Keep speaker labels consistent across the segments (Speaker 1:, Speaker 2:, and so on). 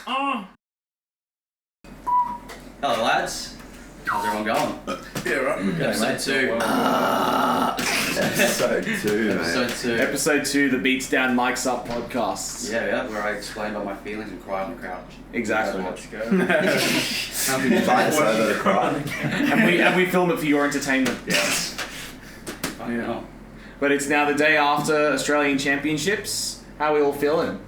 Speaker 1: Oh.
Speaker 2: Hello, lads. How's everyone going?
Speaker 3: Yeah, right.
Speaker 2: Episode 2.
Speaker 3: Episode 2, mate.
Speaker 1: Episode 2, the Beats Down Mics Up podcasts.
Speaker 2: Yeah, where I explain about my feelings and cry on the couch.
Speaker 1: Exactly.
Speaker 2: Let's go.
Speaker 3: Find sober to cry.
Speaker 1: and we film it for your entertainment.
Speaker 2: Yes. I know.
Speaker 1: But it's now the day after Australian Championships. How are we all feeling?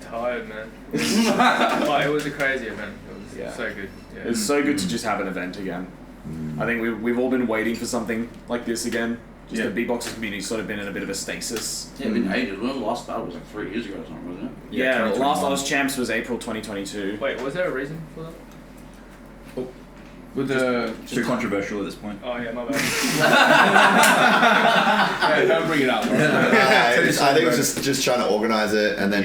Speaker 4: Tired, man. It was a crazy event. It was so good. Yeah.
Speaker 1: It's so good to just have an event again. I think we've all been waiting for something like this again. Just the beatboxing community's sort of been in a bit of a stasis.
Speaker 2: Yeah, it's been ages. When was the last battle? It was like 3 years ago or something, wasn't it?
Speaker 1: Yeah, the last Oz Champs was April 2022.
Speaker 4: Wait, was there a reason for that?
Speaker 3: With the
Speaker 5: Too controversial at this point.
Speaker 4: Oh yeah, my bad.
Speaker 3: yeah, don't bring it up. Bro.
Speaker 6: I think it was just trying to organise it and then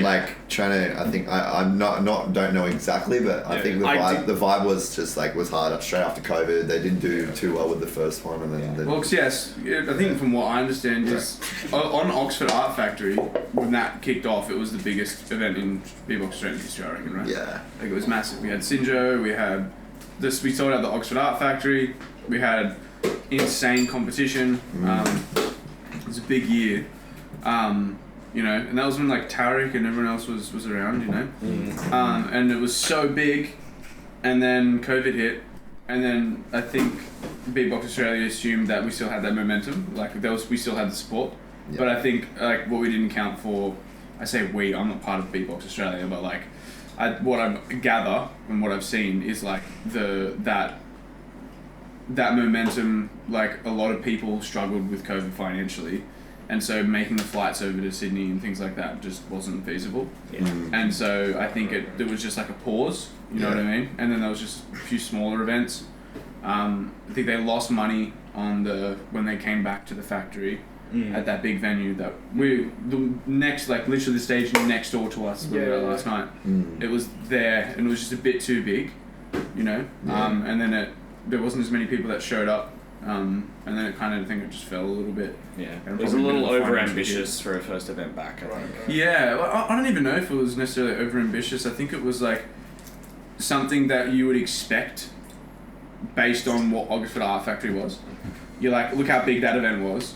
Speaker 6: trying to. I think I'm not don't know exactly, but I think the vibe was just was hard straight after COVID. They didn't do too well with the first one, and then
Speaker 3: Well, yes, I think from what I understand is on Oxford Art Factory when that kicked off, it was the biggest event in beatbox Australian history, I reckon, right?
Speaker 6: Yeah,
Speaker 3: Like it was massive. We had Sinjo, we had this. We sold out the Oxford Art Factory. We had insane competition. It was a big year. You know, and that was when Tarek and everyone else was around, you know. And it was so big, and then COVID hit, and then I think Beatbox Australia assumed that we still had that momentum, we still had the support.
Speaker 6: Yeah.
Speaker 3: But I think what we didn't count for, I say we, I'm not part of Beatbox Australia, but what I gather and what I've seen is that momentum. A lot of people struggled with COVID financially, and so making the flights over to Sydney and things like that just wasn't feasible.
Speaker 1: Yeah.
Speaker 3: And so I think it was just a pause. You know what I mean? And then there was just a few smaller events. I think they lost money on when they came back to the factory. At that big venue the next literally the stage next door to us where we were last night. It was there and it was just a bit too big, you know. And then there wasn't as many people that showed up, and then I think it just fell a little bit.
Speaker 1: Yeah, it was a little over ambitious for a first event back, I think.
Speaker 3: Yeah, well, I don't even know if it was necessarily over ambitious. I think it was something that you would expect based on what Oxford Art Factory was. You're look how big that event was.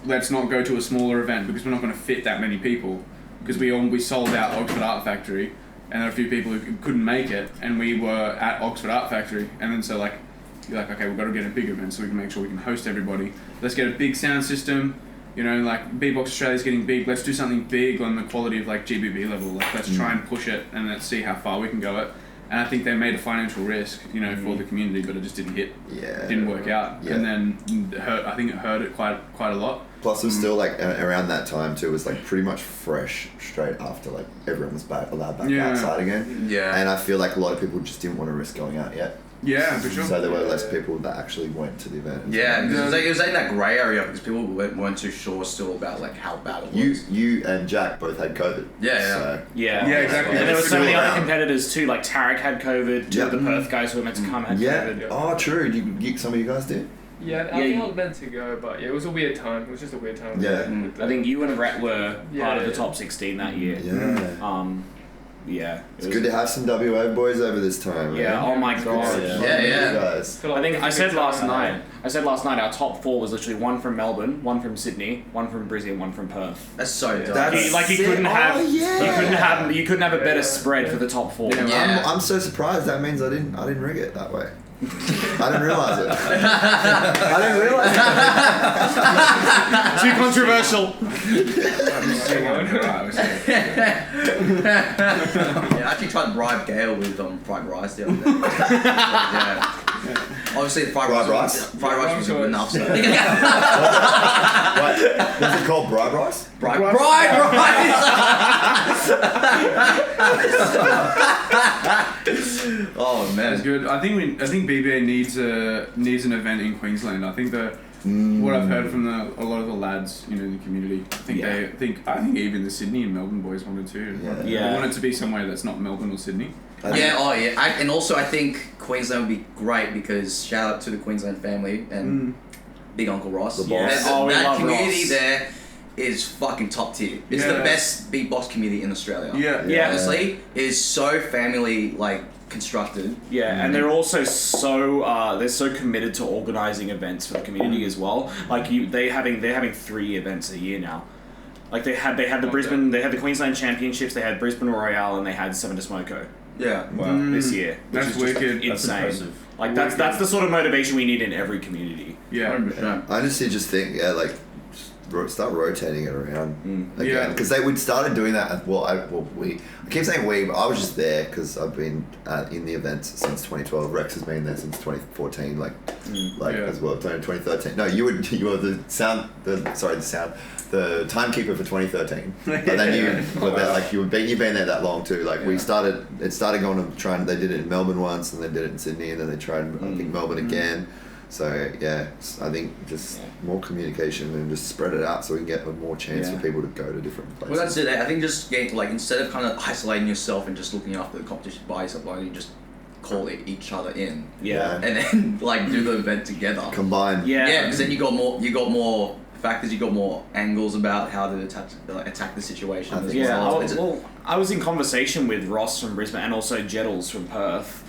Speaker 3: Let's not go to a smaller event because we're not going to fit that many people, because we sold out Oxford Art Factory and there were a few people who couldn't make it, and we were at Oxford Art Factory, and then so you're okay, we've got to get a bigger event so we can make sure we can host everybody. Let's get a big sound system, you know, Beatbox Australia's getting big, let's do something big on the quality of GBB level, let's try and push it and let's see how far we can go it. And I think they made a financial risk, you know, for the community, but it just didn't hit.
Speaker 6: Yeah.
Speaker 3: It didn't work out. Yeah. And then I think it hurt it quite a lot.
Speaker 6: Plus, it was still around that time too. It was pretty much fresh straight after everyone was allowed back outside again.
Speaker 2: Yeah.
Speaker 6: And I feel a lot of people just didn't want to risk going out yet.
Speaker 3: Yeah, for sure.
Speaker 6: So there were less people that actually went to the event.
Speaker 2: Yeah, because it was in that grey area because people weren't too sure still about how bad it was.
Speaker 6: You and Jack both had COVID.
Speaker 2: Yeah.
Speaker 6: So.
Speaker 1: Yeah,
Speaker 3: exactly.
Speaker 1: And there were so many other competitors too, Tarek had COVID, two of the Perth guys who were meant to come had COVID.
Speaker 6: Yeah. Oh, true. Some of you guys did?
Speaker 4: Yeah, I think I was meant to go, but it was a weird time. It was just a weird time.
Speaker 6: Yeah.
Speaker 1: I think you and Rhett were part of the top 16 that year.
Speaker 6: Yeah.
Speaker 1: Yeah.
Speaker 6: It's good to have some WA boys over this time.
Speaker 1: Yeah.
Speaker 6: Man.
Speaker 1: Oh my god.
Speaker 2: Yeah.
Speaker 6: Guys.
Speaker 1: I think I said last night our top 4 was literally one from Melbourne, one from Sydney, one from Brisbane, one from Perth.
Speaker 2: That's so dope.
Speaker 1: You couldn't have a better spread for the top 4.
Speaker 6: Yeah. I'm so surprised. That means I didn't rig it that way. I didn't realise it.
Speaker 1: Too controversial.
Speaker 2: I actually tried to bribe Gale with fried rice the other day. Yeah. Obviously, the fried rice was good enough. So.
Speaker 6: What's it called? Bribe rice?
Speaker 2: Bribe rice! Oh man,
Speaker 3: that's good. I think BBA needs an event in Queensland. I think what I've heard from a lot of the lads, you know, in the community, I think even the Sydney and Melbourne boys wanted to.
Speaker 6: Yeah.
Speaker 3: They want it to be somewhere that's not Melbourne or Sydney.
Speaker 2: And also I think Queensland would be great because shout out to the Queensland family and Big Uncle Ross.
Speaker 6: The boss.
Speaker 2: That community Ross. There is fucking top tier. It's the best beatbox community in Australia.
Speaker 3: Yeah.
Speaker 2: Honestly, it is so family constructed.
Speaker 1: Yeah, and they're also so committed to organising events for the community as well. Like they're having 3 events a year now. Like they had the Queensland Championships, they had Brisbane Royale, and they had 7 to Smoko.
Speaker 2: Yeah.
Speaker 6: Wow.
Speaker 1: This year. Which
Speaker 3: That's
Speaker 1: is just
Speaker 3: wicked.
Speaker 1: insane. Like that's the sort of motivation we need in every community.
Speaker 3: Yeah.
Speaker 2: 100%.
Speaker 6: I honestly just think, start rotating it around again.
Speaker 3: Yeah.
Speaker 6: Because we started doing that. I keep saying we, but I was just there because I've been in the events since 2012. Rex has been there since 2014, as well, 2013. No, you were the timekeeper for 2013. But then you've been there that long too. Like it started going to try and they did it in Melbourne once, and they did it in Sydney, and then they tried I think Melbourne again. So yeah, I think just more communication and just spread it out so we can get more chance for people to go to different places.
Speaker 2: Well, that's it. I think just getting instead of kind of isolating yourself and just looking after the competition by yourself, you just call each other in.
Speaker 1: Yeah.
Speaker 2: And then do the event together.
Speaker 6: Combine.
Speaker 2: Yeah. Yeah, because then you got more factors, you got more angles about how to attack the situation.
Speaker 1: I was in conversation with Ross from Brisbane and also Jeddles from Perth,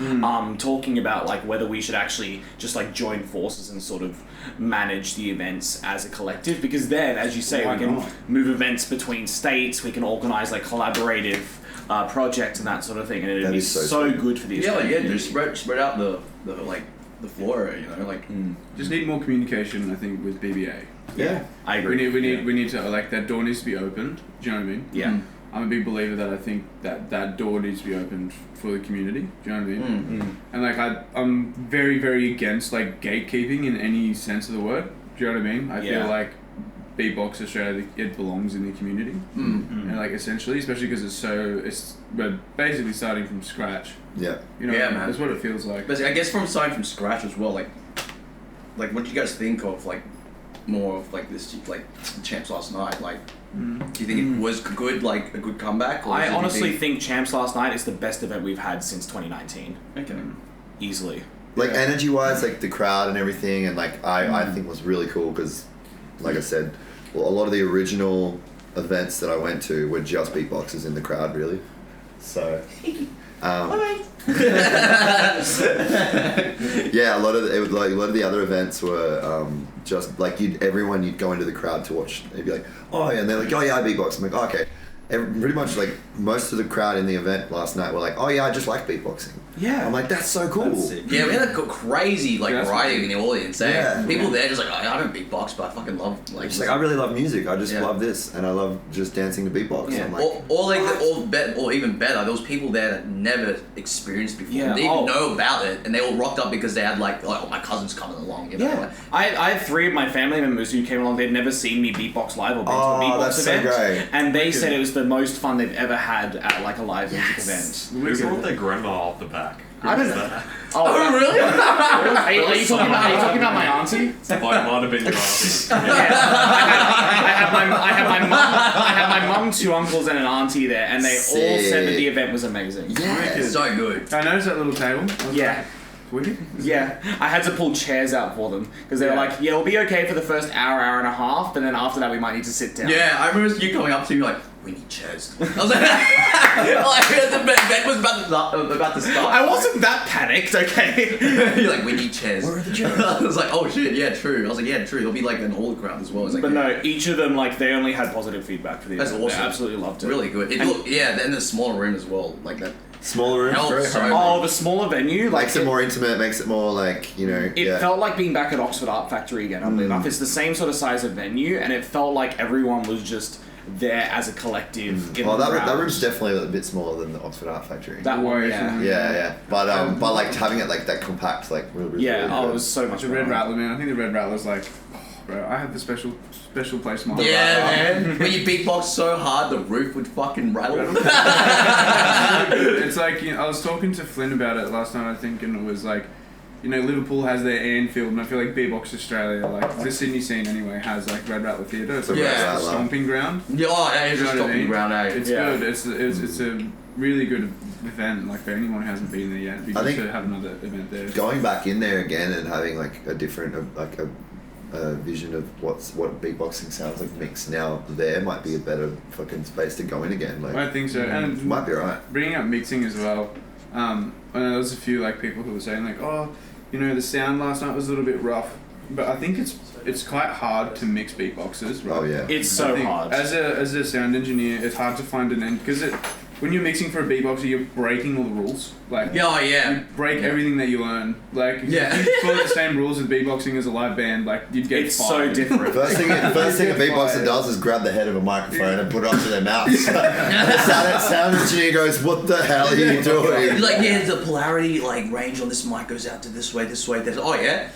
Speaker 1: talking about whether we should actually just join forces and sort of manage the events as a collective, because then, as you say, we can move events between states, we can organise collaborative projects and that sort of thing, and it'd be so good for the Australian
Speaker 2: just spread out the flora,
Speaker 3: Just need more communication, I think, with BBA.
Speaker 1: Yeah, I agree.
Speaker 3: We need to that door needs to be opened. Do you know what I mean?
Speaker 1: Yeah.
Speaker 3: I'm a big believer that I think that door needs to be opened for the community. Do you know what I mean? And I'm very, very against gatekeeping in any sense of the word. Do you know what I mean? I feel like Beatbox Australia, it belongs in the community. And essentially, especially because we're basically starting from scratch.
Speaker 6: Yeah.
Speaker 3: You know,
Speaker 2: man.
Speaker 3: That's what it feels like.
Speaker 2: But I guess from starting from scratch as well, what do you guys think of more of this Champs last night? Do you think it was good, a good comeback?
Speaker 1: I honestly think Champs last night is the best event we've had since 2019.
Speaker 2: Okay.
Speaker 1: Easily.
Speaker 6: Energy wise, the crowd and everything, and I think was really cool because, like I said, a lot of the original events that I went to were just beatboxers in the crowd, really. So. Yeah, a lot of the other events were just you'd go into the crowd to watch. They'd be like, oh yeah, and they're like, oh yeah, I beatbox. I'm like, oh, okay. Pretty much most of the crowd in the event last night were like, oh yeah, I just like beatboxing.
Speaker 1: Yeah.
Speaker 6: I'm like, that's so cool.
Speaker 2: Yeah, we had a crazy variety in the audience.
Speaker 6: Yeah.
Speaker 2: People there just I don't beatbox, but I fucking love
Speaker 6: I really love music. I just love this, and I love just dancing to beatbox.
Speaker 2: Yeah.
Speaker 6: I'm like,
Speaker 2: or even better, there was people there that never experienced before.
Speaker 1: Yeah.
Speaker 2: They didn't even know about it, and they all rocked up because they had my cousin's coming along. You know?
Speaker 1: Yeah. I had 3 of my family members who came along. They'd never seen me beatbox live or been to a beatbox
Speaker 6: that's
Speaker 1: event,
Speaker 6: so great.
Speaker 1: and they said it was the most fun they've ever had at a live music event.
Speaker 5: We brought their grandma off the back.
Speaker 1: I don't know.
Speaker 2: Oh, really?
Speaker 1: Are you talking about my auntie?
Speaker 5: Might have been your auntie.
Speaker 1: I had my mum, 2 uncles, and an auntie there, and they all said that the event was amazing.
Speaker 2: Yeah, it's so good.
Speaker 3: I noticed that little table.
Speaker 1: Yeah.
Speaker 3: Wicked.
Speaker 1: Yeah, I had to pull chairs out for them because they were like, "Yeah, it'll be okay for the first hour and a half, but then after that we might need to sit down."
Speaker 2: Yeah, I remember you coming up to me we need chairs. I was the event was about to start.
Speaker 1: I wasn't that panicked, okay?
Speaker 2: You're we need chairs. Where are the chairs? I was like, oh shit, yeah, true. I was like, yeah, true. There'll be an older crowd as well.
Speaker 1: But no, each of them they only had positive feedback for the event.
Speaker 2: That's awesome.
Speaker 1: They absolutely loved it.
Speaker 2: Really good. Then the smaller room as well, that.
Speaker 6: Smaller room,
Speaker 1: the smaller venue
Speaker 6: makes it more intimate, makes it more
Speaker 1: It felt like being back at Oxford Art Factory again. Oddly enough, it's the same sort of size of venue, and it felt like everyone was just there as a collective.
Speaker 6: That room's definitely a bit smaller than the Oxford Art Factory.
Speaker 1: That one,
Speaker 6: yeah. But having it that compact, really.
Speaker 1: Yeah, it was so much.
Speaker 3: The Red Rattler, man. I think the Red Rattler's bro, I had the special place.
Speaker 2: Yeah, man. When you beatbox so hard, the roof would fucking rattle.
Speaker 3: It's I was talking to Flynn about it last night, I think, and it was Liverpool has their Anfield, and I feel like Beatbox Australia, the Sydney scene anyway, has Red Rattler Theatre. It's a stomping ground.
Speaker 2: Yeah, it's a stomping ground, eh?
Speaker 3: It's good. It's a really good event, for anyone who hasn't been there yet. It'd be good to have another event there.
Speaker 6: Going back in there again and having a different vision of what beatboxing sounds like mixed now, there might be a better fucking space to go in again. Like,
Speaker 3: I think so, and
Speaker 6: it might be right.
Speaker 3: Bringing up mixing as well. I know there was a few like people who were saying like, oh, you know, the sound last night was a little bit rough, but I think it's quite hard to mix beatboxers, right?
Speaker 6: Oh yeah,
Speaker 1: it's so hard.
Speaker 3: As a sound engineer, it's hard to find an end because when you're mixing for a beatboxer, you're breaking all the rules. Like, you break everything that you learn. Like, if you follow the same rules with beatboxing as a live band, like, you'd get
Speaker 1: It's
Speaker 3: fired.
Speaker 1: so different.
Speaker 6: First thing a beatboxer does is grab the head of a microphone and put it up to their mouth. The sound engineer goes, "What the hell are you doing?"
Speaker 2: You're like, yeah, the polarity like range on this mic goes out to this way. Oh yeah.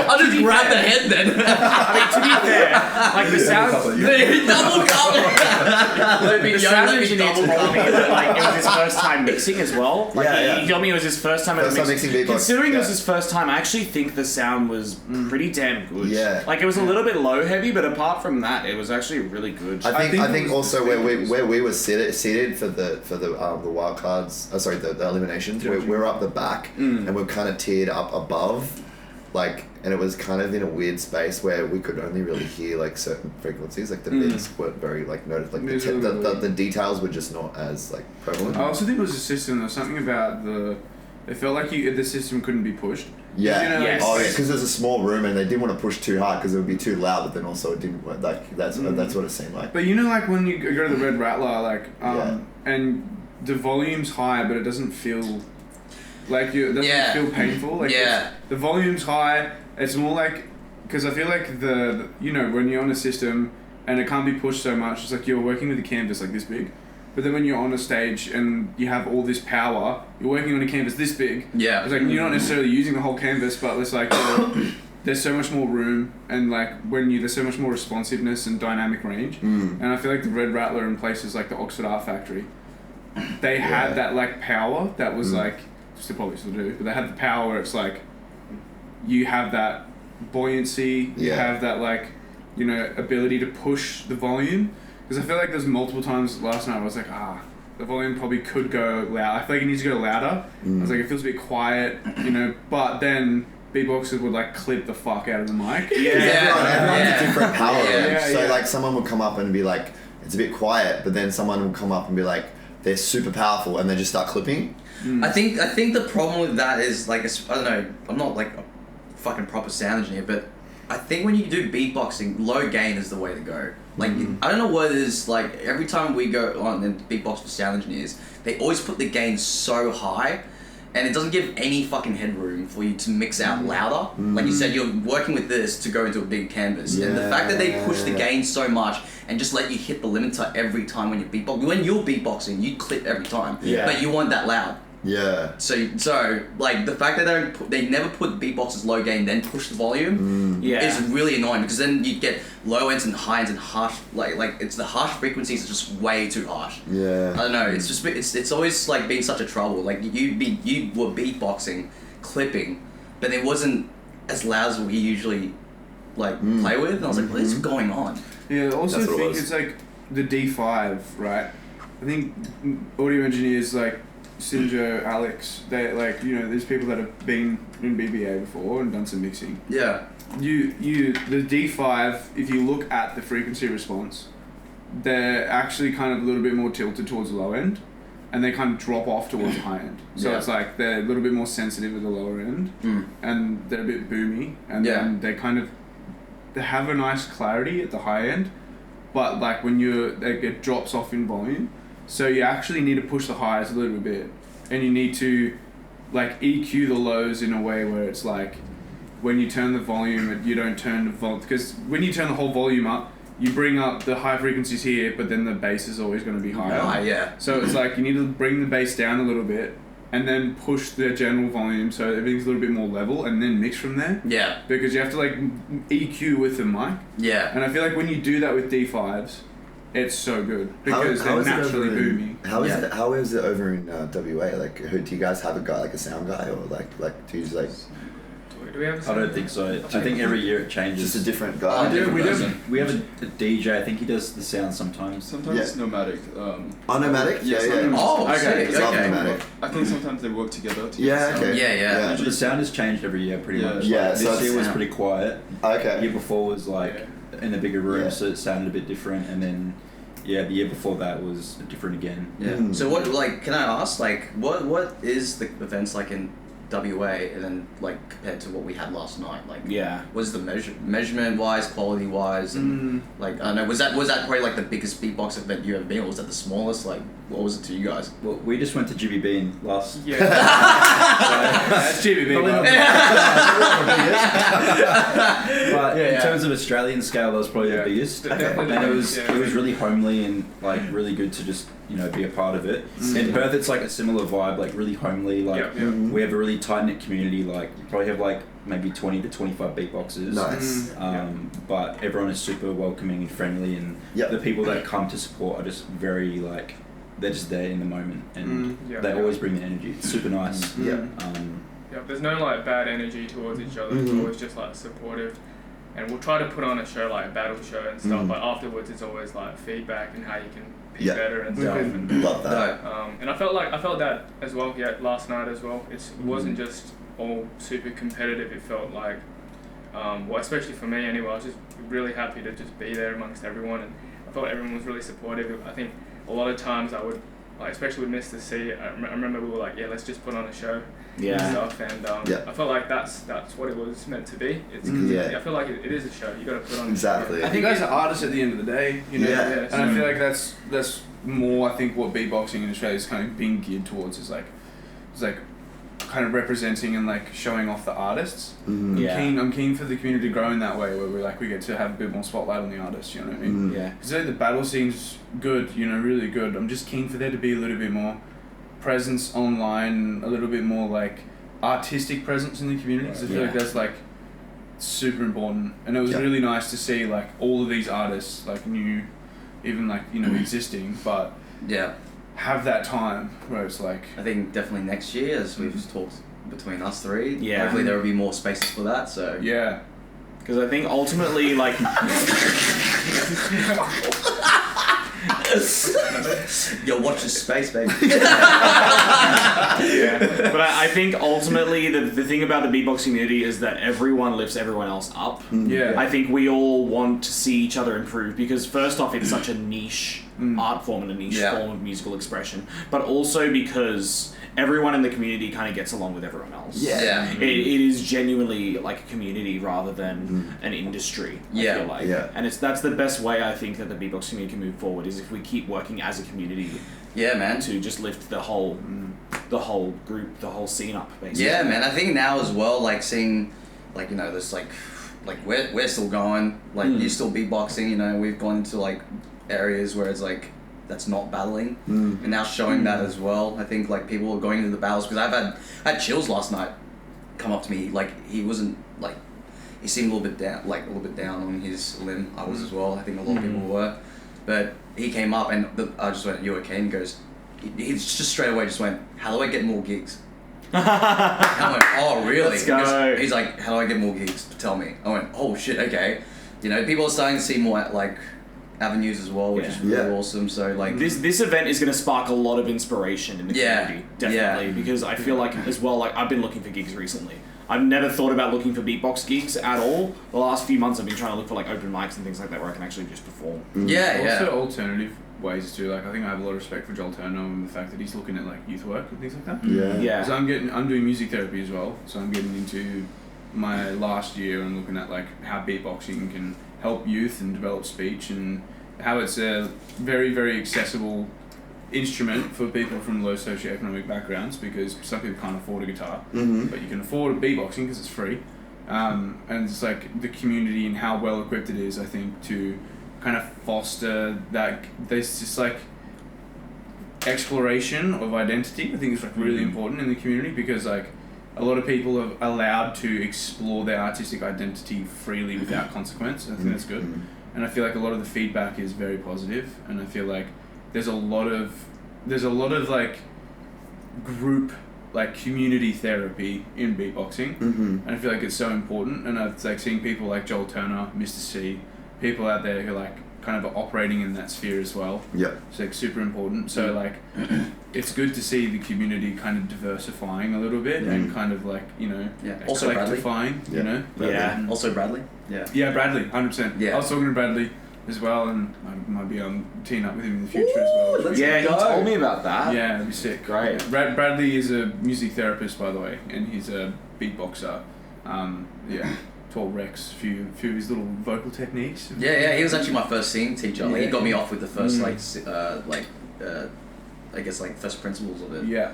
Speaker 2: I'll just grab the head then.
Speaker 1: I mean, to be fair, like the sound,
Speaker 2: Double cover.
Speaker 1: the sound engineer told me that like it was his first time mixing as well. Like he told me it was his first time
Speaker 6: mixing beatbox.
Speaker 1: Considering it was his first time, I actually think the sound was pretty damn good.
Speaker 6: Yeah.
Speaker 1: Like it was a little bit low heavy, but apart from that, it was actually really good.
Speaker 6: I think also where we were seated for the wild cards, the eliminations, we're up the back and we're kind of tiered up above, like, and it was kind of in a weird space where we could only really hear like certain frequencies, like the mids weren't very like noticed, like the details were just not as like prevalent.
Speaker 3: I also think it was a system. There was something about it felt like the system couldn't be pushed.
Speaker 6: Yeah.
Speaker 3: You know,
Speaker 1: Yes.
Speaker 6: Oh yeah, because there's a small room and they didn't want to push too hard because it would be too loud, but then also it didn't work. Like that's what it seemed like.
Speaker 3: But you know, like when you go to the Red Rattler, like and the volume's high, but it doesn't feel like it doesn't feel painful. Like the volume's high. It's more like, because I feel like the you know, when you're on a system and it can't be pushed so much, it's like you're working with a canvas like this big. But then when you're on a stage and you have all this power, you're working on a canvas this big.
Speaker 2: Yeah.
Speaker 3: It's like you're not necessarily using the whole canvas, but it's like there's so much more room and like there's so much more responsiveness and dynamic range. And I feel like the Red Rattler in places like the Oxford Art Factory, they had that like power that was like, still probably still do, but they had the power where it's like you have that buoyancy, you have that like, you know, ability to push the volume. Because I feel like there's multiple times last night I was like, the volume probably could go loud. I feel like it needs to go louder. I was like, it feels a bit quiet, you know, but then beatboxers would like clip the fuck out of the mic.
Speaker 6: Everyone's a different power. So like someone would come up and be like, it's a bit quiet, but then someone will come up and be like, they're super powerful, and they just start clipping.
Speaker 2: I think the problem with that is like, I don't know, I'm not like a fucking proper sound engineer, but I think when you do beatboxing, low gain is the way to go. Like, I don't know what it is, like, every time we go on and beatbox for sound engineers, they always put the gain so high, and it doesn't give any fucking headroom for you to mix out louder. Like you said, you're working with this to go into a big canvas. And the fact that they push the gain so much and just let you hit the limiter every time when you're beatboxing. When you're beatboxing, you clip every time, but you want that loud.
Speaker 6: Yeah.
Speaker 2: So like the fact that they never put beatboxers low gain then push the volume is really annoying, because then you get low ends and high ends and harsh like it's the harsh frequencies are just way too harsh.
Speaker 6: Yeah.
Speaker 2: I don't know. It's just it's always like been such a trouble. Like you were beatboxing, clipping, but it wasn't as loud as we usually like play with. And I was like, what is going on?
Speaker 3: Yeah. I also think it's like the D5, right? I think audio engineers like Sinjo, Alex, they like, you know, there's people that have been in BBA before and done some mixing.
Speaker 2: Yeah.
Speaker 3: The D5, if you look at the frequency response, they're actually kind of a little bit more tilted towards the low end, and they kind of drop off towards the high end. So it's like they're a little bit more sensitive at the lower end, and they're a bit boomy, and then they have a nice clarity at the high end, but like when it drops off in volume. So you actually need to push the highs a little bit, and you need to like EQ the lows in a way where it's like when you turn the volume, you don't turn the volume, because when you turn the whole volume up, you bring up the high frequencies here, but then the bass is always going to be higher. So it's like you need to bring the bass down a little bit and then push the general volume so everything's a little bit more level, and then mix from there. Yeah. Because you have to like EQ with the mic. Yeah. And I feel like when you do that with D5s, it's so good because they're naturally boomy.
Speaker 6: How is it over in WA? Like, do you guys have a guy, like a sound guy, or like do you just like?
Speaker 4: Do we have a
Speaker 7: I don't think so. I think every year it changes.
Speaker 6: Just a different guy.
Speaker 7: We have a DJ. I think he does the sound sometimes.
Speaker 8: Sometimes it's nomadic.
Speaker 6: Nomadic?
Speaker 8: Yeah.
Speaker 2: Oh,
Speaker 6: Okay.
Speaker 2: sick.
Speaker 6: Love
Speaker 2: Okay.
Speaker 6: nomadic.
Speaker 8: I think sometimes they work together. To
Speaker 6: Yeah, okay.
Speaker 2: Yeah.
Speaker 7: The sound has changed every year, pretty much.
Speaker 6: Yeah,
Speaker 7: Like,
Speaker 6: so
Speaker 7: this year was
Speaker 2: it's-
Speaker 7: pretty quiet.
Speaker 6: Okay.
Speaker 7: The year before was like in a bigger room,
Speaker 6: Yeah.
Speaker 7: so it sounded a bit different. And then, the year before that was different again.
Speaker 2: Yeah.
Speaker 6: Mm.
Speaker 2: So what, like, can I ask, like, what is the events like in WA, and then like compared to what we had last night? Like,
Speaker 1: Yeah.
Speaker 2: was the measurement wise, quality wise, and like, I don't know, was that probably like the biggest beatbox event you ever been, or was that the smallest? Like, what was it to you guys?
Speaker 7: Well, we just went to GBB in last.
Speaker 4: Yeah.
Speaker 3: That's GBB.
Speaker 7: Probably not- But
Speaker 2: Yeah.
Speaker 7: in terms of Australian scale, that was probably the biggest.
Speaker 4: Definitely.
Speaker 7: And it was
Speaker 4: Yeah.
Speaker 7: really homely and like really good to just be a part of it. In Perth, it's like a similar vibe, like really homely. Like we have a really tight knit community. Like we probably have like maybe 20 to 25 beatboxers.
Speaker 6: Nice.
Speaker 7: But everyone is super welcoming and friendly, and the people that come to support are just very like they're just there in the moment, and they always bring the energy. It's super nice.
Speaker 6: Yeah.
Speaker 4: Yeah, there's no like bad energy towards each other. It's always just like supportive, and we'll try to put on a show like a battle show and stuff. But afterwards, it's always like feedback and how you can be better and stuff. And,
Speaker 6: Love that.
Speaker 4: and I felt that as well. Yeah, last night as well. It wasn't just all super competitive. It felt like, well, especially for me anyway. I was just really happy to just be there amongst everyone, and I felt everyone was really supportive. I think a lot of times I would, like, especially with Mr. C, I remember we were like, let's just put on a show. And stuff, and I felt like that's what it was meant to be. It's I feel like it is a show. You got to put on
Speaker 6: Exactly.
Speaker 4: A show.
Speaker 3: I think as an artist at the end of the day,
Speaker 6: Yeah.
Speaker 3: and I feel like that's more. I think what beatboxing in Australia is kind of being geared towards is like kind of representing and like showing off the artists. I'm keen for the community to grow in that way, where we get to have a bit more spotlight on the artists. You know what I mean? Because the battle scene's good, really good. I'm just keen for there to be a little bit more presence online, a little bit more like artistic presence in the community, because I feel like that's like super important. And it was really nice to see like all of these artists, like new, even like existing, but have that time where it's like,
Speaker 2: I think definitely next year, as we've talked between us three,
Speaker 1: Yeah.
Speaker 2: hopefully there will be more spaces for that. So
Speaker 3: yeah.
Speaker 1: Because I think ultimately, like,
Speaker 2: yo, watch the space, baby.
Speaker 1: but I think ultimately the thing about the beatbox community is that everyone lifts everyone else up.
Speaker 3: Yeah.
Speaker 1: I think we all want to see each other improve, because first off, it's such a niche art form and a niche form of musical expression, but also because everyone in the community kind of gets along with everyone else. It is genuinely like a community rather than an industry, I feel like. And that's the best way I think that the beatbox community can move forward, is if we keep working as a community to just lift the whole group, the whole scene up, basically.
Speaker 2: Yeah, man. I think now as well, like seeing, like this, like we're still going, like you're still beatboxing. We've gone into like areas where it's like that's not battling, and now showing that as well. I think like people are going into the battles, because I had Chills last night come up to me, like he wasn't like, he seemed a little bit down on his limb. I was as well. I think a lot of people were, but he came up and I just went, "You okay?" And he goes, he just straight away just went, "How do I get more gigs?" And I went, "Oh, really?"
Speaker 1: Let's go.
Speaker 2: He's like, "How do I get more gigs? Tell me." I went, "Oh shit, okay." People are starting to see more like avenues as well, which is really awesome. So like
Speaker 1: this event is going to spark a lot of inspiration in the community, definitely, because I feel like as well, like I've been looking for gigs recently. I've never thought about looking for beatbox gigs at all. The last few months I've been trying to look for like open mics and things like that where I can actually just perform.
Speaker 3: Also alternative ways too. Like I think I have a lot of respect for Joel Turner and the fact that he's looking at like youth work and things like that. Because I'm doing music therapy as well, so I'm getting into my last year and looking at like how beatboxing can help youth and develop speech, and how it's a very, very accessible instrument for people from low socioeconomic backgrounds, because some people can't afford a guitar, but you can afford beatboxing because it's free. And it's like the community and how well equipped it is, I think, to kind of foster that. There's just like exploration of identity. I think it's like really important in the community, because like a lot of people are allowed to explore their artistic identity freely without consequence. I think that's good. And I feel like a lot of the feedback is very positive, and I feel like there's a lot of like group like community therapy in beatboxing, and I feel like it's so important. And it's like seeing people like Joel Turner, Mr. C, people out there who are like kind of operating in that sphere as well.
Speaker 6: Yeah.
Speaker 3: It's like super important. So like, it's good to see the community kind of diversifying a little bit and kind of like, you know,
Speaker 2: Also
Speaker 3: collectivifying, you know.
Speaker 1: Yeah.
Speaker 2: Also Bradley. Yeah.
Speaker 3: Yeah, Bradley, 100%.
Speaker 2: Yeah.
Speaker 3: I was talking to Bradley as well, and I might be teeing up with him in the future as well.
Speaker 2: let's
Speaker 1: Yeah, he
Speaker 2: go.
Speaker 1: told me about that.
Speaker 3: Yeah, it'd be sick.
Speaker 1: Great.
Speaker 3: Bradley is a music therapist, by the way, and he's a beatboxer. Taught Rex a few of his little vocal techniques.
Speaker 2: Yeah, he was actually my first singing teacher. Like, he got me off with the first I guess like first principles of it.
Speaker 3: Yeah.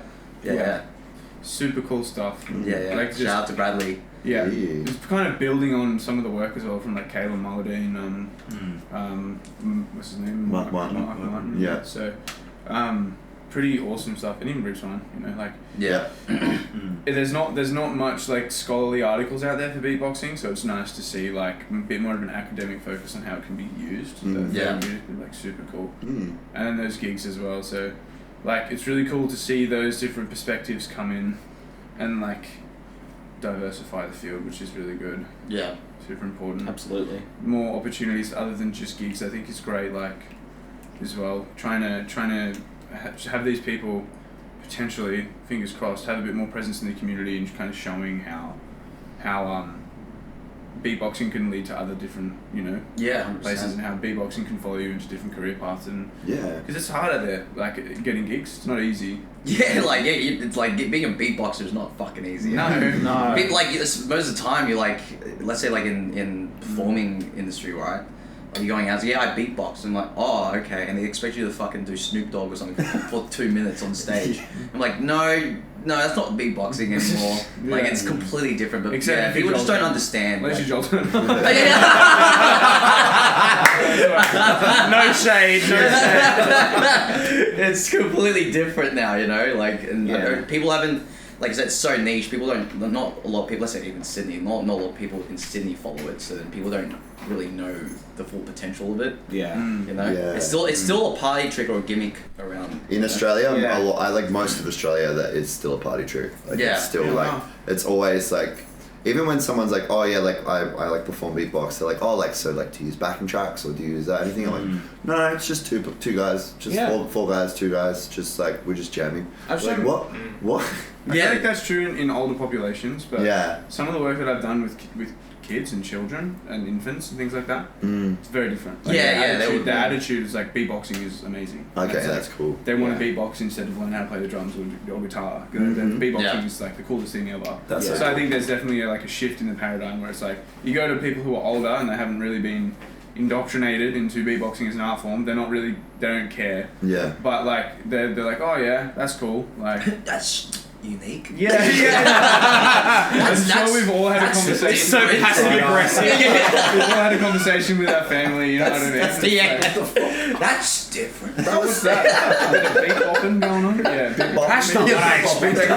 Speaker 3: Super cool stuff.
Speaker 2: Yeah.
Speaker 3: Like just,
Speaker 2: Shout out to Bradley.
Speaker 3: Yeah.
Speaker 6: Yeah.
Speaker 3: It's kind of building on some of the work as well from like Caleb Mulladine, what's his name?
Speaker 6: Mark Martin.
Speaker 3: Martin.
Speaker 6: Yeah.
Speaker 3: So, pretty awesome stuff, and even Brisbane, you know, like.
Speaker 2: Yeah.
Speaker 3: There's not much like scholarly articles out there for beatboxing, so it's nice to see like a bit more of an academic focus on how it can be used. Like super cool. And then those gigs as well. So, like, it's really cool to see those different perspectives come in, and like diversify the field, which is really good.
Speaker 2: Yeah.
Speaker 3: Super important.
Speaker 1: Absolutely.
Speaker 3: More opportunities other than just gigs, I think is great. Like, as well, trying to have these people potentially, fingers crossed, have a bit more presence in the community and kind of showing how beatboxing can lead to other different, you know, places, and how beatboxing can follow you into different career paths, and because it's hard out there, like getting gigs, it's not easy.
Speaker 2: It's like being a beatboxer is not fucking easy.
Speaker 3: No.
Speaker 2: Like most of the time, you're like, let's say like in performing industry, right? Like you're going out, I beatbox, and I'm like, oh, okay, and they expect you to fucking do Snoop Dogg or something for 2 minutes on stage. I'm like, no, that's not beatboxing anymore. Like it's completely different. But
Speaker 3: except
Speaker 2: people just don't understand.
Speaker 3: Unless
Speaker 2: Like,
Speaker 3: you're Jolton.
Speaker 1: No shade.
Speaker 2: It's completely different now, you know. Like, and people haven't, like I said, it's so niche. People don't. Not a lot of people. Let's say even Sydney. Not a lot of people in Sydney follow it. So then people don't really know the full potential of it.
Speaker 1: Yeah.
Speaker 2: You know.
Speaker 6: Yeah.
Speaker 2: It's still a party trick or a gimmick around.
Speaker 6: In Australia, I like most of Australia, that is still a party trick. Like, it's still like, it's always like, even when someone's like, oh yeah, like I like perform beatbox, they're like, oh, like, so like, do you use backing tracks or do you use that anything? I'm like, no, it's just two guys, just four guys, two guys, just like, we're just jamming. Like, what?
Speaker 3: I feel like that's true in older populations, but some of the work that I've done with kids and children and infants and things like that, it's very different. Like the attitude is like, beatboxing is amazing.
Speaker 6: Okay, that's cool.
Speaker 3: They want to beatbox instead of learn how to play the drums or guitar. Beatboxing is like the coolest thing ever. So I think there's definitely like a shift in the paradigm where it's like, you go to people who are older and they haven't really been indoctrinated into beatboxing as an art form, they don't care.
Speaker 6: Yeah.
Speaker 3: But like, they're like, oh yeah, that's cool. Like,
Speaker 2: that's unique.
Speaker 3: I'm sure we've all had a conversation.
Speaker 1: It's so passive aggressive.
Speaker 3: We've all had a conversation with our family, you know what I mean?
Speaker 2: That's different.
Speaker 3: Bro, what's that? A bit of beat bopping going on? Yeah,
Speaker 1: That's not what I expected.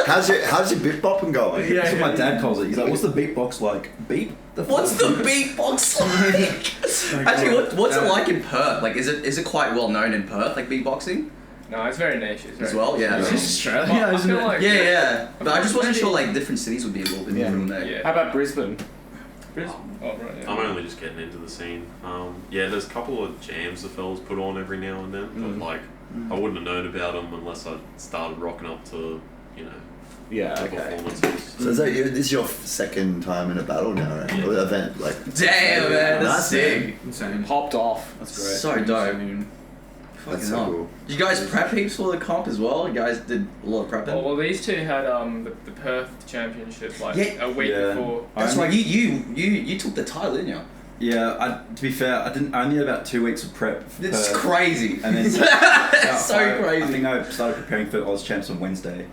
Speaker 6: How's your beat bopping going?
Speaker 7: That's what my dad calls it. He's like, what's the beatbox like? Beat?
Speaker 2: What's the beatbox like? Actually, what's it like in Perth? Like, is it quite well known in Perth, like beatboxing?
Speaker 4: No, it's very niche.
Speaker 2: As well, yeah.
Speaker 3: It's just Australia,
Speaker 4: I
Speaker 3: isn't
Speaker 4: feel
Speaker 3: it?
Speaker 4: like
Speaker 2: But I just wasn't sure, like, different cities would be a little bit different there.
Speaker 4: Yeah.
Speaker 1: How about Brisbane?
Speaker 4: Brisbane? Oh, right, yeah.
Speaker 5: I'm only just getting into the scene. There's a couple of jams the fellas put on every now and then, but like, I wouldn't have known about them unless I started rocking up to, you know, the performances.
Speaker 6: So this is your second time in a battle now, right? Or event, like.
Speaker 2: Damn, man, that's sick.
Speaker 6: Man.
Speaker 3: Insane.
Speaker 1: Popped off.
Speaker 3: That's great.
Speaker 2: So dope.
Speaker 6: That's so cool.
Speaker 2: Did you guys prep heaps for the comp as well? You guys did a lot of prepping?
Speaker 4: Well, these two had the Perth Championship a week before.
Speaker 2: That's right. You took the title, didn't you?
Speaker 7: Yeah. To be fair, I only had about 2 weeks of prep.
Speaker 2: It's crazy.
Speaker 7: And then
Speaker 2: it's so crazy.
Speaker 7: I think I started preparing for Oz Champs on Wednesday.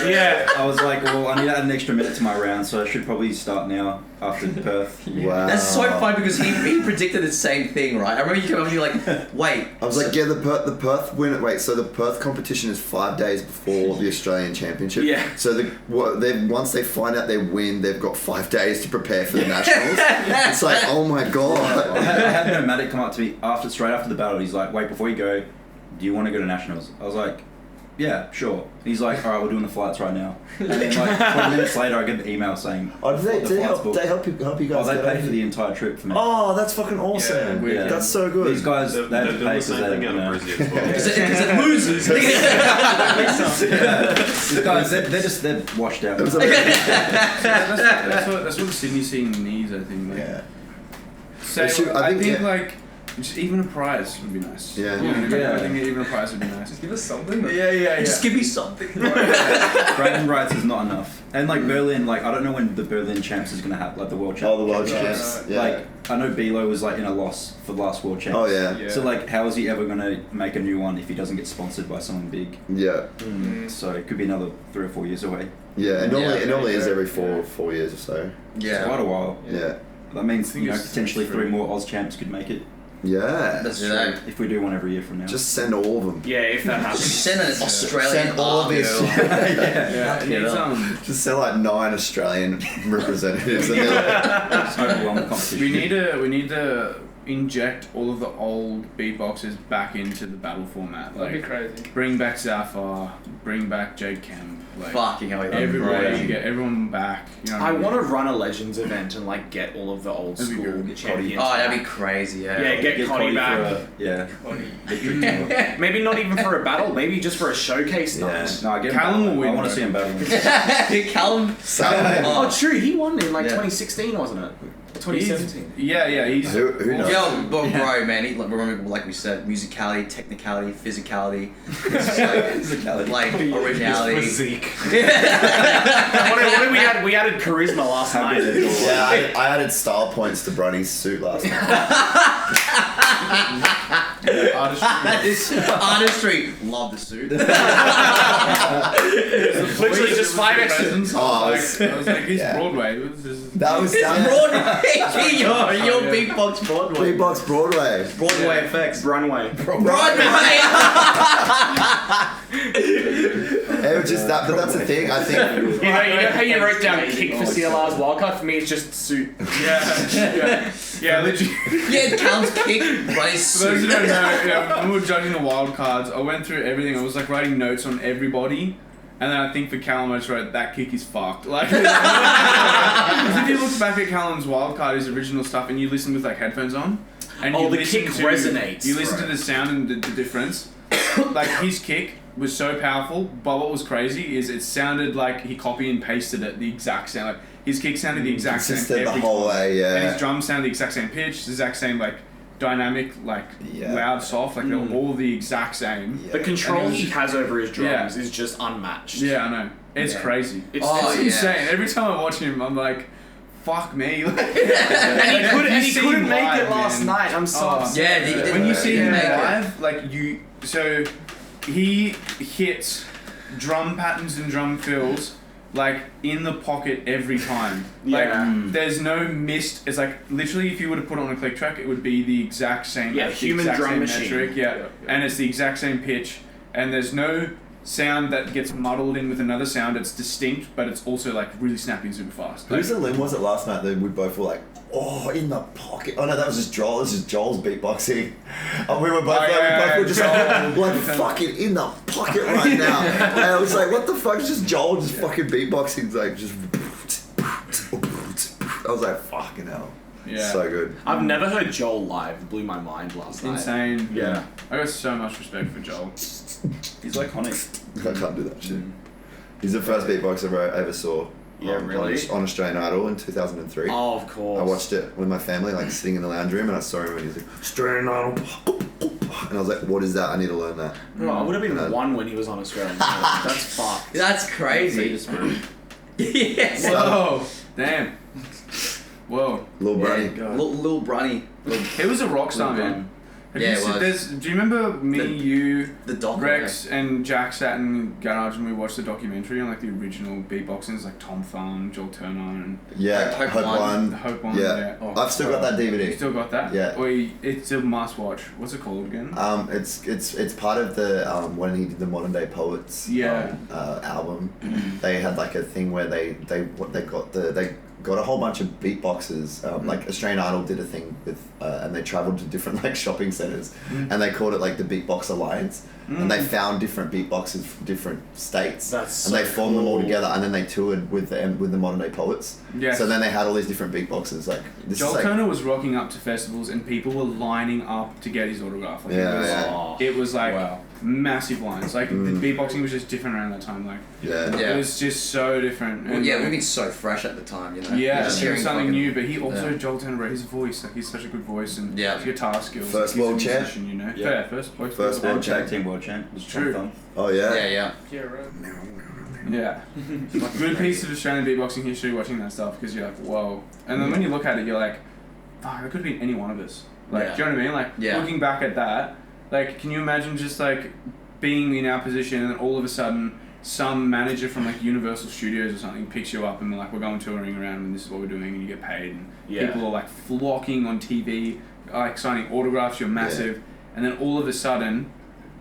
Speaker 1: Yeah.
Speaker 7: I was like, well, I need to add an extra minute to my round, so I should probably start now after Perth.
Speaker 6: Wow.
Speaker 2: That's so funny because he predicted the same thing, right? I remember you came up and you were like, wait.
Speaker 6: I was like, the Perth win. Wait, so the Perth competition is 5 days before the Australian Championship.
Speaker 1: Yeah.
Speaker 6: So once they find out they win, they've got 5 days to prepare for the nationals. It's like, oh my god.
Speaker 7: I had Nomadic come up to me straight after the battle. He's like, wait, before you go, do you want to go to nationals? I was like, yeah, sure. And he's like, all right, we're doing the flights right now. And then like 20 minutes later, I get an email saying,
Speaker 6: oh, did they help you guys?
Speaker 7: Oh, they paid for the entire trip for me.
Speaker 6: Oh, that's fucking awesome.
Speaker 7: Yeah.
Speaker 6: That's so good.
Speaker 7: These guys,
Speaker 5: They're
Speaker 7: they
Speaker 5: doing
Speaker 7: pay
Speaker 5: the same thing out of Brisbane as well.
Speaker 2: Because it loses.
Speaker 7: These guys, they're washed out.
Speaker 3: That's what the Sydney scene needs, I think. Like,
Speaker 6: Yeah.
Speaker 3: So I think like just even a prize would be nice.
Speaker 6: Yeah.
Speaker 3: I think even a prize would be nice.
Speaker 4: Just give us something.
Speaker 3: Yeah.
Speaker 2: Just give me something.
Speaker 7: Bragging rights is not enough. And like Berlin, like I don't know when the Berlin Champs is gonna happen, like the World Champs.
Speaker 6: Oh, the World Champs. Yeah.
Speaker 7: Like I know Bilo was like in a loss for the last World Champs.
Speaker 6: Oh yeah.
Speaker 7: So like, how is he ever gonna make a new one if he doesn't get sponsored by someone big?
Speaker 6: Yeah.
Speaker 7: So it could be another 3 or 4 years away.
Speaker 6: Yeah, and normally it normally is
Speaker 4: yeah.
Speaker 6: every 4 years or so.
Speaker 7: It's quite a while.
Speaker 6: Yeah.
Speaker 7: That means
Speaker 3: I think it's
Speaker 7: potentially 3 more Oz Champs could make it
Speaker 6: Yeah.
Speaker 2: That's true.
Speaker 7: if we do one every year from now.
Speaker 6: Just send all of them.
Speaker 1: Yeah, if that happens.
Speaker 2: Send an Australian
Speaker 6: Send all of
Speaker 2: army
Speaker 6: this.
Speaker 2: over.
Speaker 3: Yeah. It needs,
Speaker 6: Just send like 9 Australian representatives. And
Speaker 7: It's overwhelming competition.
Speaker 3: we need to inject all of the old beatboxers back into the battle format.
Speaker 4: That'd be
Speaker 3: Like
Speaker 4: crazy.
Speaker 3: bring back Zafar, bring back Jake Kemp. Like
Speaker 2: Fucking hell, yeah.
Speaker 3: everybody, get everyone back. You know what
Speaker 1: I
Speaker 3: mean?
Speaker 1: want to run a Legends event and like get all of the old
Speaker 3: That'd be
Speaker 1: school
Speaker 3: good.
Speaker 1: champions.
Speaker 2: Oh, that'd be
Speaker 1: back.
Speaker 2: crazy, yeah.
Speaker 1: Yeah, get Connie back. Maybe not even for a battle, maybe just for a showcase night.
Speaker 7: No, I get
Speaker 3: Callum will win,
Speaker 7: I want to
Speaker 3: though.
Speaker 7: see him battling.
Speaker 2: Callum.
Speaker 1: Oh, true, he won in like
Speaker 2: Yeah.
Speaker 1: 2016, wasn't it? 2017.
Speaker 3: Yeah, he's.
Speaker 6: Who knows?
Speaker 2: Yo, bro, man, he, remember, like we said, musicality, technicality, physicality, it's just like originality.
Speaker 5: Physique.
Speaker 1: What did we add? We added charisma last night.
Speaker 6: Yeah, I added style points to Brunny's suit last night.
Speaker 2: Artistry, love the suit.
Speaker 1: Literally just 5 extra.
Speaker 6: Oh,
Speaker 3: I was like, he's
Speaker 6: yeah.
Speaker 3: Broadway.
Speaker 6: That was
Speaker 2: Broadway, your beatbox Broadway.
Speaker 6: Beatbox Broadway.
Speaker 2: Broadway effects.
Speaker 1: Runway.
Speaker 2: Broadway.
Speaker 6: It was just that, but that's the thing. I think
Speaker 1: You know how you wrote down kick for CLR's wildcard? For me, it's just suit.
Speaker 3: Yeah, literally.
Speaker 2: Yeah, Callum's kick, Brunny's
Speaker 3: For those who
Speaker 2: suit.
Speaker 3: don't know, when we were judging the wild cards, I went through everything. I was like writing notes on everybody. And then I think for Callum, I just wrote, that kick is fucked. Like, because if you look back at Callum's wildcard, his original stuff, and you listen with like headphones on, and you
Speaker 1: the
Speaker 3: listen
Speaker 1: kick
Speaker 3: to,
Speaker 1: resonates.
Speaker 3: You listen to
Speaker 1: Right.
Speaker 3: the sound and the difference. Like his kick was so powerful, but what was crazy is it sounded like he copy and pasted it the exact same. Like his kick sounded the exact same
Speaker 6: consistent the
Speaker 3: every
Speaker 6: whole
Speaker 3: time.
Speaker 6: way.
Speaker 3: And his
Speaker 6: Yeah.
Speaker 3: drums sound the exact same pitch, the exact same like dynamic, like
Speaker 6: Yeah.
Speaker 3: loud, soft, like they're all the exact same.
Speaker 1: The control
Speaker 3: And it was
Speaker 1: he
Speaker 3: just-
Speaker 1: has over his drums
Speaker 3: Yeah.
Speaker 1: is just unmatched.
Speaker 3: Yeah, I know. It's
Speaker 1: Yeah.
Speaker 3: crazy. It's,
Speaker 2: Oh,
Speaker 3: it's
Speaker 2: yeah.
Speaker 3: insane. Every time I watch him, I'm like, fuck me.
Speaker 1: And he couldn't make
Speaker 3: live,
Speaker 1: it last
Speaker 3: man.
Speaker 1: night. I'm so
Speaker 3: Oh.
Speaker 1: upset.
Speaker 2: Yeah, he did.
Speaker 3: When you see him
Speaker 2: Yeah.
Speaker 3: live, like so he hits drum patterns and drum fills like in the pocket every time. Like there's no missed. It's like literally if you were to put on a click track, it would be the exact same.
Speaker 1: Yeah,
Speaker 3: the
Speaker 1: human
Speaker 3: exact
Speaker 1: drum
Speaker 3: same
Speaker 1: machine.
Speaker 3: metric, and it's the exact same pitch, and there's no sound that gets muddled in with another sound. It's distinct, but it's also like really snappy and super fast.
Speaker 6: Whose limb was it last night that we both were like, oh, in the pocket? Oh no, that was just Joel. This is Joel's beatboxing. And we were both we were just like fucking in the pocket right now. And I was like, what the fuck? It's just Joel just fucking beatboxing, like just. I was like, fucking hell.
Speaker 3: Yeah.
Speaker 6: So good.
Speaker 1: I've never heard Joel live. It blew my mind last night.
Speaker 3: Insane.
Speaker 1: Yeah.
Speaker 3: I got so much respect for Joel.
Speaker 7: He's iconic.
Speaker 6: I can't do that shit. He's the first beatboxer I ever saw.
Speaker 1: Yeah, really?
Speaker 6: On Australian Idol in 2003.
Speaker 1: Oh, of course.
Speaker 6: I watched it with my family, like sitting in the lounge room, and I saw him and he's like, Australian Idol. And I was like, what is that? I need to learn that.
Speaker 1: Bro, I would have been 1 when he was on Australian Idol. That's fucked.
Speaker 2: That's crazy. Yes.
Speaker 3: Whoa. Damn. Whoa.
Speaker 6: Lil Brunny.
Speaker 2: Lil Brunny.
Speaker 3: He was a rock star, man. Have
Speaker 2: Yeah,
Speaker 3: you
Speaker 2: it
Speaker 3: seen-
Speaker 2: was.
Speaker 3: Do you remember you,
Speaker 2: The doc.
Speaker 3: Rex, and Jack sat in garage and we watched the documentary on like the original beatboxers, like Tom Thumb, Joel Turner, and
Speaker 6: Yeah,
Speaker 2: Hope
Speaker 6: Hope
Speaker 2: One.
Speaker 6: One.
Speaker 3: the Hope one.
Speaker 6: Yeah.
Speaker 3: Oh,
Speaker 6: I've still got that
Speaker 3: You
Speaker 6: DVD.
Speaker 3: still got that?
Speaker 6: Yeah.
Speaker 3: It's a must watch. What's it called again?
Speaker 6: It's part of the when he did the Modern Day Poets
Speaker 3: Yeah.
Speaker 6: album. They had like a thing where they got a whole bunch of beatboxers. Like Australian Idol did a thing with, and they travelled to different like shopping centres, and they called it like the Beatbox Alliance. And they found different beatboxers from different states, and they formed them all together, and then they toured with the modern day poets.
Speaker 3: Yes.
Speaker 6: So then they had all these different beatboxers. Like
Speaker 3: Joel Turner was rocking up to festivals, and people were lining up to get his autograph. Like, it was like massive lines. Like the beatboxing was just different around that time. Like it was just so different.
Speaker 2: Well,
Speaker 3: and
Speaker 2: we've been so fresh at the time, you know.
Speaker 3: Yeah,
Speaker 2: Just
Speaker 3: it was
Speaker 2: hearing
Speaker 3: something
Speaker 2: fucking-
Speaker 3: new. But he also Joel Turner, bro, his voice, like he's such a good voice and his guitar skills.
Speaker 6: First
Speaker 3: like,
Speaker 6: world
Speaker 3: he's a
Speaker 6: champ.
Speaker 3: musician, you know.
Speaker 7: Yeah.
Speaker 3: First
Speaker 7: world tag team world champ. Was
Speaker 3: True.
Speaker 7: Tom Thumb.
Speaker 6: Oh yeah.
Speaker 2: Yeah.
Speaker 4: Yeah, right.
Speaker 3: Yeah. Good piece of Australian beatboxing history watching that stuff because you're like, whoa. And then when you look at it, you're like, fuck, that could have been any one of us. Like, do you know what I mean? Like, looking back at that, like, can you imagine just like being in our position and then all of a sudden some manager from like Universal Studios or something picks you up and they're like, we're going touring around and this is what we're doing and you get paid and people are like flocking on TV, like signing autographs, you're massive, and then all of a sudden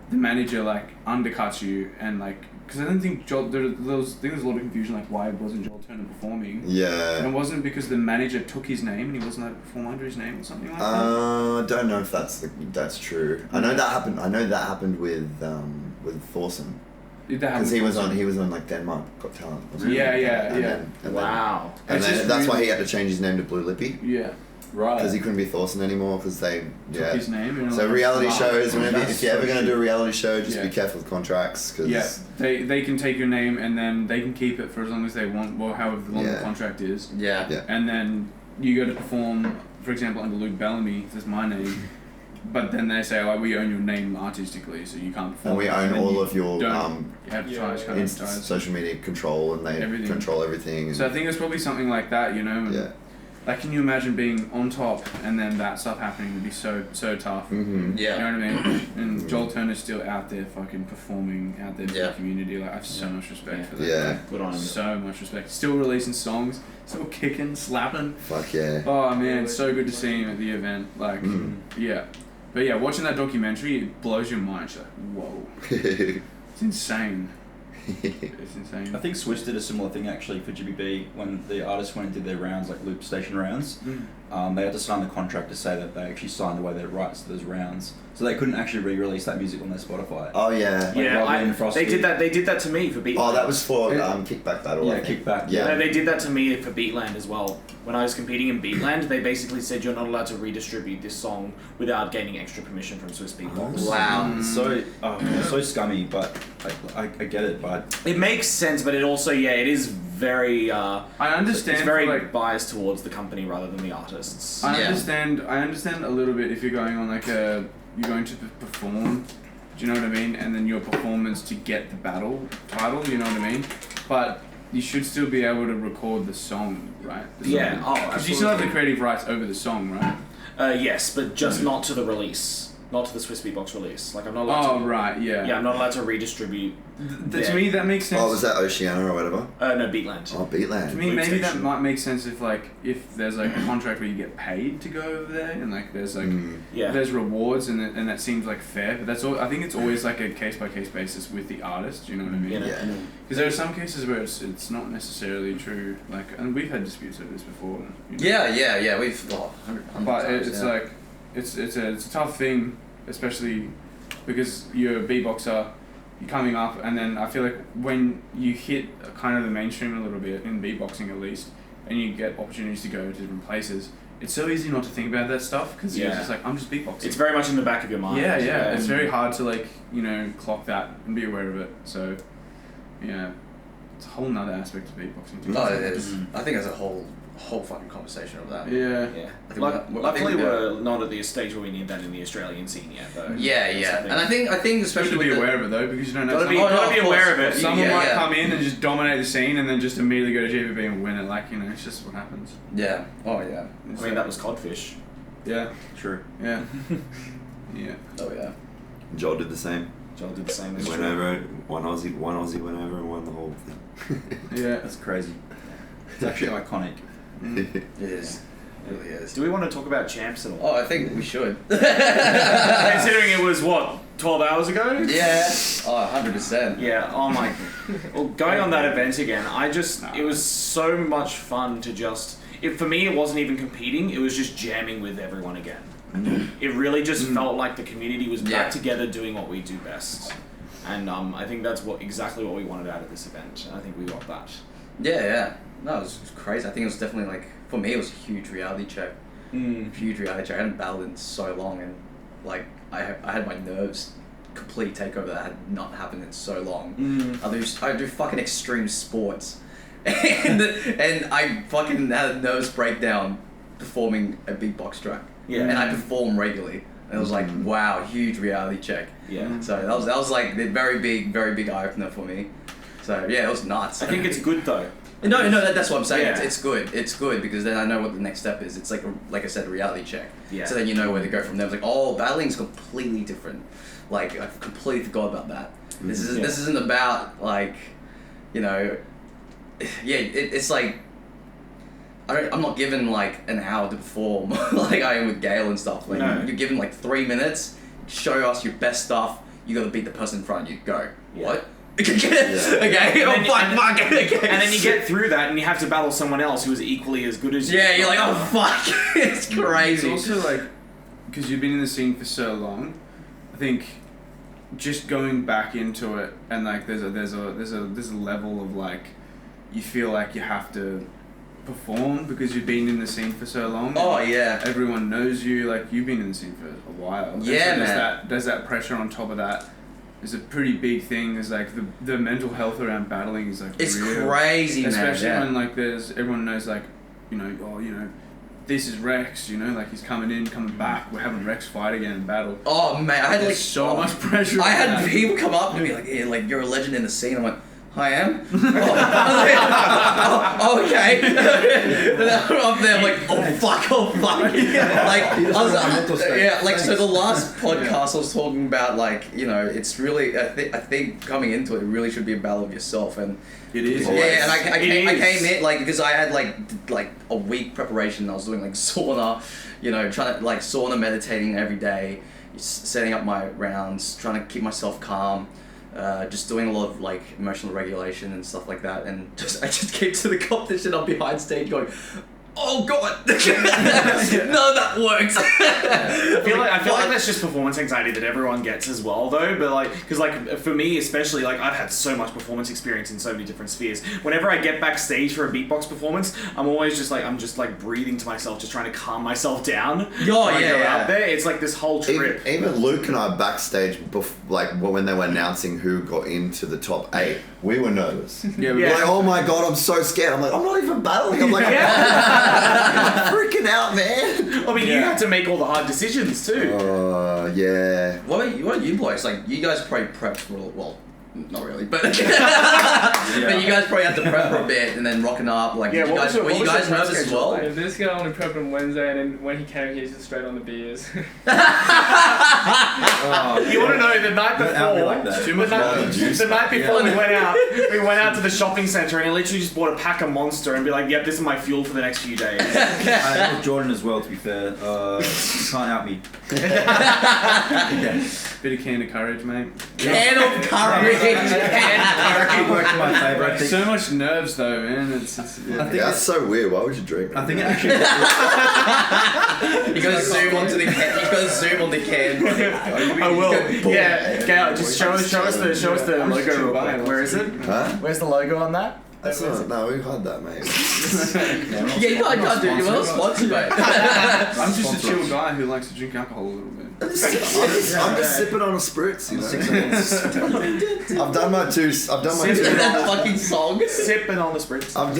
Speaker 3: the manager like undercuts you and like, because I don't think there's a lot of confusion like why wasn't Joel Turner performing?
Speaker 6: Yeah.
Speaker 3: And it wasn't because the manager took his name and he wasn't allowed to perform under his name or something like that.
Speaker 6: I don't know if that's true. I know that happened. I know that happened with Thorson. Because he was on like Denmark Got Talent. wasn't he?
Speaker 1: Wow.
Speaker 6: And
Speaker 3: It's
Speaker 6: then
Speaker 3: just
Speaker 6: that's why
Speaker 3: really-
Speaker 6: he had to change his name to Blue Lippy.
Speaker 3: Yeah.
Speaker 7: Right.
Speaker 6: Because he couldn't be Thorson anymore because they
Speaker 3: Took his name. And
Speaker 6: So
Speaker 3: like,
Speaker 6: reality
Speaker 3: wow.
Speaker 6: shows, whenever
Speaker 7: That's
Speaker 6: if you're ever
Speaker 7: so
Speaker 6: going to do a reality show, just
Speaker 3: Yeah.
Speaker 6: be careful with contracts. Cause
Speaker 3: they can take your name and then they can keep it for as long as they want, or however long the contract is.
Speaker 2: Yeah.
Speaker 3: And then you go to perform, for example, under Luke Bellamy, that's my name. But then they say, oh, we own your name artistically, so you can't perform.
Speaker 6: And we own
Speaker 3: then
Speaker 6: all
Speaker 3: you
Speaker 6: of your
Speaker 3: advertise,
Speaker 6: social media control, and they
Speaker 3: Everything.
Speaker 6: control everything. And
Speaker 3: So I think it's probably something like that, you know. And like, can you imagine being on top and then that stuff happening would be so tough.
Speaker 6: Mm-hmm.
Speaker 2: Yeah.
Speaker 3: You know what I mean? And Joel Turner's still out there fucking performing out there for the community. Like, I have so much respect for that.
Speaker 6: Yeah.
Speaker 3: Like,
Speaker 1: Good on him.
Speaker 3: so much respect. Still releasing songs, still kicking, slapping.
Speaker 6: Fuck yeah.
Speaker 3: Oh man, it's so good to see him at the event. Like, yeah. But yeah, watching that documentary, it blows your mind. It's like, whoa. It's insane. It's insane.
Speaker 7: I think Swiss did a similar thing actually for GBB when the artists went and did their rounds, like loop station rounds. They had to sign the contract to say that they actually signed away their rights to those rounds, so they couldn't actually re-release that music on their Spotify.
Speaker 6: Oh yeah.
Speaker 1: They did that. They did that to me for Beatland.
Speaker 6: Oh, that was for Kickback Battle.
Speaker 7: Yeah,
Speaker 6: I think.
Speaker 7: Kickback.
Speaker 6: Yeah.
Speaker 1: No, they did that to me for Beatland as well. When I was competing in Beatland, they basically said you're not allowed to redistribute this song without gaining extra permission from Swiss Beatbox.
Speaker 2: Wow.
Speaker 7: So scummy, but I get it, but
Speaker 1: It makes sense, but it also it is very.
Speaker 3: I understand.
Speaker 1: It's very
Speaker 3: like,
Speaker 1: biased towards the company rather than the artists.
Speaker 3: I understand a little bit if you're going on like you're going to perform, do you know what I mean? And then your performance to get the battle title, you know what I mean? But you should still be able to record the song, right? Because you still have the creative rights over the song, right?
Speaker 1: Yes, but just not to the release. Not to the Swiss Beatbox release. Like, I'm not allowed to...
Speaker 3: right, yeah.
Speaker 1: Yeah, I'm not allowed to redistribute...
Speaker 3: To me, that makes sense.
Speaker 6: Oh, was that Oceania or whatever?
Speaker 1: No, Beatland.
Speaker 6: Oh, Beatland.
Speaker 3: To me, maybe that might make sense if there's like a contract where you get paid to go over there and like there's like there's rewards and that seems like fair. But that's all. I think it's always like a case by case basis with the artist. You know what I mean?
Speaker 6: Yeah.
Speaker 3: Because there are some cases where it's not necessarily true. Like, and we've had disputes over this before. You know?
Speaker 2: Yeah. We've 100
Speaker 3: But
Speaker 2: times,
Speaker 3: it's like it's a tough thing, especially because you're a beatboxer. You're coming up, and then I feel like when you hit kind of the mainstream a little bit, in beatboxing at least, and you get opportunities to go to different places, it's so easy not to think about that stuff because you're just like, I'm just beatboxing.
Speaker 1: It's very much in the back of your mind.
Speaker 3: Yeah. It's very hard to clock that and be aware of it. So, yeah, it's a whole nother aspect of beatboxing too.
Speaker 2: No, it is. I think there's a whole fucking conversation of that.
Speaker 3: Yeah.
Speaker 2: I think
Speaker 1: Luckily, we're not at the stage where we need that in the Australian scene yet, though.
Speaker 2: Yeah. And I think
Speaker 3: You
Speaker 2: especially
Speaker 3: should be
Speaker 2: with
Speaker 3: aware of it though, because you don't know.
Speaker 1: Gotta be aware of it.
Speaker 3: Someone might come in and just dominate the scene, and then just immediately go to GBB and win it. Like, you know, it's just what happens.
Speaker 2: Yeah. Oh yeah.
Speaker 1: I mean, that was Codfish.
Speaker 3: Yeah.
Speaker 7: true.
Speaker 3: Yeah. Yeah.
Speaker 2: Oh yeah.
Speaker 6: Joel did the same.
Speaker 1: Joel did the same.
Speaker 6: Went over, one Aussie went over and won the whole thing.
Speaker 3: Yeah.
Speaker 7: That's crazy. It's actually iconic.
Speaker 2: It is. It really is.
Speaker 1: Do we want to talk about champs at all?
Speaker 2: Oh, I think we should.
Speaker 1: Considering it was what 12 hours ago?
Speaker 2: Yeah. Oh, 100%.
Speaker 1: Yeah, oh my... Well, going on that event again, it was so much fun to just... For me, it wasn't even competing, it was just jamming with everyone again. It really just felt like the community was back together doing what we do best. And I think that's exactly what we wanted out of this event, and I think we got that.
Speaker 2: Yeah. No, it was crazy. I think it was definitely like, for me, it was a huge reality check. Huge reality check. I hadn't battled in so long, and like, I had my nerves completely take over. That had not happened in so long. I do fucking extreme sports, and I fucking had a nervous breakdown performing a beatbox track. Yeah. And I perform regularly. And it was like, wow, huge reality check.
Speaker 1: Yeah.
Speaker 2: So that was like the very big eye opener for me. So yeah, it was nuts.
Speaker 1: I think it's good though.
Speaker 2: No, that's what I'm saying. Yeah. It's good. It's good because then I know what the next step is. It's like I said, a reality check. Yeah. So then you know where to go from there. It's like, oh, battling's completely different. Like I completely forgot about that. This isn't about like, you know, it's like. I'm not given like an hour to perform like I am with Gale and stuff. Like you're given like 3 minutes, show us your best stuff. You got to beat the person in front of you. Go. Yeah. What? Okay. Fuck.
Speaker 1: And then you get through that, and you have to battle someone else who is equally as good as you.
Speaker 2: Yeah, you're like, oh fuck, it's crazy.
Speaker 3: It's also like, because you've been in the scene for so long, I think, just going back into it, and like there's a level of like, you feel like you have to perform because you've been in the scene for so long.
Speaker 2: Oh yeah.
Speaker 3: Everyone knows you. Like you've been in the scene for a while.
Speaker 2: Yeah,
Speaker 3: so
Speaker 2: man.
Speaker 3: There's that pressure on top of that. It's a pretty big thing. There's like the mental health around battling is like
Speaker 2: it's
Speaker 3: real.
Speaker 2: Crazy,
Speaker 3: especially
Speaker 2: man.
Speaker 3: When like everyone knows like, you know, this is Rex. You know, like he's coming back. We're having Rex fight again in battle.
Speaker 2: Oh man, I had like
Speaker 3: so much pressure.
Speaker 2: I had people come up to me like, yeah, like you're a legend in the scene. I'm like, I am? Okay. And then I'm up there, I'm like, oh fuck. Like, so the last podcast I was talking about, like, you know, it's really, I think coming into it really should be a battle of yourself. And
Speaker 3: it is.
Speaker 2: Yeah, and I came in, like, because I had, like a week preparation. I was doing, like, sauna, you know, trying to, like, sauna meditating every day, setting up my rounds, trying to keep myself calm. Just doing a lot of like emotional regulation and stuff like that, and I just came to the competition. I'm behind stage going, oh god, none of that works.
Speaker 1: I feel like that's just performance anxiety that everyone gets as well, though. But like, because like for me especially, like I've had so much performance experience in so many different spheres. Whenever I get backstage for a beatbox performance, I'm always just like breathing to myself, just trying to calm myself down.
Speaker 2: Go
Speaker 1: out there. It's like this whole trip.
Speaker 6: Even Luke and I backstage, like when they were announcing who got into the top 8, we were nervous.
Speaker 3: Yeah.
Speaker 6: Like, oh my god, I'm so scared. I'm like, I'm not even battling. I'm like, I'm freaking out, man.
Speaker 1: I mean, you had to make all the hard decisions too.
Speaker 6: Yeah.
Speaker 2: What are you boys? Like, you guys probably prepped for well, not really, but but you guys probably had to prep for a bit and then rocking up. Like, were you guys nervous as well?
Speaker 4: Yeah, this guy only prepped on Wednesday, and then when he came, he's just straight on the beers.
Speaker 1: You want to know the night before? The night before we went out to the shopping centre, and I literally just bought a pack of Monster and be like, "Yep, this is my fuel for the next few days."
Speaker 7: I with Jordan as well. To be fair, you can't out me.
Speaker 3: Bit of can of courage, mate.
Speaker 2: Can of courage.
Speaker 7: My favourite.
Speaker 3: So much nerves though, man. It's
Speaker 6: I think that's so weird. Why would you drink?
Speaker 7: I think it actually.
Speaker 2: You gotta zoom onto the can. You gotta zoom on the can.
Speaker 1: I will. Yeah, Gale, just show us the logo real quick. Where is it?
Speaker 6: Huh?
Speaker 1: Where's the logo on that?
Speaker 6: That's not, no, we've had that, mate.
Speaker 2: Yeah, you can't do it. You're not sponsored, mate.
Speaker 3: I'm just a chill guy who likes to drink alcohol a little bit.
Speaker 6: I'm just sipping on a spritz, you know. I've done my two.
Speaker 2: That fucking song.
Speaker 1: Sipping on the spritz.
Speaker 6: I've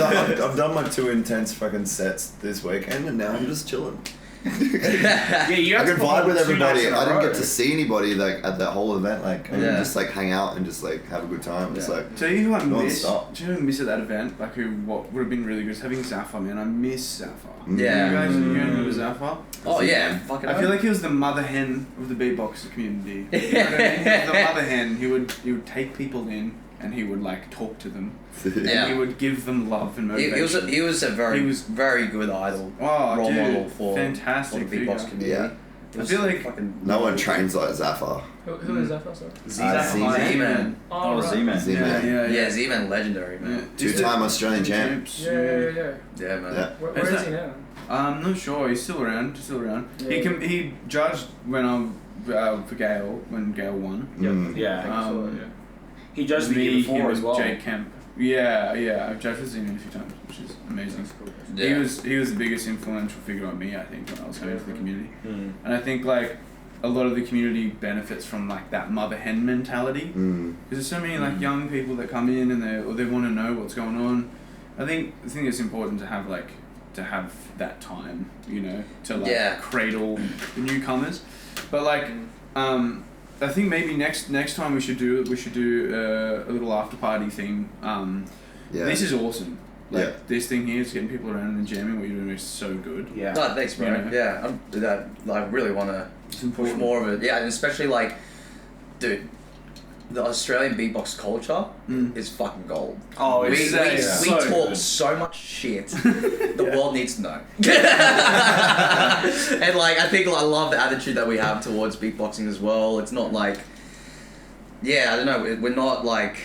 Speaker 6: done my 2 intense fucking sets this weekend, and now I'm just chilling.
Speaker 1: Yeah, you have
Speaker 6: I could vibe with everybody. I didn't get to see anybody like at that whole event. Like, I just like hang out and just like have a good time. It's like.
Speaker 3: Tell you who I miss. Do you know who I miss at that event? Like, what would have been really good is having Zafar, man. I miss Zafar.
Speaker 2: Yeah.
Speaker 3: You guys remember Zafar?
Speaker 2: Oh yeah. Fucking.
Speaker 3: I feel like he was the mother hen of the beatboxer community. You know what I mean? He was the mother hen. He would take people in and he would like talk to them. And he would give them love and motivation.
Speaker 2: He was a very good idol, role model for
Speaker 3: fantastic
Speaker 2: the beatbox community.
Speaker 6: Yeah.
Speaker 3: I feel like
Speaker 6: no one trains like Zafar.
Speaker 4: Who is that? Sorry?
Speaker 2: Z-Man.
Speaker 6: Oh,
Speaker 4: right.
Speaker 6: Z-Man.
Speaker 2: Yeah, Z-Man legendary, man.
Speaker 6: Two-time Australian champ.
Speaker 4: Yeah,
Speaker 2: man.
Speaker 6: Yeah.
Speaker 4: Where is he now?
Speaker 3: I'm not sure. He's still around.
Speaker 4: Yeah.
Speaker 3: He judged when for Gale when Gale won.
Speaker 1: He judged the year before as well.
Speaker 3: Jake Kemp. Yeah. I've judged with him a few times, which is amazing.
Speaker 4: Cool.
Speaker 3: Yeah. He was the biggest influential figure on me, I think, when I was going to the community.
Speaker 1: Mm.
Speaker 3: And I think like a lot of the community benefits from like that mother hen mentality. Because there's so many like young people that come in and they want to know what's going on. I think it's important to have that time, you know, to like cradle the newcomers. But like I think maybe next time we should do a little after party thing. This is awesome. Like this thing here is getting people around and jamming. What you're doing is so good.
Speaker 2: Yeah. No, thanks, bro. You know? Yeah, I really want to push more of it. Yeah, and especially like, dude, the Australian beatbox culture is fucking gold.
Speaker 1: Oh,
Speaker 2: we
Speaker 1: so
Speaker 2: talk
Speaker 1: good.
Speaker 2: so much shit. The world needs to know. And like, I think I love the attitude that we have towards beatboxing as well. It's not like, I don't know. We're not like.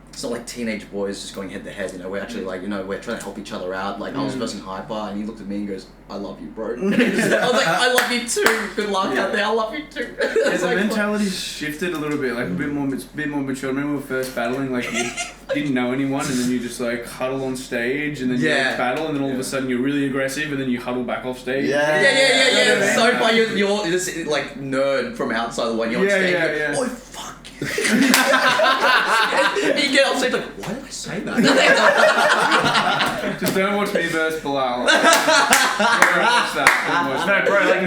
Speaker 2: It's not like teenage boys just going head to head, you know, we're actually like, you know, we're trying to help each other out. Like, I was versing Hyper and he looked at me and goes, I love you, bro. I was like, I love you too. Good luck out there, I love you too.
Speaker 3: The mentality's shifted a little bit, like a bit more mature. I remember we were first battling, like you didn't know anyone and then you just like huddle on stage and then you like, battle and then all of a sudden you're really aggressive and then you huddle back off stage.
Speaker 2: Yeah. It's so funny, you're this like nerd from outside the one, you're on stage, oh fuck. And you get off stage like, why did I say that?
Speaker 3: Just don't watch me verse Bilal. No,
Speaker 1: bro, like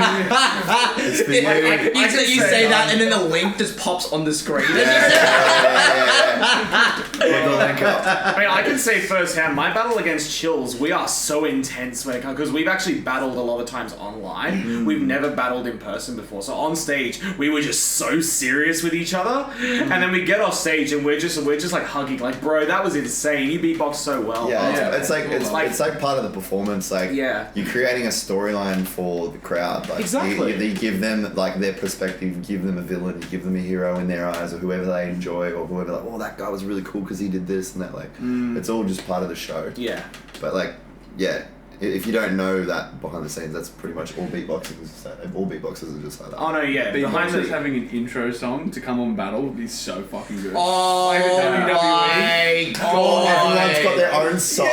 Speaker 2: you say that and then the link just pops on the screen.
Speaker 1: I mean, I can say firsthand, my battle against Chills, we are so intense because we've actually battled a lot of times online. We've never battled in person before. So on stage, we were just so serious with each other. And then we get off stage and we're just like hugging, like, bro, that was insane. You beatbox so well.
Speaker 6: It's like part of the performance. Like, you're creating a storyline for the crowd. Like,
Speaker 1: exactly.
Speaker 6: You give them like their perspective, you give them a villain, you give them a hero in their eyes, or whoever they enjoy, or whoever like, oh, that guy was really cool because he did this and that. Like, it's all just part of the show.
Speaker 1: Yeah.
Speaker 6: But like, if you don't know that behind the scenes, that's pretty much all beatboxing. All beatboxers are just like that.
Speaker 1: Oh no, yeah.
Speaker 3: Behind having an intro song to come on battle would be so fucking good.
Speaker 2: Oh my god!
Speaker 6: Everyone's got their own song.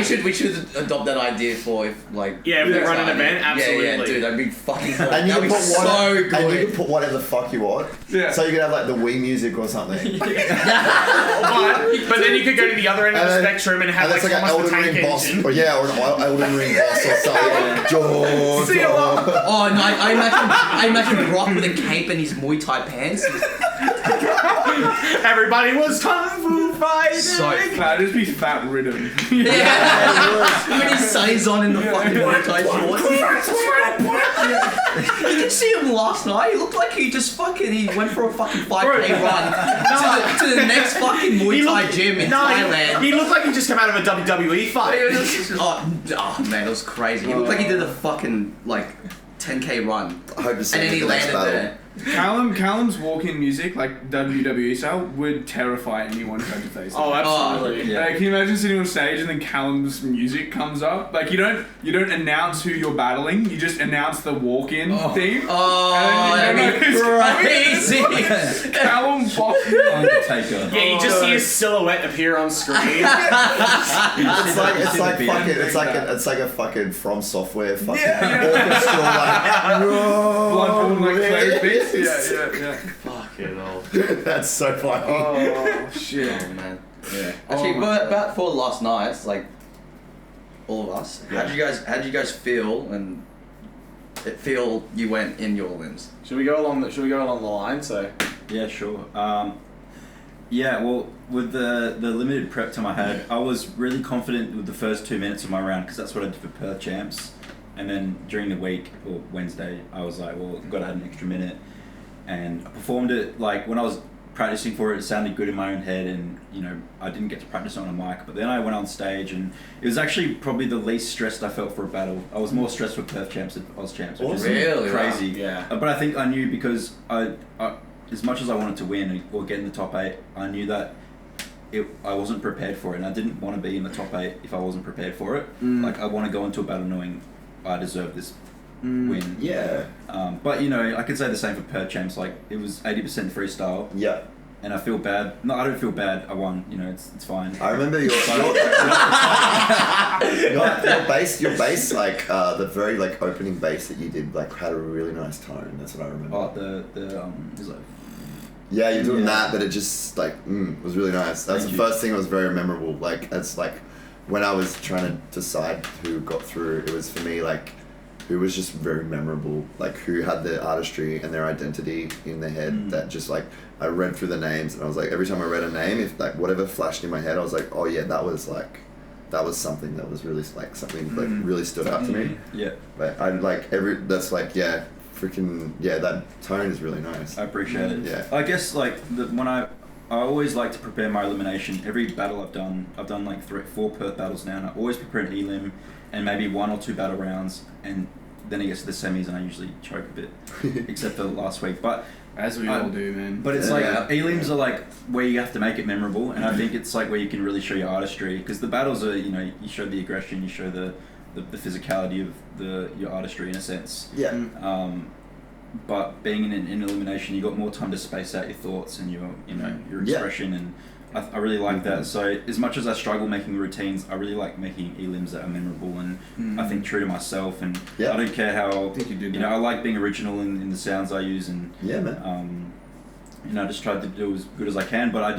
Speaker 2: Dude, we should adopt that idea for if like.
Speaker 1: Yeah, if we run an event, absolutely.
Speaker 2: Yeah, dude, that'd be fucking cool.
Speaker 6: And you
Speaker 2: that'd be so good.
Speaker 6: And you can put whatever the fuck you want.
Speaker 3: Yeah.
Speaker 6: So you could have like the Wii music or something.
Speaker 1: But then you could go to the other end of the spectrum and have like
Speaker 6: an Elden Ring boss. Or an Elden Ring boss or something. George.
Speaker 2: Oh no! I imagine Brock with a cape and his Muay Thai pants.
Speaker 1: Everybody was kung fu fighting.
Speaker 3: That'd just be fat ridden.
Speaker 2: When his sunny's on in the fucking Muay Thai shorts. You didn't see him last night. He looked like he went for a fucking 5K run to the next fucking Muay Thai gym in Thailand.
Speaker 1: He looked like he just came out of a WWE fight.
Speaker 2: Oh man, it was crazy. He looked like he did a fucking like 10K run.
Speaker 6: I hope to see
Speaker 2: and then he landed there.
Speaker 3: Callum's walk-in music, like WWE style, would terrify anyone who had to face it.
Speaker 1: Oh, absolutely.
Speaker 3: Like, can you imagine sitting on stage and then Callum's music comes up? Like, you don't announce who you're battling. You just announce the walk-in theme.
Speaker 2: Oh, that'd be crazy.
Speaker 3: Callum fucking
Speaker 7: Undertaker.
Speaker 1: Yeah, you just see his silhouette appear on screen.
Speaker 6: It's like a fucking From Software fucking orchestra. Like,
Speaker 3: Bloodborne, like Claire Beats. Yeah.
Speaker 5: Fucking hell.
Speaker 6: That's so funny.
Speaker 3: Oh shit.
Speaker 2: Oh man. Yeah. Actually, about for last night, it's like all of us. How did you guys feel and feel you went in your limbs?
Speaker 1: Should we go along the line? So
Speaker 7: yeah, sure. Well, with the limited prep time I had, I was really confident with the first 2 minutes of my round because that's what I did for Perth Champs. And then during the week or Wednesday, I was like, well, I've got to have an extra minute. And I performed it like when I was practicing for it. It sounded good in my own head, and you know, I didn't get to practice on a mic. But then I went on stage, and it was actually probably the least stressed I felt for a battle. I was more stressed for Perth champs than Oz champs, which is
Speaker 2: Really?
Speaker 7: crazy.
Speaker 1: Wow. Yeah.
Speaker 7: But I think I knew because I as much as I wanted to win or get in the top 8, I knew that I wasn't prepared for it, and I didn't want to be in the top 8 if I wasn't prepared for it. Like I want to go into a battle knowing I deserve this win.
Speaker 6: Yeah.
Speaker 7: But you know, I could say the same for Perth champs. Like it was 80% freestyle.
Speaker 6: Yeah.
Speaker 7: And I feel bad. No, I don't feel bad. I won. You know, it's fine.
Speaker 6: I remember your bass, like the very like opening bass that you did, like had a really nice tone. That's what I remember.
Speaker 7: Oh, it was like.
Speaker 6: Yeah, you're doing that, but it just like was really nice. That's the first thing that was very memorable. Like it's like when I was trying to decide who got through, it was for me like who was just very memorable, like who had their artistry and their identity in their head that just like I read through the names and I was like every time I read a name, if like whatever flashed in my head, I was like, oh yeah, that was something that was really like something like really stood out to me.
Speaker 7: Yeah.
Speaker 6: Like I like that's like that tone is really nice.
Speaker 7: I appreciate it.
Speaker 6: Yeah.
Speaker 7: I guess like when I always like to prepare my elimination. Every battle I've done like 4 Perth battles now, and I always prepare an elim and maybe 1 or 2 battle rounds, and then it gets to the semis and I usually choke a bit, except for last week. But
Speaker 3: as we all do, man.
Speaker 7: But it's like elims are like where you have to make it memorable, and I think it's like where you can really show your artistry, because the battles are, you know, you show the aggression, you show the physicality of your artistry in a sense.
Speaker 6: Yeah.
Speaker 7: But being in an elimination, you got more time to space out your thoughts and your expression, and I really like that. So as much as I struggle making routines, I really like making elims that are memorable and I think true to myself. And I don't care how I like being original in the sounds I use, and I just tried to do as good as I can. But I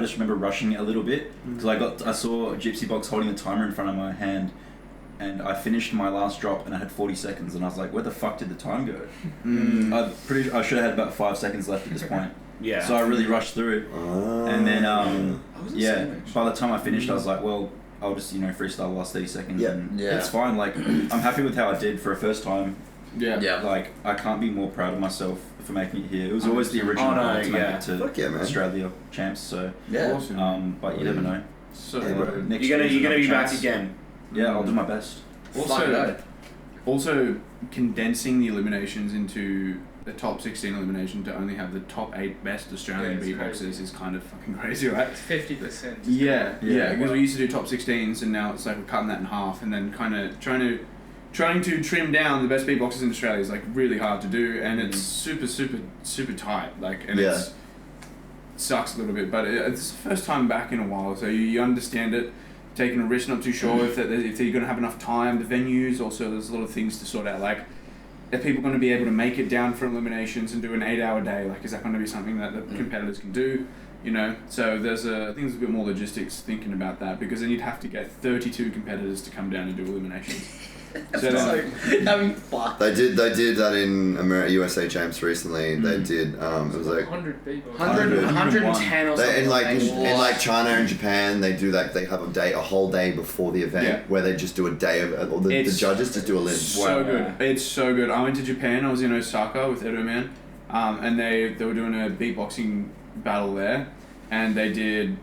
Speaker 7: just remember rushing it a little bit because I saw Gypsy Box holding the timer in front of my hand. And I finished my last drop and I had 40 seconds and I was like, where the fuck did the time go? I should have had about 5 seconds left at this point.
Speaker 1: Yeah.
Speaker 7: So I really rushed through. And then, by the time I finished, I was like, well, I'll just, freestyle the last 30 seconds. And it's fine. Like, I'm happy with how I did for a first time.
Speaker 3: Yeah.
Speaker 7: Like, I can't be more proud of myself for making it here. It was always the original goal to make it to Australia champs. So,
Speaker 3: awesome.
Speaker 7: But you never know.
Speaker 3: So,
Speaker 7: next
Speaker 1: you're gonna be
Speaker 7: chance.
Speaker 1: back again.
Speaker 7: Yeah, I'll do my best.
Speaker 3: Also, condensing the eliminations into the top 16 elimination to only have the top 8 best Australian beatboxers is kind of fucking crazy, right?
Speaker 4: It's 50%.
Speaker 3: Yeah, because we used to do top 16s and now it's like we're cutting that in half, and then kind of trying to trim down the best beatboxers in Australia is like really hard to do, and it's super tight. Like, and it sucks a little bit, but it's the first time back in a while, so you understand it. Taking a risk, not too sure if you're going to have enough time, the venues, also there's a lot of things to sort out, like are people going to be able to make it down for eliminations and do an 8-hour day, like is that going to be something that the competitors can do, so I think there's a bit more logistics thinking about that, because then you'd have to get 32 competitors to come down and do eliminations.
Speaker 2: They did that in USA Champs recently. They did. It was like
Speaker 4: 100 people.
Speaker 1: 110 or something.
Speaker 6: In like China and Japan, they do that. They have a whole day before the event where they just do a day of the judges just do a list.
Speaker 3: So good. It's so good. I went to Japan. I was in Osaka with Edo Man, and they were doing a beatboxing battle there, and they did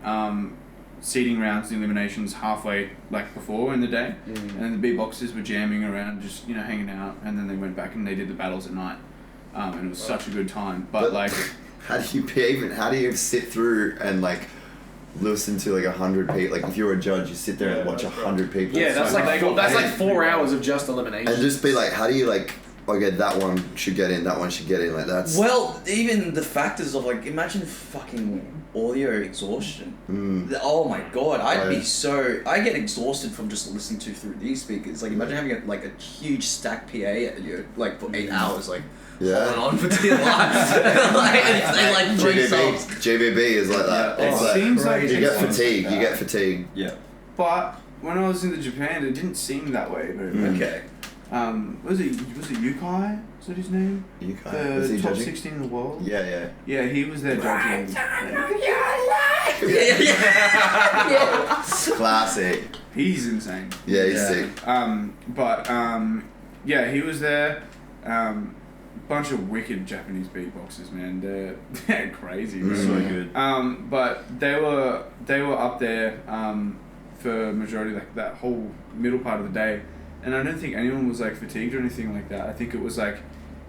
Speaker 3: seeding rounds, the eliminations halfway before in the day, and the beatboxers were jamming around, just hanging out, and then they went back and they did the battles at night, and it was such a good time. But
Speaker 6: how do you sit through and listen to 100 people? Like if you're a judge, you sit there and watch 100 people.
Speaker 1: Yeah, that's like 4 hours of just elimination.
Speaker 6: And just be like, how do you okay, that one should get in, that one should get in, that's...
Speaker 2: Well, even the factors of imagine fucking audio exhaustion. Oh my god, I get exhausted from just listening through these speakers. Imagine having a huge stack PA at you for 8 hours, holding on for dear life.
Speaker 6: GBB is like that.
Speaker 3: It seems like
Speaker 6: you get fatigue.
Speaker 7: Yeah.
Speaker 3: But when I was in Japan, it didn't seem that way very much.
Speaker 2: Okay.
Speaker 3: Was it Yukai? Is that his name?
Speaker 6: Yukai.
Speaker 3: The top 16 in the world?
Speaker 6: Yeah.
Speaker 3: Yeah, he was there judging.
Speaker 2: Yeah.
Speaker 6: Classic.
Speaker 3: He's insane.
Speaker 6: Yeah, he's sick.
Speaker 3: He was there. bunch of wicked Japanese beatboxers, man. They're crazy.
Speaker 7: So good.
Speaker 3: But they were up there for majority like that whole middle part of the day, and I don't think anyone was like fatigued or anything like that. I think it was like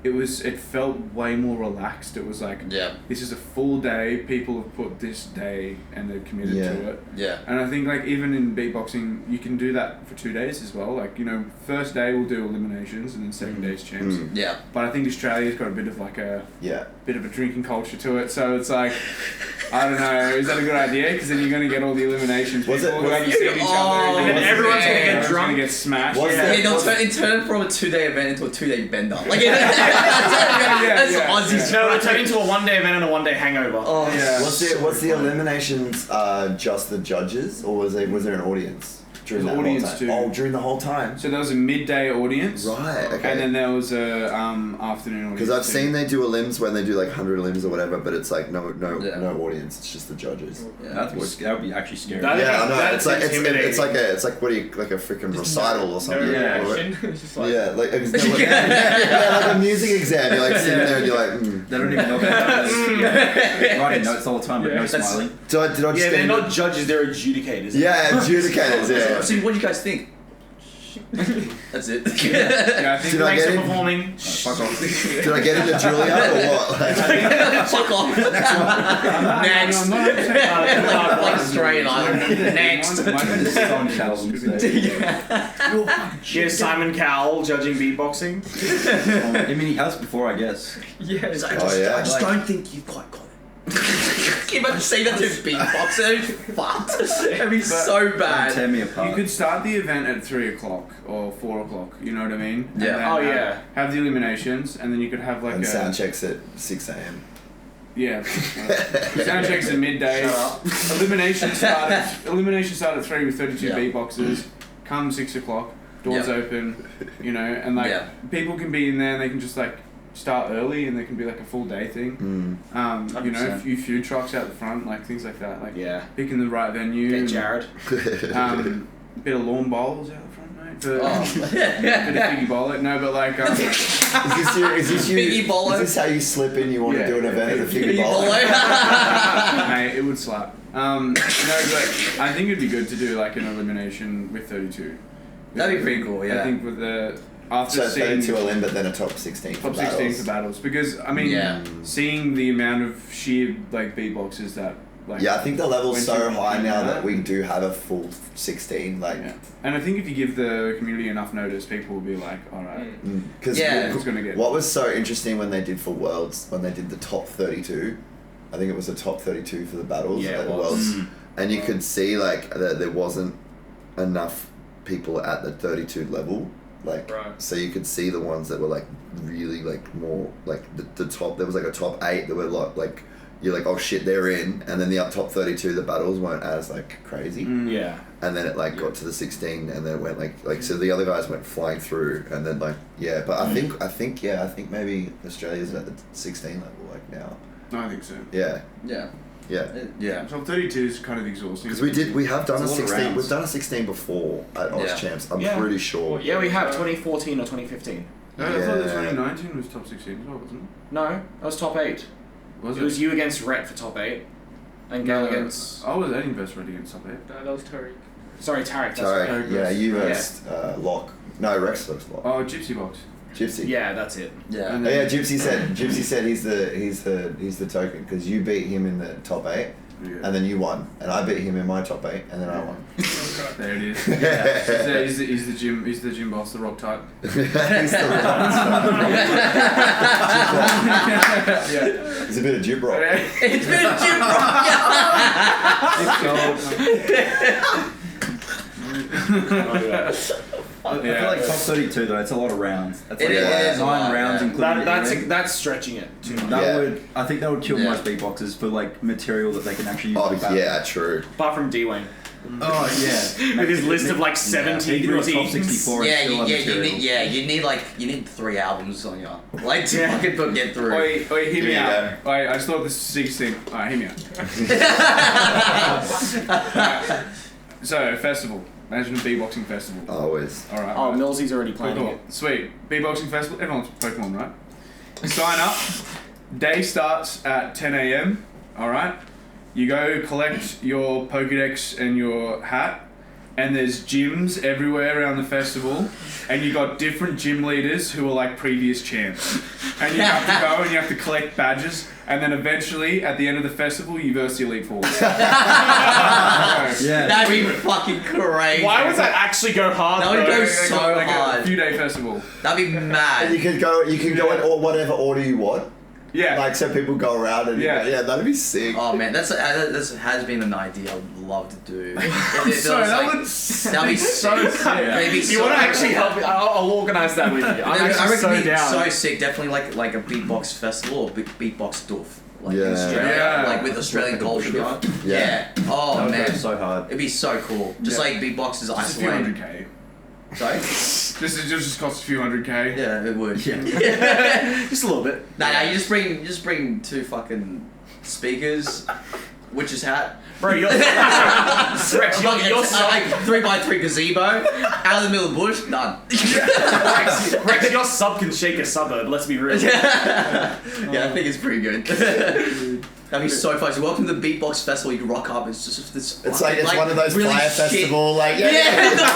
Speaker 3: it felt way more relaxed. It was like this is a full day. People have put this day and they're committed to it.
Speaker 2: Yeah.
Speaker 3: And I think like even in beatboxing, you can do that for 2 days as well. Like, you know, first day we'll do eliminations and then second day's champs.
Speaker 2: Yeah.
Speaker 3: But I think Australia's got a bit of like a bit of a drinking culture to it. So it's like, I don't know, is that a good idea? Because then you're going to get all the eliminations. People who haven't seen each other.
Speaker 1: And then everyone's going to get drunk.
Speaker 3: Going to get smashed.
Speaker 2: They'll turn from a 2-day event into a 2-day bender. Like, that's Aussie.
Speaker 1: No, it'll turn into a 1-day event and a 1-day hangover.
Speaker 2: Oh, yeah.
Speaker 6: Was the eliminations just the judges, or was there an audience during the
Speaker 3: audience
Speaker 6: whole time?
Speaker 3: too.
Speaker 6: Oh, during the whole time.
Speaker 3: So there was a midday audience.
Speaker 6: Right. Okay.
Speaker 3: And then there was a afternoon audience.
Speaker 6: Because I've seen they do a limbs when they do like 100 limbs or whatever, but it's like no audience. It's just the judges.
Speaker 7: That would be actually scary.
Speaker 6: I know. It's like it's like what do you like a freaking recital or something?
Speaker 4: It's just like
Speaker 6: like a music exam. You're like sitting there and you're like.
Speaker 7: They don't even know about that. Writing notes all the time, but no smiling.
Speaker 6: Did I just
Speaker 1: they're not judges, they're adjudicators.
Speaker 6: Yeah, adjudicators, yeah.
Speaker 2: So what do you guys think? That's it.
Speaker 3: Yeah, I think
Speaker 6: Did I get it?
Speaker 1: Performing.
Speaker 7: Fuck off.
Speaker 6: Did I get into Julia or what?
Speaker 2: Fuck off. Next. Like Australian Island. Next.
Speaker 1: Yeah, Simon Cowell judging beatboxing.
Speaker 7: I mean, he has before, I guess.
Speaker 2: Yeah. I just don't think you've quite got it. Can you imagine saying that to a beatboxer? Fucked. That'd be so bad.
Speaker 7: Tear me apart.
Speaker 3: You could start the event at 3 o'clock or 4 o'clock, you know what I mean?
Speaker 2: Yeah.
Speaker 3: And then, have the eliminations, and then you could have like
Speaker 6: and sound checks at 6 a.m.
Speaker 3: Yeah. Sound checks at midday. Elimination start at 3 with 32 beatboxers. Come 6 o'clock, doors open, you know, and like people can be in there and they can just like start early and there can be like a full day thing. You know, a few food trucks out the front, like things like that. Like picking the right venue.
Speaker 1: Get Jared.
Speaker 3: Bit of lawn bowls out the front, mate. Bit of figgy bowler. No, but like
Speaker 6: is this how you slip in? You want to do an event at a figgy bowler?
Speaker 3: Mate, it would slap. No, but I think it'd be good to do like an elimination with 32.
Speaker 2: That'd be pretty cool, yeah.
Speaker 3: I think with the
Speaker 6: so 32 a limb, but then a top 16 for
Speaker 3: top 16 for battles, because I mean, seeing the amount of sheer like beatboxers that like.
Speaker 6: Yeah, I think the level's so high now that we do have a full 16. Like,
Speaker 3: and I think if you give the community enough notice, people will be like, all right,
Speaker 6: because
Speaker 3: it's gonna get.
Speaker 6: What was so interesting when they did for Worlds, when they did the top 32, I think it was the top 32 for the battles at the Worlds, and you could see like that there wasn't enough people at the 32 level. Like, so you could see the ones that were like really like more like the top. There was like a top 8 that were like you're like, oh shit, they're in, and then the top 32, the battles weren't as like crazy.
Speaker 1: Yeah.
Speaker 6: And then it like got to the 16, and then it went like so the other guys went flying through, and then like but I think maybe Australia's at the 16 level like now.
Speaker 3: I think so.
Speaker 6: Yeah.
Speaker 3: So 32 is kind of exhausting.
Speaker 6: Because we have done a 16. We've done a 16 before at Oz Champs. I'm pretty sure.
Speaker 1: Yeah, we have 2014 or 2015.
Speaker 3: No, I thought the 2019 was top 16 as well, wasn't it?
Speaker 1: No, that was top 8.
Speaker 3: Was it?
Speaker 1: It was you against Rhett for top 8, and Gale against.
Speaker 3: I was Eddie versus Rhett against top 8.
Speaker 4: No, that was Tariq.
Speaker 1: Sorry, Tarek.
Speaker 6: Tarek. Yeah, you versus Locke. No, Rex versus Locke.
Speaker 3: Oh, Gypsy Box.
Speaker 6: Gypsy.
Speaker 1: Yeah, that's it.
Speaker 2: Yeah.
Speaker 6: Gypsy said he's the token because you beat him in the top 8, and then you won, and I beat him in my top 8, and then I won.
Speaker 3: There it is. He's the gym boss, the rock type.
Speaker 6: He's the rock type. It's a bit of jib rock.
Speaker 2: It's been a jib rock.
Speaker 7: I feel like top 32 though, it's a lot of rounds. That's
Speaker 2: It is
Speaker 7: 9 rounds including
Speaker 1: That's stretching it too much.
Speaker 7: I think that would kill most beatboxers for like material that they can actually use.
Speaker 6: Oh yeah, true.
Speaker 1: Apart from Dwayne.
Speaker 7: Oh yeah.
Speaker 1: With his list of like 70
Speaker 7: routines. Top 64
Speaker 2: you need 3 albums on you. Like to fucking get through.
Speaker 3: Oi, hear me out. I still have the 16. Alright, hear me out. So, festival. Imagine a beatboxing festival.
Speaker 6: Always.
Speaker 3: Alright.
Speaker 1: Oh, Millsy's already planning it.
Speaker 3: Sweet. Beatboxing festival. Everyone's Pokemon, right? Sign up. Day starts at 10 a.m. Alright? You go collect your Pokédex and your hat, and there's gyms everywhere around the festival, and you got different gym leaders who are like previous champs. And you have to go and you have to collect badges, and then eventually, at the end of the festival, you verse the Elite Four.
Speaker 2: Yeah. That'd be fucking crazy.
Speaker 1: Why would that actually go hard?
Speaker 2: That would go so hard.
Speaker 3: A few-day festival.
Speaker 2: That'd be mad.
Speaker 6: And you can go in whatever order you want.
Speaker 3: Yeah.
Speaker 6: Like, so people go around and yeah, that'd be sick.
Speaker 2: Oh man, that has been an idea I would love to do.
Speaker 3: That'd be so sick.
Speaker 1: You want to actually help me? I'll organise that with you.
Speaker 2: I reckon it'd be so sick. Definitely like a beatbox festival or beatbox doof. Like in Australia, like with Australian culture. Yeah. Oh man,
Speaker 7: go so hard.
Speaker 2: It'd be so cool. Just like beatboxers isolated.
Speaker 3: $100K.
Speaker 2: Sorry?
Speaker 3: This just costs a few $100K.
Speaker 2: Yeah, it would. Yeah.
Speaker 1: Just a little bit.
Speaker 2: Nah, you just bring 2 fucking speakers, witch's hat.
Speaker 1: Bro, you're
Speaker 2: like 3x3 gazebo, out of the middle of the bush, none.
Speaker 1: Rex, your sub can shake a suburb, let's be real.
Speaker 2: Yeah, I think it's pretty good. That'd be so fun. So welcome to the Beatbox Festival. You can rock up. It's just this.
Speaker 6: It's like one of those
Speaker 2: really
Speaker 6: fire festival, like
Speaker 2: the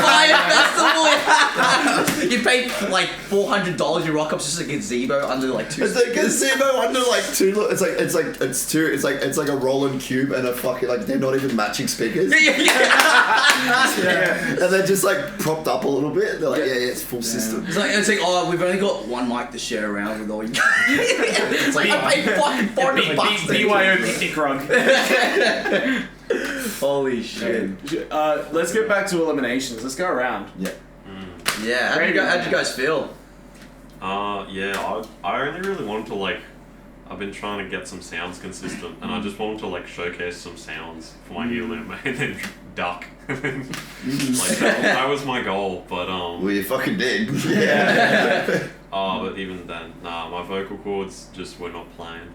Speaker 2: fire festival. You pay like $400. You rock up. It's just a gazebo under like 2.
Speaker 6: It's a gazebo under like 2. It's like a rolling cube and a fucking like they're not even matching speakers. And they're just like propped up a little bit. They're like it's full system.
Speaker 2: It's like oh we've only got one mic to share around with all you. It's like I paid fucking $400.
Speaker 1: Picnic rug.
Speaker 2: Holy shit.
Speaker 1: Let's get back to eliminations. Let's go around.
Speaker 6: Yeah.
Speaker 2: Yeah. How'd you guys feel?
Speaker 5: I only really wanted to I've been trying to get some sounds consistent, and I just wanted to showcase some sounds for my helium and then duck. That was my goal, but
Speaker 6: well, you fucking did.
Speaker 5: Yeah. But even then, my vocal cords just were not playing.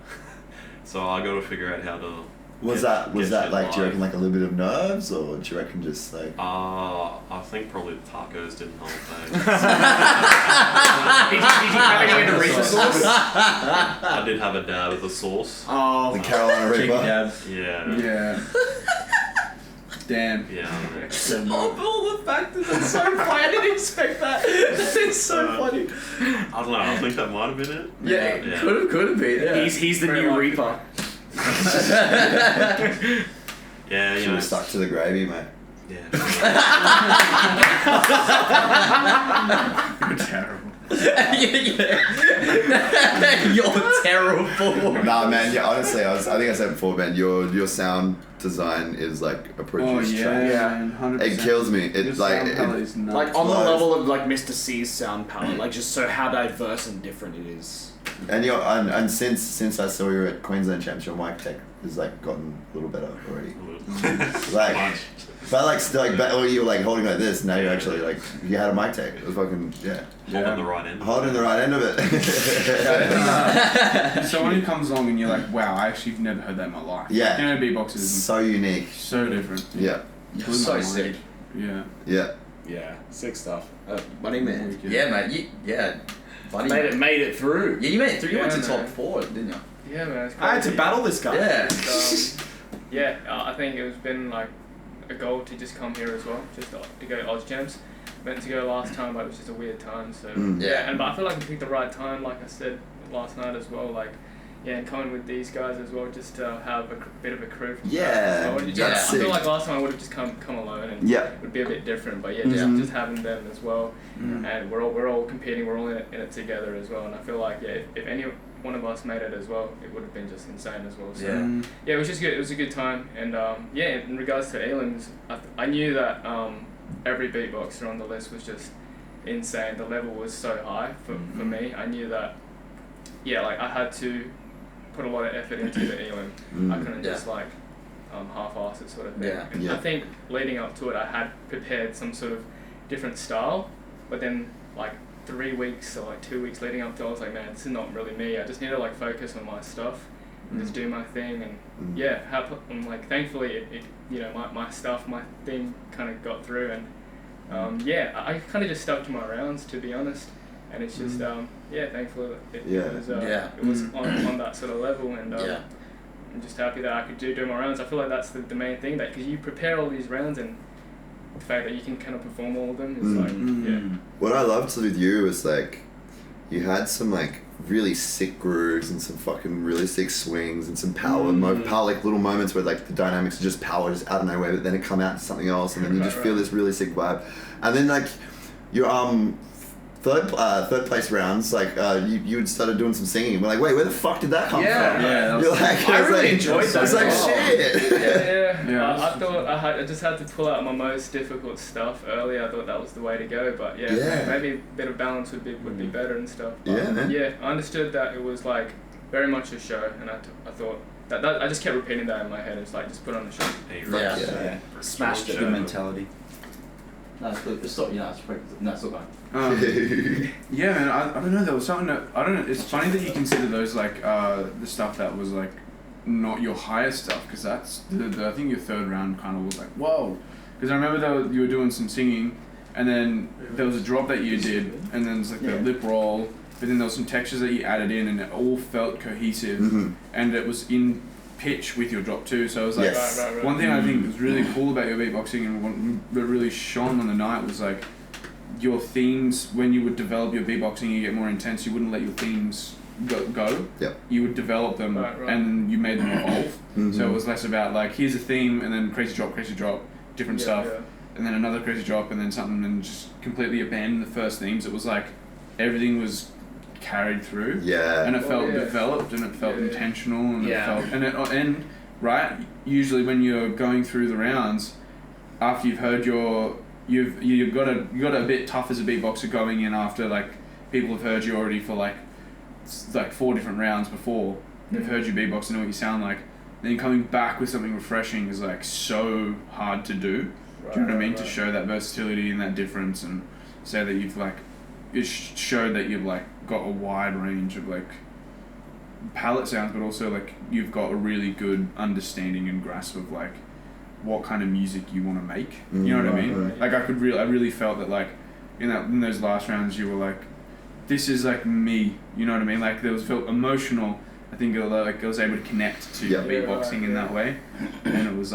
Speaker 5: So I got to figure out how to.
Speaker 6: Was that like? Do you reckon like a little bit of nerves, or do you reckon just like?
Speaker 5: I think probably the tacos didn't help.
Speaker 1: Did you have any Reaper sauce?
Speaker 5: I did have a dab of the sauce.
Speaker 1: Oh,
Speaker 6: the Carolina Reaper.
Speaker 5: Yeah.
Speaker 3: Yeah. Damn.
Speaker 5: Yeah.
Speaker 2: All the factors are so funny. I didn't expect that. It's so funny.
Speaker 5: I don't know. I think that might have been it.
Speaker 2: Yeah. Could have been. Yeah.
Speaker 1: He's the new Reaper.
Speaker 5: Yeah,
Speaker 6: should have stuck to the gravy, mate.
Speaker 5: Yeah.
Speaker 3: You're terrible.
Speaker 2: You're terrible.
Speaker 6: Nah, man. Yeah, honestly, I think I said before, man. Your sound design is like a produced track.
Speaker 3: Yeah, 100%.
Speaker 6: It kills me. It's
Speaker 3: like on
Speaker 1: the level of like Mr. C's sound palette, like just so how diverse and different it is.
Speaker 6: And and since I saw you at Queensland Championship, mic tech has like gotten a little better already. But you were like holding like this. Now you're actually like you had a mic tech. It was fucking
Speaker 5: holding the right end.
Speaker 6: Holding the right end of it.
Speaker 3: So when he comes along and you're like, wow, I actually have never heard that in my life.
Speaker 6: Yeah.
Speaker 3: Beatbox is
Speaker 6: so unique.
Speaker 3: So different.
Speaker 6: Yeah.
Speaker 2: So sick.
Speaker 3: Yeah.
Speaker 6: Yeah.
Speaker 1: Yeah. Sick stuff. Buddyman.
Speaker 2: Yeah, mate. Buddyman.
Speaker 1: Made it through.
Speaker 2: Yeah, you made it through. You went to top 4, didn't you?
Speaker 4: Yeah, man.
Speaker 1: I had to battle this guy.
Speaker 2: Yeah.
Speaker 4: I think it's been like a goal to just come here as well, just to go to Oz Champs. Meant to go last time, but it was just a weird time. So but I feel like I picked the right time, like I said last night as well. And coming with these guys as well, just to have a bit of a crew. I feel like last time I would have just come alone, and it would be a bit different. But just having them as well, and we're all competing, we're all in it together as well. And I feel like if any one of us made it as well, it would have been just insane as well. So it was just good. It was a good time, and in regards to elims, I knew that every beatboxer on the list was just insane. The level was so high for me. I knew that. I had to put a lot of effort into the elim. I couldn't just half-ass it sort of thing. And I think leading up to it, I had prepared some sort of different style, but then 3 weeks or 2 weeks leading up to it, I was like, man, this is not really me. I just need to focus on my stuff and just do my thing. And thankfully it my stuff, my thing kind of got through, and I kind of just stuck to my rounds, to be honest. And it's just thankfully it was on that sort of level, and I'm just happy that I could do my rounds. I feel like that's the main thing, that because you prepare all these rounds and the fact that you can kind of perform all of them is
Speaker 6: What I loved with you was like you had some like really sick grooves and some fucking really sick swings and some power, like little moments where like the dynamics are just power just out of nowhere, but then it come out to something else, and then you just feel this really sick vibe. And then like your third place rounds, like you had started doing some singing. We're like, wait, where the fuck did that come from? You're like,
Speaker 4: I really enjoyed that.
Speaker 6: It's like shit.
Speaker 4: I thought I just had to pull out my most difficult stuff early. I thought that was the way to go, but maybe a bit of balance would be better and stuff. But I understood that it was like very much a show, and I thought that I just kept repeating that in my head. It's like, just put on the show.
Speaker 1: Smashed it.
Speaker 7: Good mentality.
Speaker 2: No, it's still, it's still going.
Speaker 3: Yeah, man. I don't know. There was something that I don't know. It's funny that you consider those like the stuff that was like not your highest stuff, because that's I think your third round kind of was like whoa, because I remember you were doing some singing, and then there was a drop that you did, and then it's like the lip roll, but then there was some textures that you added in, and it all felt cohesive, and it was in pitch with your drop too. So it was like one thing I think was really cool about your beatboxing, and what really shone on the night was like your themes. When you would develop your beatboxing, you get more intense. You wouldn't let your themes go.
Speaker 6: Yep.
Speaker 3: You would develop them, and you made them evolve. So it was less about like, here's a theme, and then crazy drop, different stuff, and then another crazy drop, and then something, and just completely abandon the first themes. It was like everything was carried through, and it felt developed, and it felt intentional, and it felt, and right, usually when you're going through the rounds, after you've heard you've got a bit tough as a beatboxer going in after like people have heard you already for like 4 different rounds before they've heard you beatbox and know what you sound like. Then coming back with something refreshing is like so hard to do. Do you know what I mean? To show that versatility and that difference, and say that you've like it showed that you've like got a wide range of like palette sounds, but also like you've got a really good understanding and grasp of like what kind of music you want to make. You know what I mean? Like I really felt that like in those last rounds you were like, this is like me. You know what I mean? Like there was felt emotional. I think I was able to connect to beatboxing in that way, and it was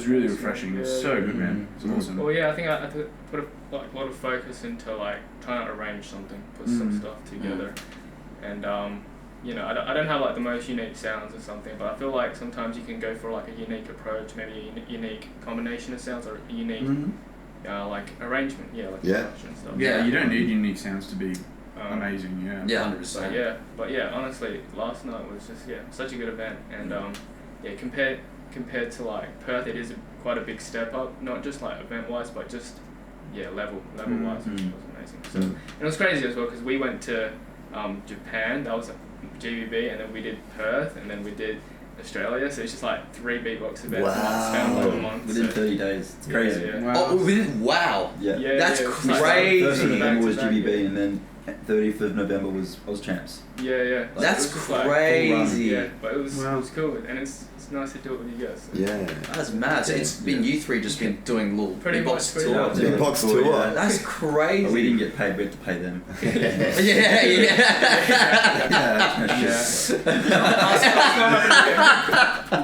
Speaker 3: really refreshing. It was so good, man. It was awesome.
Speaker 4: Well, I think I put a lot of focus into like trying to arrange something, put some stuff together, and I don't have like the most unique sounds or something, but I feel like sometimes you can go for like a unique approach, maybe a unique combination of sounds, or a unique like arrangement, production and stuff.
Speaker 3: Yeah, you don't need unique sounds to be amazing,
Speaker 2: 100%.
Speaker 4: But honestly, last night was just such a good event, and compared to like Perth, it is quite a big step up, not just like event wise, but just level wise, which was amazing. So and it was crazy as well, because we went to Japan, that was GBB, and then we did Perth, and then we did Australia, so it's just like 3 beatbox events a month.
Speaker 7: Within 30 days. It's crazy.
Speaker 2: Wow.
Speaker 7: Yeah.
Speaker 2: That's crazy.
Speaker 7: 1st of November was GBB, and then 30th of November was Champs.
Speaker 4: Yeah.
Speaker 2: That's crazy.
Speaker 4: But it was cool, and it's nice to do it with you guys. So.
Speaker 6: Yeah.
Speaker 2: That's mad. So it's been you 3 just been doing little beatbox tour.
Speaker 6: Beatbox tour.
Speaker 2: That's crazy.
Speaker 7: But we didn't get paid, we had to pay them.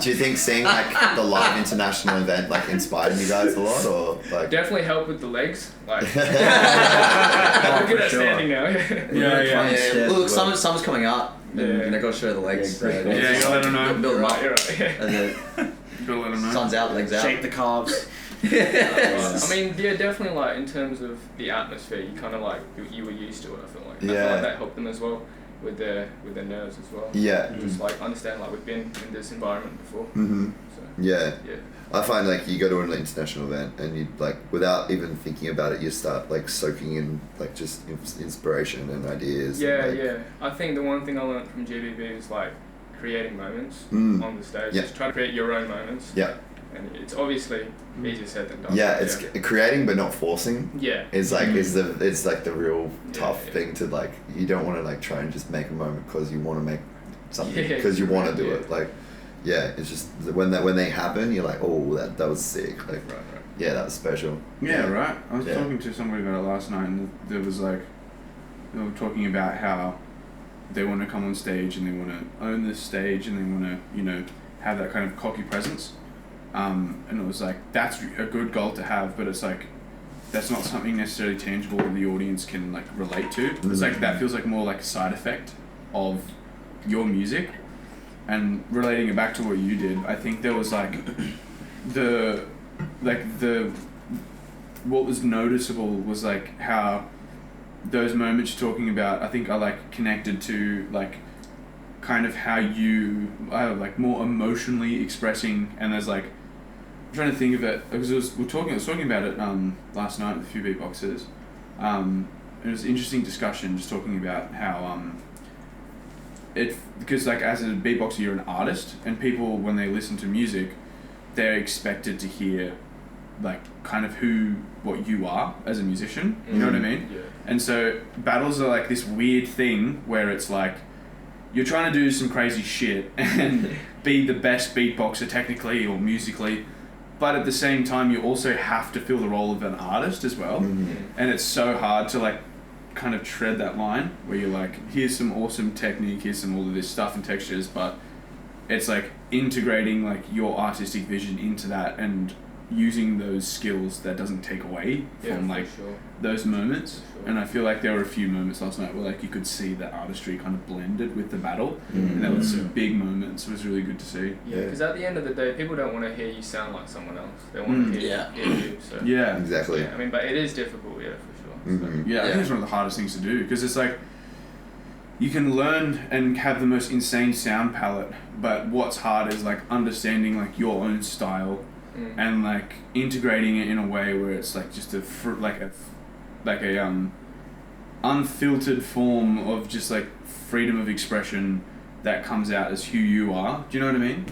Speaker 6: Do you think seeing like the live international event like inspired you guys a lot, or like?
Speaker 4: Definitely helped with the legs. Like, we're good at standing now.
Speaker 2: Yeah. Look, summer's coming up. And I got to show the legs.
Speaker 3: You gotta let them know.
Speaker 2: Build them up.
Speaker 4: You're right.
Speaker 2: And then
Speaker 3: You gotta let them know.
Speaker 2: sun's out, legs out.
Speaker 1: Shake the calves.
Speaker 4: I mean, definitely like in terms of the atmosphere, you kind of like you were used to it. I feel like. I feel like that helped them as well with their nerves as well.
Speaker 6: Yeah.
Speaker 4: Just like understand like we've been in this environment before. So,
Speaker 6: yeah. I find like you go to an international event and you like without even thinking about it, you start like soaking in like just inspiration and ideas.
Speaker 4: I think the one thing I learned from GBB is like creating moments on the stage. Just try to create your own moments. And it's obviously easier said than done.
Speaker 6: It's creating but not forcing. Is like it's like the real tough thing to like. You don't want to like try and just make a moment because you want to make something because you want to do it. Like it's just when they happen, you're like, oh, that was sick. Like that was special.
Speaker 3: Right. I was talking to somebody about it last night, and there was like they were talking about how they want to come on stage and they want to own the stage and they want to, you know, have that kind of cocky presence. And it was like, that's a good goal to have, but it's like, that's not something necessarily tangible that the audience can like relate to. It's like, that feels like more like a side effect of your music. And relating it back to what you did, I think there was like, what was noticeable was like how those moments you're talking about, I think are like connected to like kind of how you are like more emotionally expressing, and there's like, I'm trying to think of it because I was talking about it last night with a few beatboxers. It was an interesting discussion just talking about how because like as a beatboxer you're an artist, and people when they listen to music they're expected to hear like kind of what you are as a musician, you know what I mean? Yeah. And so battles are like this weird thing where it's like you're trying to do some crazy shit and be the best beatboxer technically or musically, but at the same time you also have to fill the role of an artist as well. And it's so hard to like kind of tread that line where you're like, here's some awesome technique, here's some all of this stuff and textures, but it's like integrating like your artistic vision into that and using those skills that doesn't take away from like those moments. And I feel like there were a few moments last night where like you could see the artistry kind of blended with the battle, and there was some big moments. It was really good to see.
Speaker 4: Yeah, because at the end of the day, people don't want to hear you sound like someone else. They want to hear you. So.
Speaker 3: Yeah,
Speaker 6: exactly.
Speaker 4: Yeah, I mean, but it is difficult, for sure. So.
Speaker 3: I think it's one of the hardest things to do because it's like you can learn and have the most insane sound palette, but what's hard is like understanding like your own style. And like integrating it in a way where it's like just a unfiltered form of just like freedom of expression that comes out as who you are. Do you know what I mean?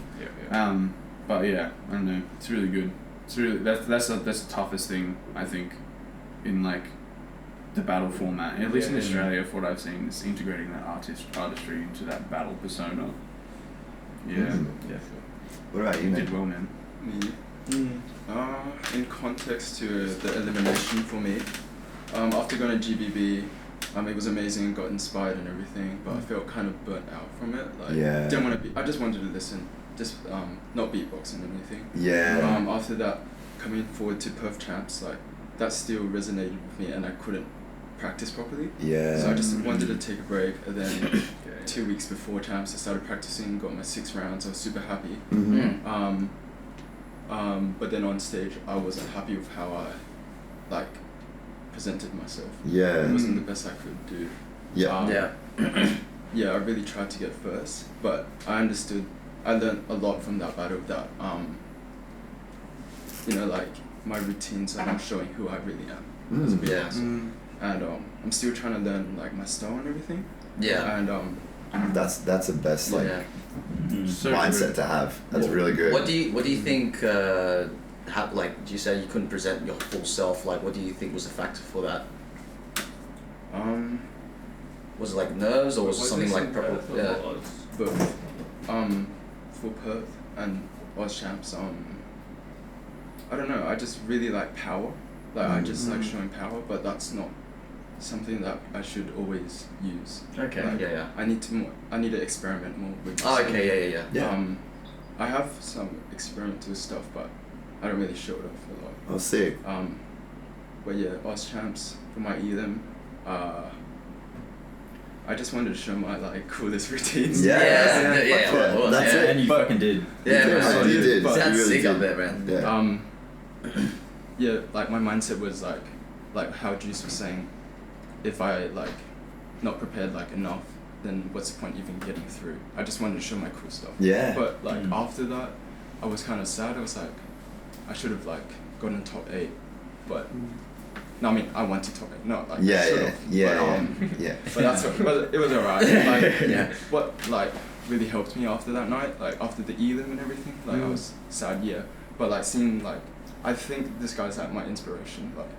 Speaker 3: Yeah. But yeah, I don't know. It's really good. It's really that's the toughest thing I think in like the battle format. At least in Australia, for what I've seen, is integrating that artistry into that battle persona. Yeah.
Speaker 6: What about you, man?
Speaker 3: Did well, man.
Speaker 8: Me. In context to the elimination for me, after going to GBB, it was amazing, got inspired and everything, but I felt kind of burnt out from it. Like, didn't want to I just wanted to listen, just not beatboxing or anything. After that, coming forward to Perth Champs, like that still resonated with me, and I couldn't practice properly. So I just wanted to take a break, and then 2 weeks before Champs, I started practicing, got my 6 rounds. I was super happy. But then on stage, I wasn't happy with how I, like, presented myself. It wasn't the best I could do. I really tried to get first, but I learned a lot from that battle that, you know, like, my routines are not showing who I really am as a beatboxer. And I'm still trying to learn, like, my style and everything. And
Speaker 6: that's the best like mindset to have. That's really good.
Speaker 2: What do you think? Like, do you say you couldn't present your full self? Like, what do you think was the factor for that? Was it like nerves, or was it something like
Speaker 4: Both.
Speaker 8: For Perth and Oz Champs, I don't know. I just really like power. Like I just like showing power, but that's not something that I should always use.
Speaker 2: Okay.
Speaker 8: Like, I need to experiment more with. I have some experimental stuff, but I don't really show it off a lot.
Speaker 6: I'll see.
Speaker 8: But yeah, Oz Champs for my elim. I just wanted to show my like coolest routines.
Speaker 6: That's it.
Speaker 7: And you fucking did.
Speaker 6: You did.
Speaker 2: Sounds sick up there, man.
Speaker 8: Like my mindset was like how Juice was saying, if I like not prepared like enough, then what's the point even getting through? I just wanted to show my cool stuff. But like after that, I was kind of sad. I was like, I should have like gotten top 8, but no, I mean I went to top 8. No, like But that's but it was alright. Like what like really helped me after that night, like after the elim and everything. Like I was sad, but like seeing like I think this guy's like my inspiration. Like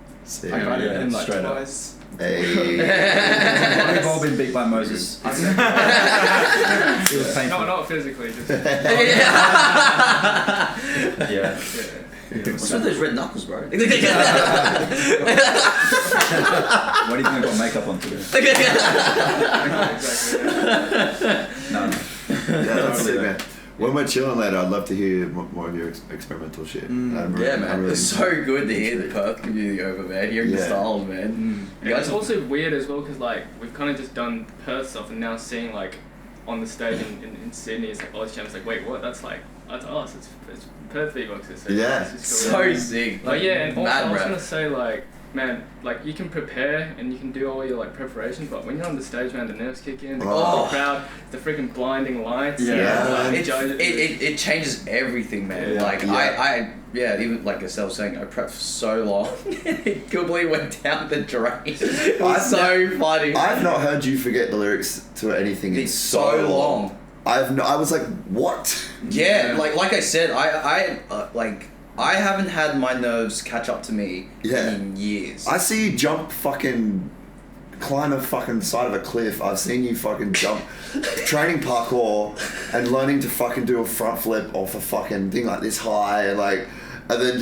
Speaker 8: I got it in like twice.
Speaker 7: We've all been beat by Moses. It was painful.
Speaker 4: Not physically, just.
Speaker 2: What's with those red knuckles, bro?
Speaker 7: What do you think I got makeup on today? No.
Speaker 6: Yeah, that's it, man. When we're chilling later, I'd love to hear more of your experimental shit.
Speaker 2: Man. It's so good to hear the Perth community over, man. Hearing the styles, man.
Speaker 4: Yeah, it's also weird as well because like we've kind of just done Perth stuff and now seeing like on the stage in Sydney, it's like Oz Champs like, wait, what? That's us. It's Perth beatboxers. So
Speaker 2: so sick.
Speaker 4: But yeah, and also I was gonna say like, man, like you can prepare and you can do all your like preparations, but when you're on the stage, man, the nerves kick in. The crowd, the freaking blinding lights.
Speaker 2: It changes everything, man. I even like I was saying, I prepped for so long, it completely went down the drain. It was so funny.
Speaker 6: I've not heard you forget the lyrics to anything in so long. I was like, what?
Speaker 2: Yeah, like I said, I haven't had my nerves catch up to me in years.
Speaker 6: I see you climb a fucking side of a cliff. I've seen you fucking jump, training parkour and learning to fucking do a front flip off a fucking thing like this high and like, and then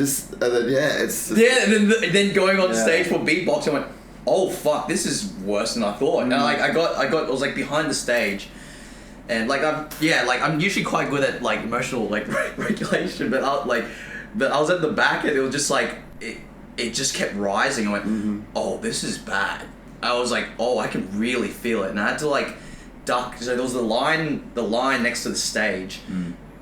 Speaker 2: then going on stage for beatboxing, I went, oh fuck, this is worse than I thought. And I was like behind the stage. And like I'm usually quite good at like emotional like regulation, but I was at the back and it was just like it just kept rising. I went, oh, this is bad. I was like, oh, I can really feel it, and I had to like duck. So there was the line next to the stage,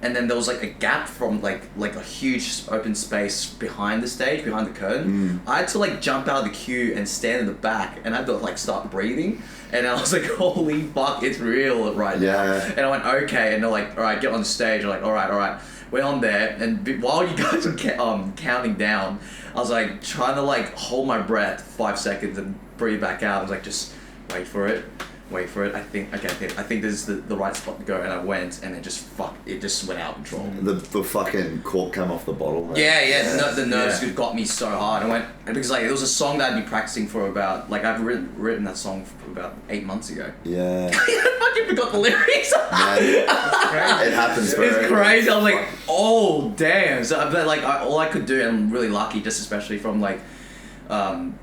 Speaker 2: and then there was like a gap from like a huge open space behind the stage, behind the curtain. I had to like jump out of the queue and stand in the back, and I had to like start breathing. And I was like, holy fuck, it's real right now. And I went, okay. And they're like, all right, get on the stage. I'm like, all right. Went on there, and while you guys were counting down, I was like trying to like hold my breath 5 seconds and breathe back out. I was like, just wait for it. I think this is the right spot to go. And I went, and it just went out of control.
Speaker 6: The fucking cork came off the bottle. Man.
Speaker 2: Yeah. The nerves got me so hard. I went because like it was a song that I'd been practicing for about I've written that song for about 8 months ago.
Speaker 6: Yeah.
Speaker 2: I fucking forgot the lyrics.
Speaker 6: Man, it happens.
Speaker 2: It's crazy. I was like, oh damn. So but like all I could do, and I'm really lucky, just especially from like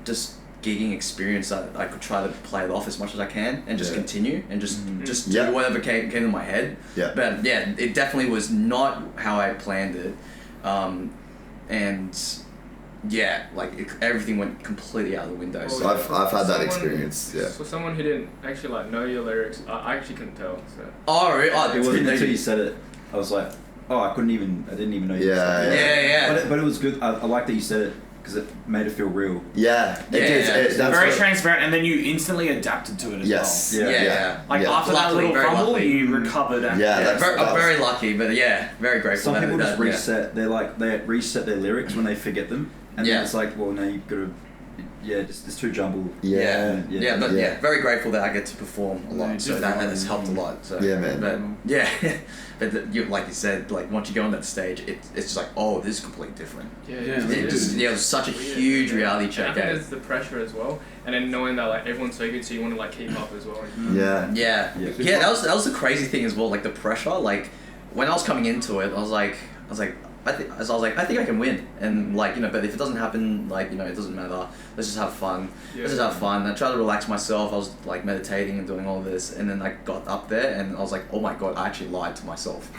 Speaker 2: just gigging experience, I could try to play it off as much as I can and just continue and just do whatever came to my head. But yeah, it definitely was not how I planned it, and everything went completely out of the window.
Speaker 6: So I've had that experience. Yeah.
Speaker 4: For someone who didn't actually like know your lyrics, I actually couldn't tell. So.
Speaker 2: Oh really?
Speaker 7: It wasn't until you said it. I was like, oh, I didn't even know you said it.
Speaker 2: Yeah.
Speaker 7: But it was good. I like that you said it. Because it made it feel real.
Speaker 6: Yeah.
Speaker 1: It's very transparent, and then you instantly adapted to it as well. After that little fumble, you recovered. And
Speaker 2: I'm very lucky, but very grateful.
Speaker 7: Some people just reset. They reset their lyrics when they forget them, and then it's like, well, now you've got to. It's too jumbled.
Speaker 2: Very grateful that I get to perform a lot, so that has helped a lot. So, but like you said, like once you go on that stage, it's just like, oh, this is completely different. It was such a huge reality check.
Speaker 4: I think there's the pressure as well, and then knowing that like everyone's so good, so you want to like keep up as well.
Speaker 2: That was the crazy thing as well, like the pressure. Like when I was coming into it, I was like. I think I can win, and like but if it doesn't happen, like it doesn't matter. Let's just have fun. Let's just have fun. I tried to relax myself. I was like meditating and doing all this, and then I got up there, and I was like, oh my god, I actually lied to myself.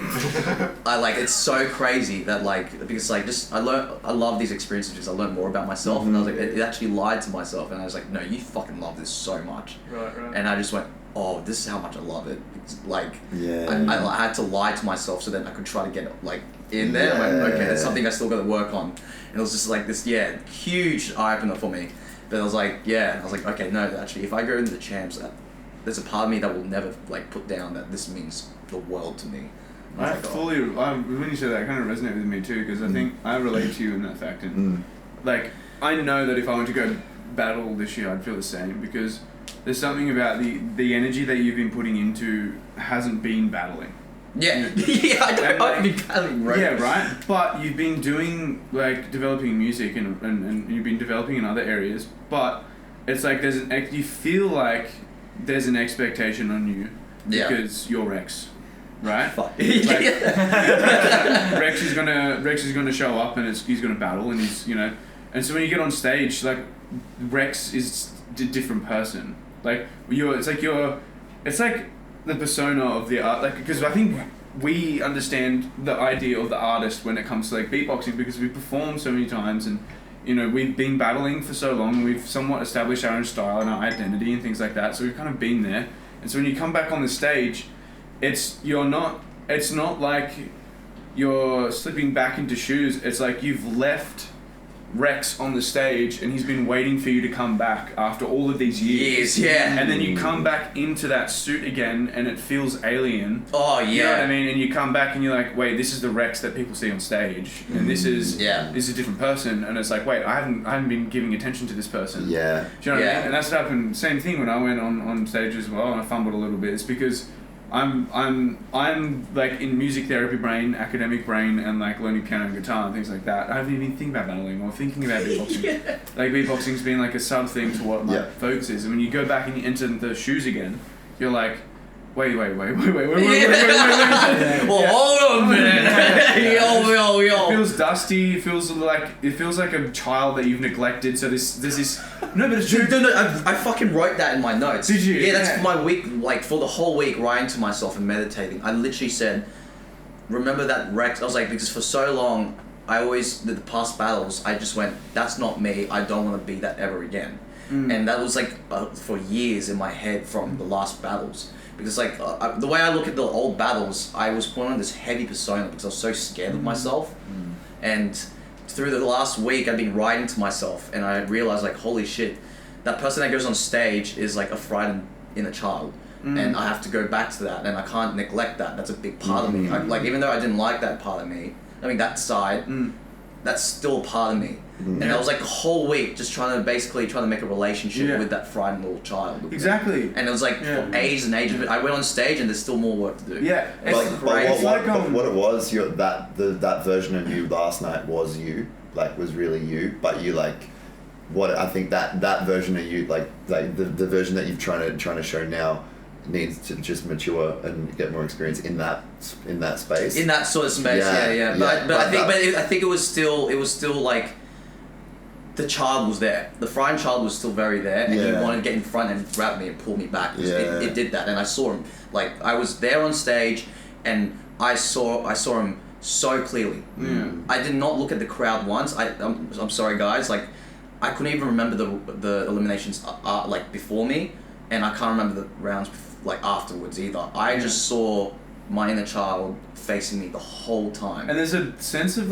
Speaker 2: It's so crazy that because I love these experiences because I learned more about myself, and I was like, it actually lied to myself, and I was like, no, you fucking love this so much.
Speaker 4: Right.
Speaker 2: And I just went, oh, this is how much I love it. I had to lie to myself so then I could try to get in there. I'm like, okay, that's something I still got to work on. And it was just like this, huge eye opener for me. But I was like, okay, no, actually, if I go into the champs, there's a part of me that will never put down that this means the world to me.
Speaker 3: When you said that, it kind of resonated with me too, because I think I relate to you in that fact. And I know that if I went to go battle this year, I'd feel the same, because there's something about the energy that you've been putting into hasn't been battling.
Speaker 2: I've been battling, right?
Speaker 3: Yeah, right. But you've been doing developing music and you've been developing in other areas. But it's like you feel like there's an expectation on you because you're X. right?
Speaker 2: Fuck.
Speaker 3: Rex is gonna show up and he's gonna battle and he's and so when you get on stage, like Rex is a different person. Like it's like the persona of the art, like because I think we understand the idea of the artist when it comes to like beatboxing because we performed so many times and we've been battling for so long, we've somewhat established our own style and our identity and things like that, so we've kind of been there. And so when you come back on the stage, it's not like you're slipping back into shoes, it's like you've left Rex on the stage and he's been waiting for you to come back after all of these years.
Speaker 2: Yeah.
Speaker 3: And then you come back into that suit again and it feels alien.
Speaker 2: Oh yeah.
Speaker 3: You know what I mean? And you come back and you're like, wait, this is the Rex that people see on stage. And this is a different person. And it's like, wait, I haven't been giving attention to this person.
Speaker 6: Yeah.
Speaker 3: Do you know what I mean? And that's what happened. Same thing when I went on stage as well and I fumbled a little bit. It's because I'm like in music therapy brain, academic brain, and like learning piano and guitar and things like that. I haven't even been thinking about battling or thinking about beatboxing. Like beatboxing's been like a sub thing to what my focus is. And when you go back and you enter the shoes again, you're like, wait. Well,
Speaker 2: hold on a minute. Yo.
Speaker 3: It feels dusty. It feels like a child that you've neglected. So there's this. No, but it's true.
Speaker 2: No, I fucking wrote that in my notes.
Speaker 3: Did you?
Speaker 2: Yeah, that's my week. Like for the whole week, writing to myself and meditating. I literally said, "Remember that Rex?" I was like, because for so long, the past battles, I just went, "That's not me. I don't want to be that ever again." And that was like for years in my head from the last battles. Because like the way I look at the old battles, I was put on this heavy persona because I was so scared of myself. And through the last week, I've been writing to myself, and I realized like, holy shit, that person that goes on stage is like a frightened inner child, and I have to go back to that, and I can't neglect that. That's a big part of me. Like even though I didn't like that part of me, I mean that side, that's still a part of me. And I was like a whole week just trying to make a relationship with that frightened little child.
Speaker 3: Exactly.
Speaker 2: And it was like for ages and ages. But I went on stage and there's still more work to do.
Speaker 3: Yeah.
Speaker 6: But what it was, that version of you last night was you, like was really you. But you like, what I think that version of you, like the version that you're trying to show now, needs to just mature and get more experience in that space.
Speaker 2: In that sort of space, yeah. But I think it was still like. The child was there. The frightened child was still very there, and he wanted to get in front and grab me and pull me back. It did that, and I saw him. Like I was there on stage, and I saw him so clearly. I did not look at the crowd once. I'm sorry, guys. Like I couldn't even remember the eliminations like before me, and I can't remember the rounds like afterwards either. I just saw my inner child facing me the whole time.
Speaker 3: And there's a sense of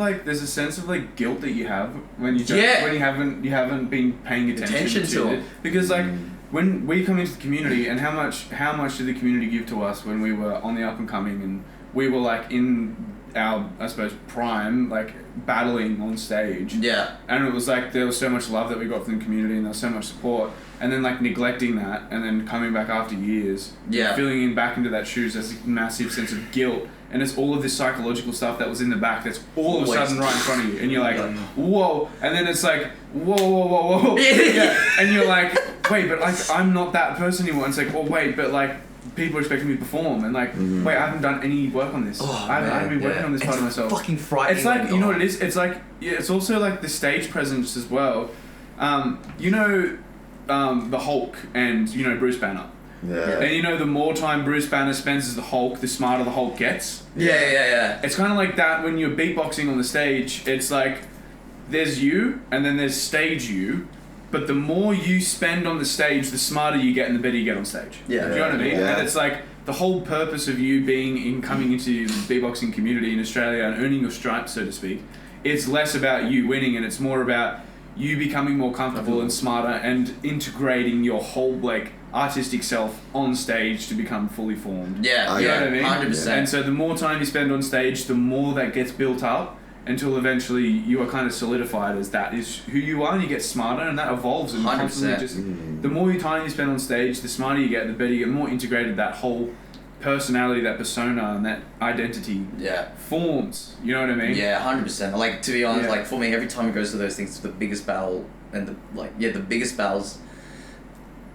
Speaker 3: guilt that you have when you when you haven't been paying attention to it. Because like when we come into the community, and how much did the community give to us when we were on the up and coming, and we were like in our, I suppose, prime, like battling on stage.
Speaker 2: Yeah.
Speaker 3: And it was like there was so much love that we got from the community, and there was so much support, and then like neglecting that, and then coming back after years, feeling back into that shoes, there's a massive sense of guilt, and it's all of this psychological stuff that was in the back that's all of a sudden right in front of you, and you're like, whoa, and then it's like, whoa, and you're like, wait, but like I'm not that person anymore. And it's like, well, wait, but like people are expecting me to perform, and like, wait, I haven't done any work on this. I haven't been working on this part of myself.
Speaker 2: It's fucking frightening.
Speaker 3: It's like, you know what it is? It's like, it's also like the stage presence as well. The Hulk and, Bruce Banner.
Speaker 6: Yeah.
Speaker 3: And the more time Bruce Banner spends as the Hulk, the smarter the Hulk gets.
Speaker 2: Yeah.
Speaker 3: It's kind of like that when you're beatboxing on the stage. It's like, there's you, and then there's stage you. But the more you spend on the stage, the smarter you get and the better you get on stage.
Speaker 2: Yeah.
Speaker 3: Do you know what I mean?
Speaker 6: Yeah.
Speaker 3: And it's like the whole purpose of you coming into the beatboxing community in Australia and earning your stripes, so to speak, it's less about you winning, and it's more about you becoming more comfortable and smarter and integrating your whole like artistic self on stage to become fully formed.
Speaker 2: Yeah.
Speaker 3: You know what I mean?
Speaker 2: 100%.
Speaker 3: And so the more time you spend on stage, the more that gets built up, until eventually you are kind of solidified as that is who you are, and you get smarter, and that evolves, and
Speaker 2: 100%.
Speaker 3: constantly just the more time you spend on stage, the smarter you get, the better you get, the more integrated that whole personality, that persona, and that identity forms. You know what I mean?
Speaker 2: Yeah, 100%. Like, to be honest, like for me, every time it goes to those things, the biggest battle and the biggest battles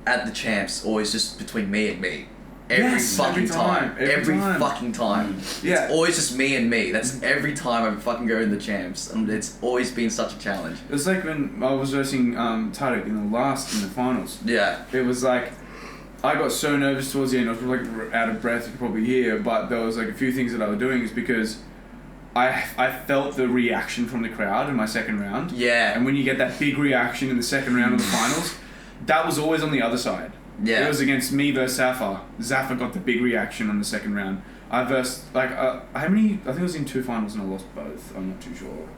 Speaker 2: at the champs always just between me and me. every fucking time. Every
Speaker 3: time.
Speaker 2: fucking time.
Speaker 3: Yeah.
Speaker 2: It's always just me and me. That's every time I fucking go in the champs. And it's always been such a challenge.
Speaker 3: It was like when I was versing Tarek in the finals.
Speaker 2: Yeah.
Speaker 3: It was like, I got so nervous towards the end. I was like out of breath, you could probably hear, but there was like a few things that I was doing is because I felt the reaction from the crowd in my second round.
Speaker 2: Yeah.
Speaker 3: And when you get that big reaction in the second round of the finals, that was always on the other side.
Speaker 2: Yeah.
Speaker 3: It was against me versus Zaffa. Zaffa got the big reaction on the second round. I versed, like, how many? I think I was in 2 finals and I lost both. I'm not too sure.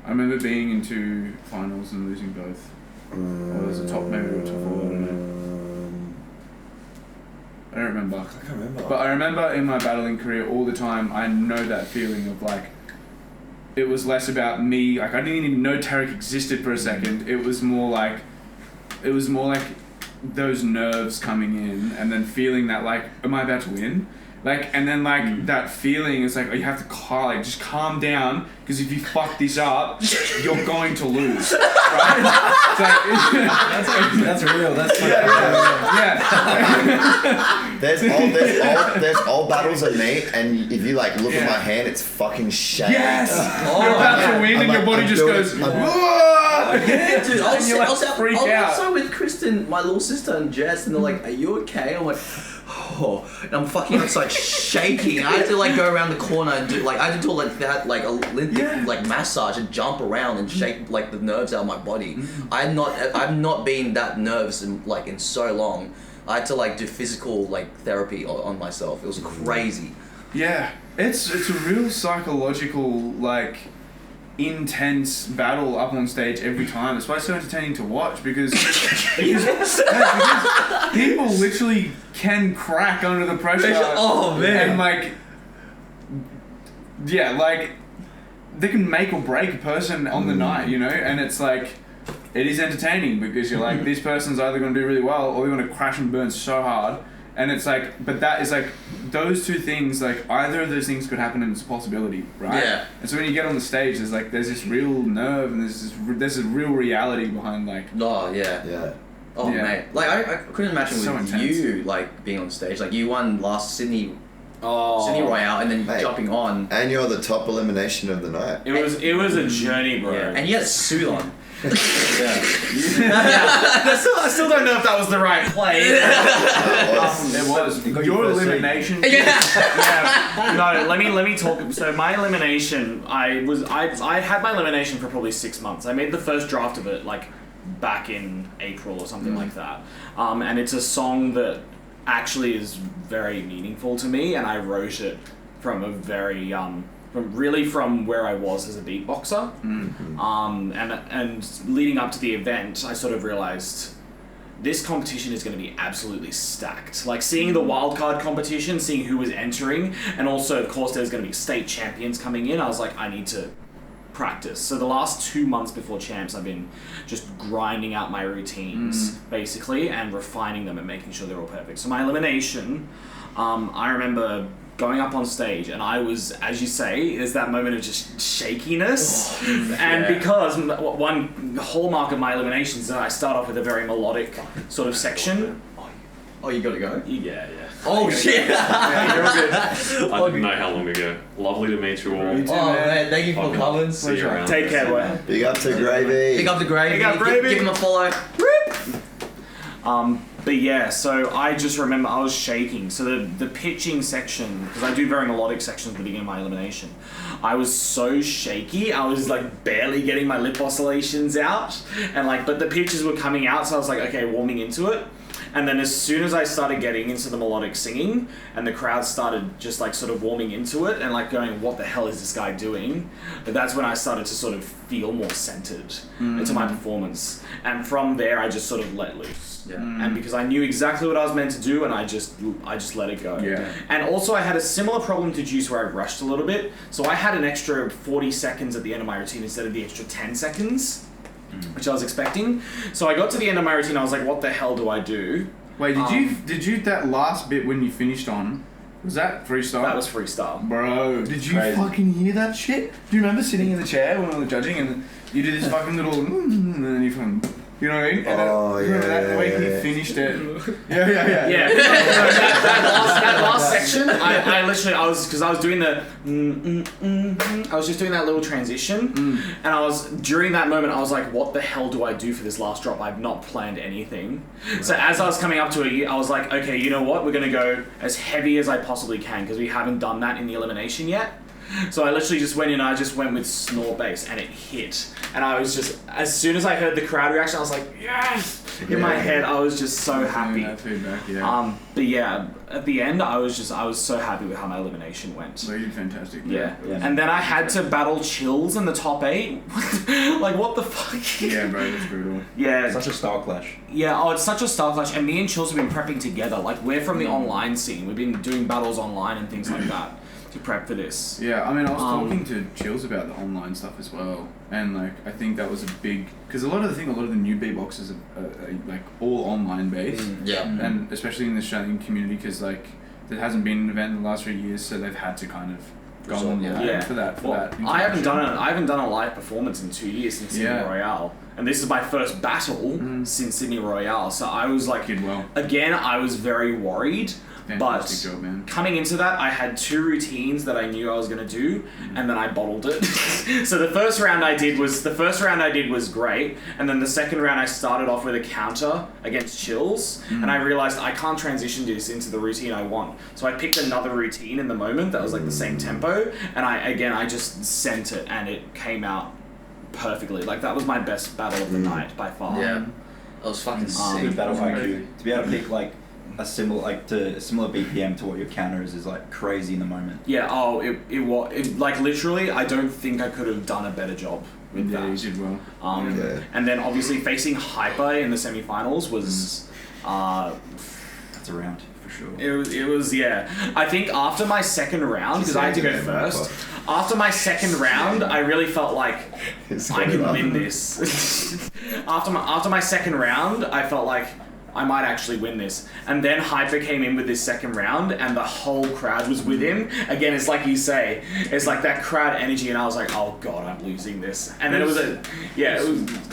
Speaker 3: I remember being in 2 finals and losing both. Or was it top, maybe it was top 4, I don't know. I don't remember.
Speaker 6: I can't remember.
Speaker 3: But I remember in my battling career all the time, I know that feeling of like, it was less about me, like I didn't even know Tarek existed for a second. It was more like those nerves coming in and then feeling that like, am I about to win? Like, and then like that feeling is like, you have to just calm down, because if you fuck this up, you're going to lose. Right?
Speaker 7: That's real. That's
Speaker 3: yeah.
Speaker 6: There's old battles at me, and if you like look at my hand, it's fucking shaking.
Speaker 3: Yes! You're about to win and your body just goes, whoa!
Speaker 2: Yeah, dude, I was
Speaker 3: out.
Speaker 2: also with Kristen, my little sister, and Jess, and they're like, "Are you okay?" I'm like, "Oh," and I'm fucking just like shaking. I had to like go around the corner and do like I had to do like that like a like massage and jump around and shake like the nerves out of my body. I've not been that nervous in so long. I had to like do physical like therapy on myself. It was crazy.
Speaker 3: Yeah, it's a real psychological like intense battle up on stage every time. That's why it's so entertaining to watch, because people literally can crack under the pressure.
Speaker 2: Oh man!
Speaker 3: And like, yeah, like they can make or break a person on the night, you know. And it's like, it is entertaining because you're like, this person's either going to do really well or they're going to crash and burn so hard. And it's like, but that is like, those two things, like either of those things could happen and it's a possibility, right?
Speaker 2: Yeah.
Speaker 3: And so when you get on the stage, there's this real nerve and there's this real reality behind like.
Speaker 2: Oh yeah.
Speaker 6: Yeah.
Speaker 2: Oh
Speaker 3: Yeah.
Speaker 2: mate, like I couldn't imagine
Speaker 3: So
Speaker 2: with
Speaker 3: intense.
Speaker 2: you like being on stage. Like you won last Sydney Royale and then
Speaker 6: Mate.
Speaker 2: jumping on.
Speaker 6: And you're the top elimination of the night.
Speaker 1: It was a journey, bro.
Speaker 2: Yeah. And you had a suit on.
Speaker 1: I still don't know if that was the right play.
Speaker 3: It was. Your elimination.
Speaker 2: Yeah.
Speaker 1: No, let me talk. So my elimination, I had my elimination for probably 6 months. I made the first draft of it like back in April or something like that. And it's a song that actually is very meaningful to me, and I wrote it from a very from where I was as a beatboxer. And leading up to the event, I sort of realized this competition is going to be absolutely stacked. Like seeing the wildcard competition, seeing who was entering, and also of course there's going to be state champions coming in. I was like, I need to practice. So the last 2 months before champs, I've been just grinding out my routines basically and refining them and making sure they're all perfect. So my elimination, I remember going up on stage, and I was, as you say, there's that moment of just shakiness. Because one hallmark of my eliminations is that I start off with a very melodic sort of section.
Speaker 2: Oh, you gotta go?
Speaker 1: Yeah.
Speaker 2: Oh shit!
Speaker 3: Yeah, you're all good.
Speaker 5: I didn't know how long ago. Lovely to meet you all.
Speaker 3: You too,
Speaker 2: Oh
Speaker 3: man.
Speaker 2: man, thank you for
Speaker 5: Fucking
Speaker 2: coming.
Speaker 5: See you around.
Speaker 1: Take care, boy.
Speaker 6: Big up to Gravy.
Speaker 2: Pick up the Gravy.
Speaker 1: Pick up Gravy.
Speaker 2: Give him a follow.
Speaker 1: But yeah, so I just remember I was shaking. So the pitching section, because I do very melodic sections at the beginning of my elimination, I was so shaky. I was like barely getting my lip oscillations out, and but the pitches were coming out. So I was like, okay, warming into it. And then as soon as I started getting into the melodic singing and the crowd started just sort of warming into it and going, what the hell is this guy doing? But that's when I started to sort of feel more centered into my performance. And from there, I just sort of let loose.
Speaker 2: Yeah.
Speaker 1: And because I knew exactly what I was meant to do, and I just let it go.
Speaker 3: Yeah.
Speaker 1: And also I had a similar problem to Juice where I rushed a little bit. So I had an extra 40 seconds at the end of my routine instead of the extra 10 seconds. Which I was expecting. So I got to the end of my routine, I was like, what the hell do I do?
Speaker 3: Wait, did you that last bit when you finished on, was that freestyle?
Speaker 1: That was freestyle.
Speaker 3: Bro, did you fucking hear that shit? Do you remember sitting in the chair when we were judging and you did this fucking little and then you fucking You know what I mean?
Speaker 6: That
Speaker 3: way he finished it. Yeah.
Speaker 1: Yeah. that last section, I was doing the I was just doing that little transition, and during that moment I was like, what the hell do I do for this last drop? I've not planned anything. Right. So as I was coming up to it, I was like, okay, you know what? We're gonna go as heavy as I possibly can because we haven't done that in the elimination yet. So I literally just went in and I just went with snort bass and it hit. And I was just, as soon as I heard the crowd reaction, I was like, yes! In my head, I was just so happy.
Speaker 3: That feedback, yeah.
Speaker 1: But yeah, at the end, I was so happy with how my elimination went.
Speaker 3: Well, you did fantastic.
Speaker 1: Yeah. And then I had to battle Chills in the top 8. Like, what the fuck?
Speaker 3: Yeah, bro, that's brutal.
Speaker 1: Yeah.
Speaker 7: Such a style clash.
Speaker 1: Yeah, it's such a style clash. And me and Chills have been prepping together. Like, we're from the online scene. We've been doing battles online and things like that to prep for this.
Speaker 3: Yeah, I mean, I was talking to Chills about the online stuff as well, and like I think that was a big because a lot of the new beatboxers are like all online based. And especially in the Australian community, because like there hasn't been an event in the last 3 years, so they've had to kind of go online for that.
Speaker 1: I haven't done a live performance in 2 years since Sydney Royale. And this is my first battle since Sydney Royale, so I was like, again, I was very worried.
Speaker 3: Fantastic job, man.
Speaker 1: Coming into that, I had 2 routines that I knew I was going to do, and then I bottled it. So the first round I did was great, and then the second round I started off with a counter against Chills, and I realized I can't transition this into the routine I want. So I picked another routine in the moment that was like the same tempo, and I just sent it, and it came out perfectly. Like that was my best battle of the night by far.
Speaker 2: Yeah, that was fucking sick.
Speaker 7: Good battle IQ. To be able to pick like a similar BPM to what your counter is like crazy in the moment.
Speaker 1: Yeah. It was like literally. I don't think I could have done a better job with that.
Speaker 3: You did well.
Speaker 1: And then obviously facing Hyper in the semifinals was
Speaker 7: that's a round for sure.
Speaker 1: It was I think after my second round, because I had to go first. After my second round, I really felt like I could win this. After my second round, I felt like I might actually win this. And then Hyper came in with this second round and the whole crowd was with him. Again, it's like you say, it's like that crowd energy, and I was like, oh god, I'm losing this. And then it was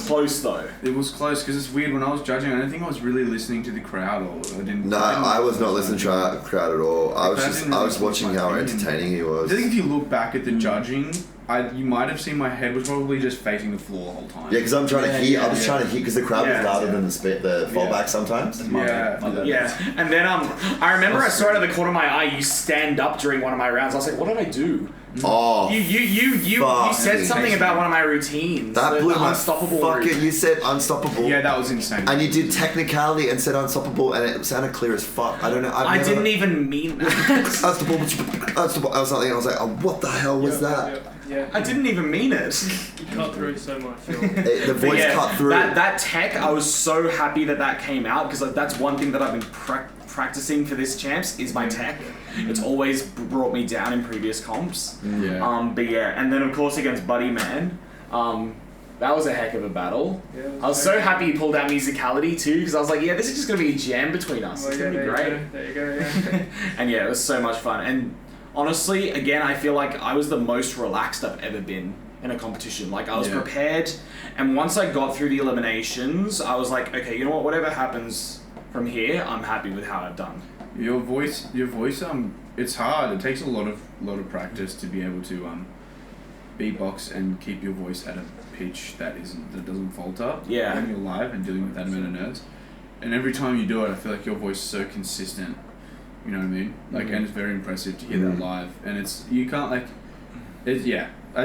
Speaker 1: close though.
Speaker 3: It was close because it's weird when I was judging, I don't think I was really listening to the crowd or I didn't.
Speaker 6: No, I was not listening to the crowd at all. I was watching how entertaining he was.
Speaker 3: I think if you look back at the judging, you might have seen my head was probably just facing the floor the whole time.
Speaker 6: Yeah, because I'm trying to hear. I was trying to hear because the crowd was louder than the fallback sometimes.
Speaker 1: And then I remember I saw it at the corner of my eye. You stand up during one of my rounds. I was like, what did I do?
Speaker 6: Oh,
Speaker 1: you said something about one of my routines.
Speaker 6: That blew my
Speaker 1: unstoppable.
Speaker 6: Fucking, you said unstoppable.
Speaker 3: Yeah, that was insane.
Speaker 6: And you did technicality and said unstoppable, and it sounded clear as fuck. I don't know.
Speaker 1: I didn't even mean that.
Speaker 6: Unstoppable. I was something. I was like, oh, what the hell was that?
Speaker 4: Yeah.
Speaker 1: I didn't even mean it.
Speaker 4: You cut through so much.
Speaker 6: The voice cut through.
Speaker 1: That tech, I was so happy that came out because that's one thing that I've been practicing for this champs is my tech. It's always brought me down in previous comps. And then of course against Buddyman, that was a heck of a battle. Yeah, I was so happy he pulled out musicality too because I was like, yeah, this is just gonna be a jam between us. It's gonna be great.
Speaker 4: There you go. Yeah.
Speaker 1: And it was so much fun. And honestly, again, I feel like I was the most relaxed I've ever been in a competition. Like, I was prepared, and once I got through the eliminations, I was like, okay, you know what, whatever happens from here, I'm happy with how I've done.
Speaker 3: Your voice, it's hard. It takes a lot of practice to be able to beatbox and keep your voice at a pitch that doesn't falter.
Speaker 1: Yeah.
Speaker 3: When you're live and dealing with that amount of nerves. And every time you do it, I feel like your voice is so consistent. You know what I mean? Like, and it's very impressive to hear that live. And as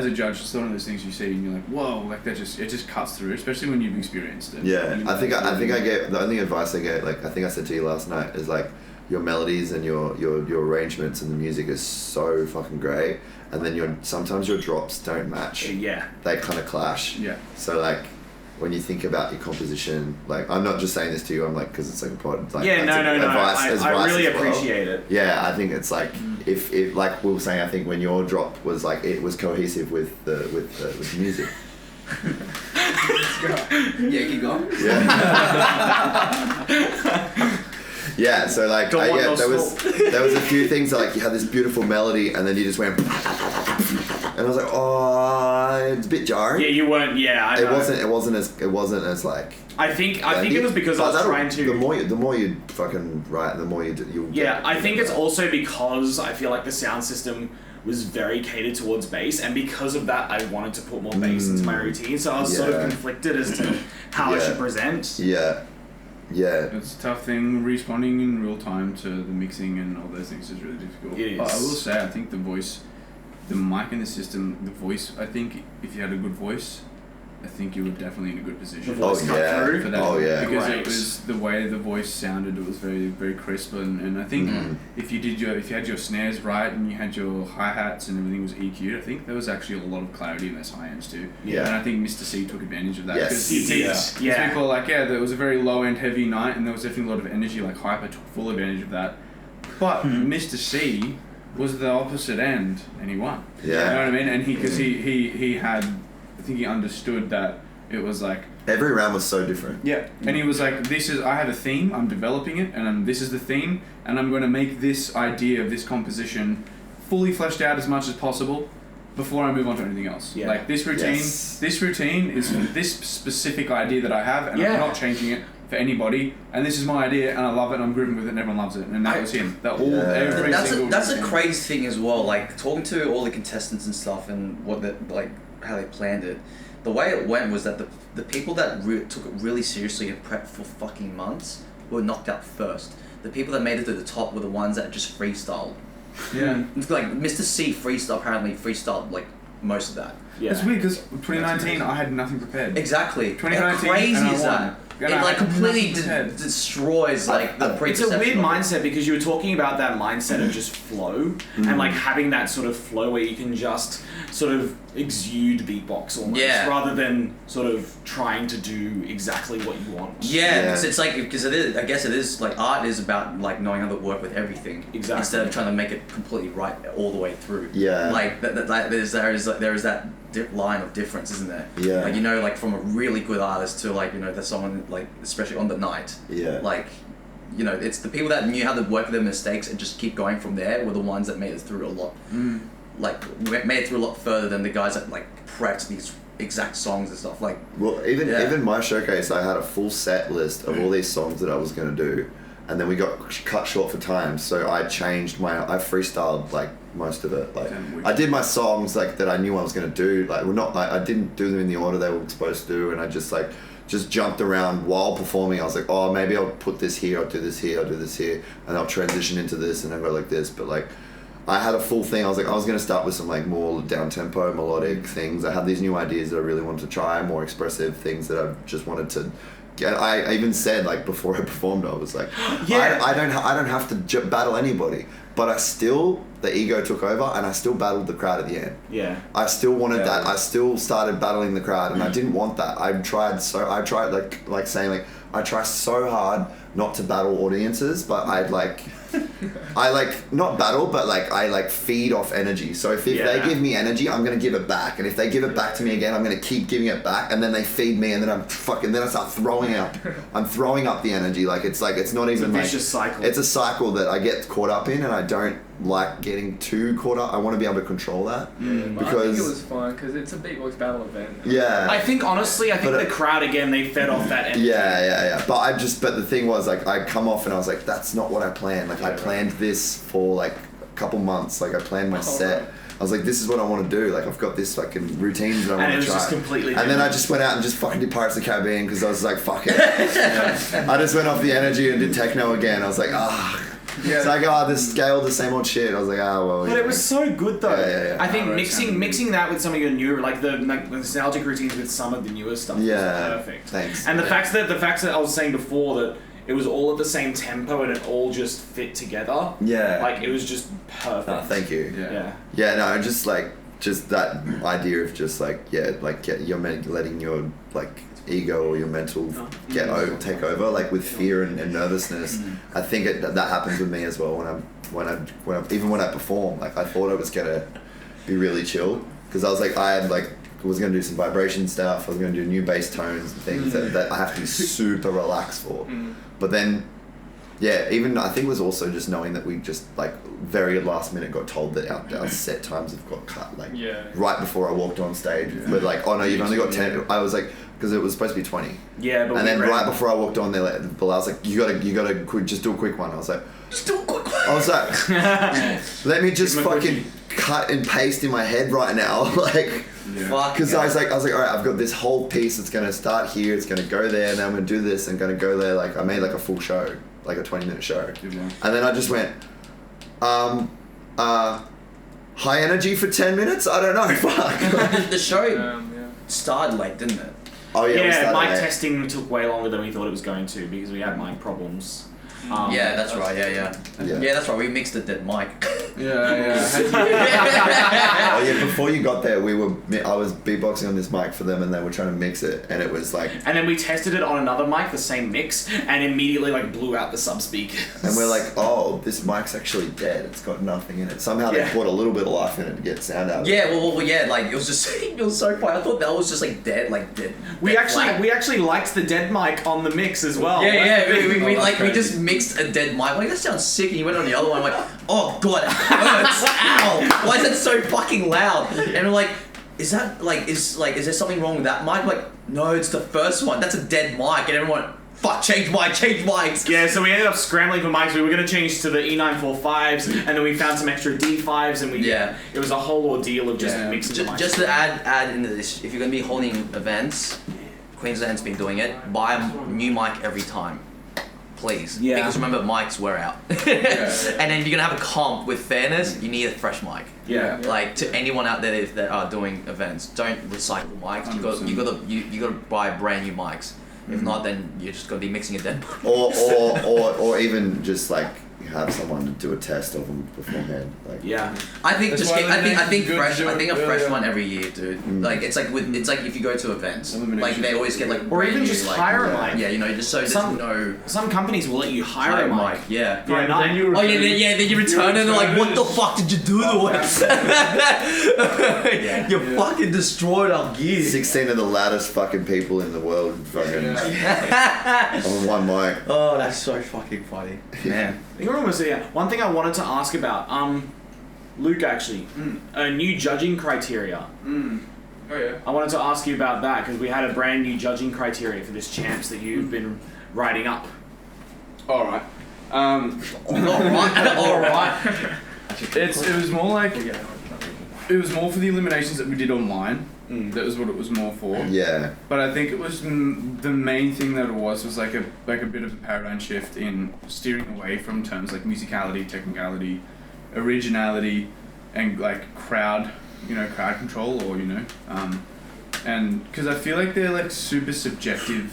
Speaker 3: a judge, it's one of those things you see and you're like, whoa, like it just cuts through, especially when you've experienced it.
Speaker 6: Yeah, I think I get, the only advice I get, like I think I said to you last night, is like your melodies and your arrangements and the music is so fucking great, and then sometimes your drops don't match.
Speaker 1: Yeah.
Speaker 6: They kind of clash.
Speaker 3: Yeah.
Speaker 6: So like, when you think about your composition, like I'm not just saying this to you, I'm like, because it's like a pod. Like,
Speaker 1: yeah, no. I really appreciate it.
Speaker 6: Yeah, I think it's like if like we were saying, I think when your drop was like it was cohesive with the music.
Speaker 2: Yeah, keep going.
Speaker 6: Yeah. Yeah, so like there was a few things that, like you had this beautiful melody and then you just went and and I was like, oh, it's a bit jarring.
Speaker 1: Yeah, you weren't. Yeah, I know.
Speaker 6: It wasn't as like.
Speaker 1: I think it was because I was trying to.
Speaker 6: The more you fucking write, the more you'll.
Speaker 1: Yeah, I think it's also because I feel like the sound system was very catered towards bass, and because of that, I wanted to put more bass into my routine. So I was sort of conflicted as to how I should present.
Speaker 6: Yeah.
Speaker 3: It's a tough thing. Responding in real time to the mixing and all those things is really difficult.
Speaker 1: It is.
Speaker 3: But I will say, I think the voice, the mic in the system, the voice. I think if you had a good voice, I think you were definitely in a good position.
Speaker 1: The voice cut through
Speaker 3: for that. Because
Speaker 1: Right.
Speaker 3: it was the way the voice sounded. It was very, very crisp, and I think if you had your snares right and you had your hi-hats and everything was EQ'd, I think there was actually a lot of clarity in those high ends too.
Speaker 6: Yeah.
Speaker 3: And I think Mr. C took advantage of that.
Speaker 6: Yes.
Speaker 1: He did. Yeah.
Speaker 3: People were like, there was a very low end heavy night, and there was definitely a lot of energy. Like Hyper took full advantage of that, but Mr. C was the opposite end, and he won.
Speaker 6: Yeah.
Speaker 3: You know what I mean? And he had, I think he understood that. It was like
Speaker 6: every round was so different.
Speaker 3: Yeah, and he was like, I have a theme, I'm developing it, and this is the theme, and I'm going to make this idea of this composition fully fleshed out as much as possible before I move on to anything else.
Speaker 1: Yeah.
Speaker 3: Like this routine is for this specific idea that I have, and I'm not changing it for anybody, and this is my idea, and I love it, and I'm grooving with it, and everyone loves it, and that was him.
Speaker 2: That's a crazy thing as well. Like talking to all the contestants and stuff, and how they planned it. The way it went was that the people that took it really seriously and prepped for fucking months were knocked out first. The people that made it to the top were the ones that just freestyled.
Speaker 3: Yeah.
Speaker 2: Like Mr. C apparently freestyled like most of that.
Speaker 1: Yeah.
Speaker 3: It's weird because 2019 I had nothing prepared.
Speaker 2: Exactly.
Speaker 3: 2019
Speaker 2: How crazy
Speaker 3: and I
Speaker 2: is
Speaker 3: won.
Speaker 2: that?
Speaker 3: And
Speaker 2: It
Speaker 3: I
Speaker 2: like
Speaker 3: had
Speaker 2: completely
Speaker 3: nothing prepared.
Speaker 2: destroys like the
Speaker 1: It's a
Speaker 2: preconception.
Speaker 1: weird
Speaker 2: of it.
Speaker 1: mindset because you were talking about that mindset of just flow and like having that sort of flow where you can just sort of exude beatbox almost rather than sort of trying to do exactly what you want.
Speaker 2: Yeah, because it's like it is. I guess it is like art is about like knowing how to work with everything
Speaker 1: Exactly.
Speaker 2: instead of trying to make it completely right all the way through.
Speaker 6: Yeah.
Speaker 2: Like there is that line of difference, isn't there?
Speaker 6: Yeah.
Speaker 2: Like like from a really good artist to like there's someone like especially on the night.
Speaker 6: Yeah.
Speaker 2: Like it's the people that knew how to work with their mistakes and just keep going from there were the ones that made it through a lot. Like made it through a lot further than the guys that like prepped these exact songs and stuff. Like
Speaker 6: even my showcase, I had a full set list of all these songs that I was gonna do, and then we got cut short for time, so I freestyled like most of it. Like I did my songs like that I knew I was gonna do. Like I didn't do them in the order they were supposed to do, and I just jumped around while performing. I was like, oh, maybe I'll put this here, I'll do this here, I'll do this here, and I'll transition into this, and I'll go like this. But like, I had a full thing. I was going to start with some like more down-tempo, melodic things. I had these new ideas that I really wanted to try, more expressive things that I just wanted to get. I even said like before I performed, I was like, I don't have to battle anybody, but the ego took over, and I still battled the crowd at the end.
Speaker 1: Yeah.
Speaker 6: I still wanted that. I still started battling the crowd, and I didn't want that. I tried I try so hard not to battle audiences, but I not battle, but I feed off energy. So if they give me energy, I'm gonna give it back, and if they give it back to me again, I'm gonna keep giving it back, and then they feed me, and then I start throwing up. I'm throwing up the energy. It's not even
Speaker 1: a vicious cycle.
Speaker 6: It's a cycle that I get caught up in, and I don't like getting too caught up. I want to be able to control that
Speaker 4: because I think it was fun because it's a beatbox battle event.
Speaker 6: Yeah.
Speaker 1: I think the crowd again, they fed off that energy.
Speaker 6: Yeah. But the thing was like I come off and I was like, that's not what I planned. Like I planned this for like a couple months. Like I planned my set. Right. I was like, this is what I want to do. Like I've got this fucking routine that I want to try.
Speaker 1: And it was just completely different.
Speaker 6: And then I just went out and just fucking did Pirates of the Caribbean because I was like, fuck it. I just went off the energy and did techno again. I was like, it's like, the scale, the same old shit. I was like, well.
Speaker 1: But it was so good though.
Speaker 6: Yeah.
Speaker 1: I think mixing that with some of your newer, like the nostalgic routines with some of the newer stuff was perfect.
Speaker 6: Thanks.
Speaker 1: And the facts that I was saying before that it was all at the same tempo and it all just fit together.
Speaker 6: Yeah.
Speaker 1: Like it was just perfect.
Speaker 6: Thank you.
Speaker 1: Yeah.
Speaker 6: No, just that idea of just you're letting your ego or your mental take over with fear and nervousness. I think that happens with me as well when I perform. Like I thought I was gonna be really chill because I was like I was gonna do some vibration stuff. I was gonna do new bass tones and things that I have to be super relaxed for. But then even I think it was also just knowing that we just like very last minute got told that our set times have got cut right before I walked on stage. We're like, oh no, you've only got 10. I was like, because it was supposed to be 20.
Speaker 1: Yeah, but
Speaker 6: and then right before I walked on, Bilal's like, you gotta just do a quick one. I was like, just do a quick one. I was like, let me just fucking cut and paste in my head right now, like. Fuck. Because I was like, all right, I've got this whole piece that's gonna start here, it's gonna go there, and then I'm gonna do this and gonna go there. Like I made like a full show, like a 20-minute show, and then I just went, high energy for 10 minutes. I don't know. Fuck.
Speaker 2: The show started late, didn't it?
Speaker 6: Oh yeah.
Speaker 1: Yeah, mic testing took way longer than we thought it was going to because we had mic problems.
Speaker 2: Yeah, that's right. Yeah, that's right. We mixed a dead mic.
Speaker 6: Oh yeah, before you got there, I was beatboxing on this mic for them, and they were trying to mix it, and it was like.
Speaker 1: And then we tested it on another mic, the same mix, and immediately like blew out the sub speakers.
Speaker 6: And we're like, oh, this mic's actually dead. It's got nothing in it. Somehow they put a little bit of life in it to get sound out.
Speaker 2: Yeah, well, yeah. Like it was just, it was so funny. I thought that was just like dead.
Speaker 1: We actually liked the dead mic on the mix as well.
Speaker 2: Yeah. We just mixed a dead mic. Like that sounds sick. And you went on the other one. I'm like, oh god, it hurts. Ow! Why is that so fucking loud? And we're like, is there something wrong with that mic? Like, no, it's the first one. That's a dead mic. And everyone went, fuck, change mics.
Speaker 1: Yeah, so we ended up scrambling for mics. We were going to change to the E945s, and then we found some extra D5s, and it was a whole ordeal of just mixing the mics.
Speaker 2: Just to add into this, if you're going to be holding events, Queensland's been doing it, buy a new mic every time. Please. Yeah. Because remember, mics wear out. And then if you're going to have a comp with fairness, you need a fresh mic.
Speaker 1: Yeah.
Speaker 2: Like, to anyone out there that are doing events, don't recycle mics. You got to buy brand new mics. If not, then you're just going to be mixing a dead mic.
Speaker 6: Or even just like have someone to do a test of them beforehand. Like,
Speaker 2: I think a fresh one every year, dude. Like it's like if you go to events, like they always get like
Speaker 1: or even just hire a mic.
Speaker 2: Yeah, you know, just so
Speaker 1: some companies will let you hire a mic.
Speaker 2: Yeah.
Speaker 1: Then you
Speaker 2: return it and they're like, what the fuck did you do to it? You fucking destroyed our gear.
Speaker 6: 16 of the loudest fucking people in the world fucking on one mic.
Speaker 2: Oh, that's so fucking funny, man.
Speaker 1: One thing I wanted to ask about, Luke, actually, a new judging criteria.
Speaker 3: Oh yeah.
Speaker 1: I wanted to ask you about that because we had a brand new judging criteria for this champs that you've been writing up.
Speaker 3: All right.
Speaker 2: All right.
Speaker 3: It was more for the eliminations that we did online. That was what it was more for.
Speaker 6: Yeah.
Speaker 3: But I think it was the main thing that it was like a bit of a paradigm shift in steering away from terms like musicality, technicality, originality, and like crowd control, or and because I feel like they're like super subjective.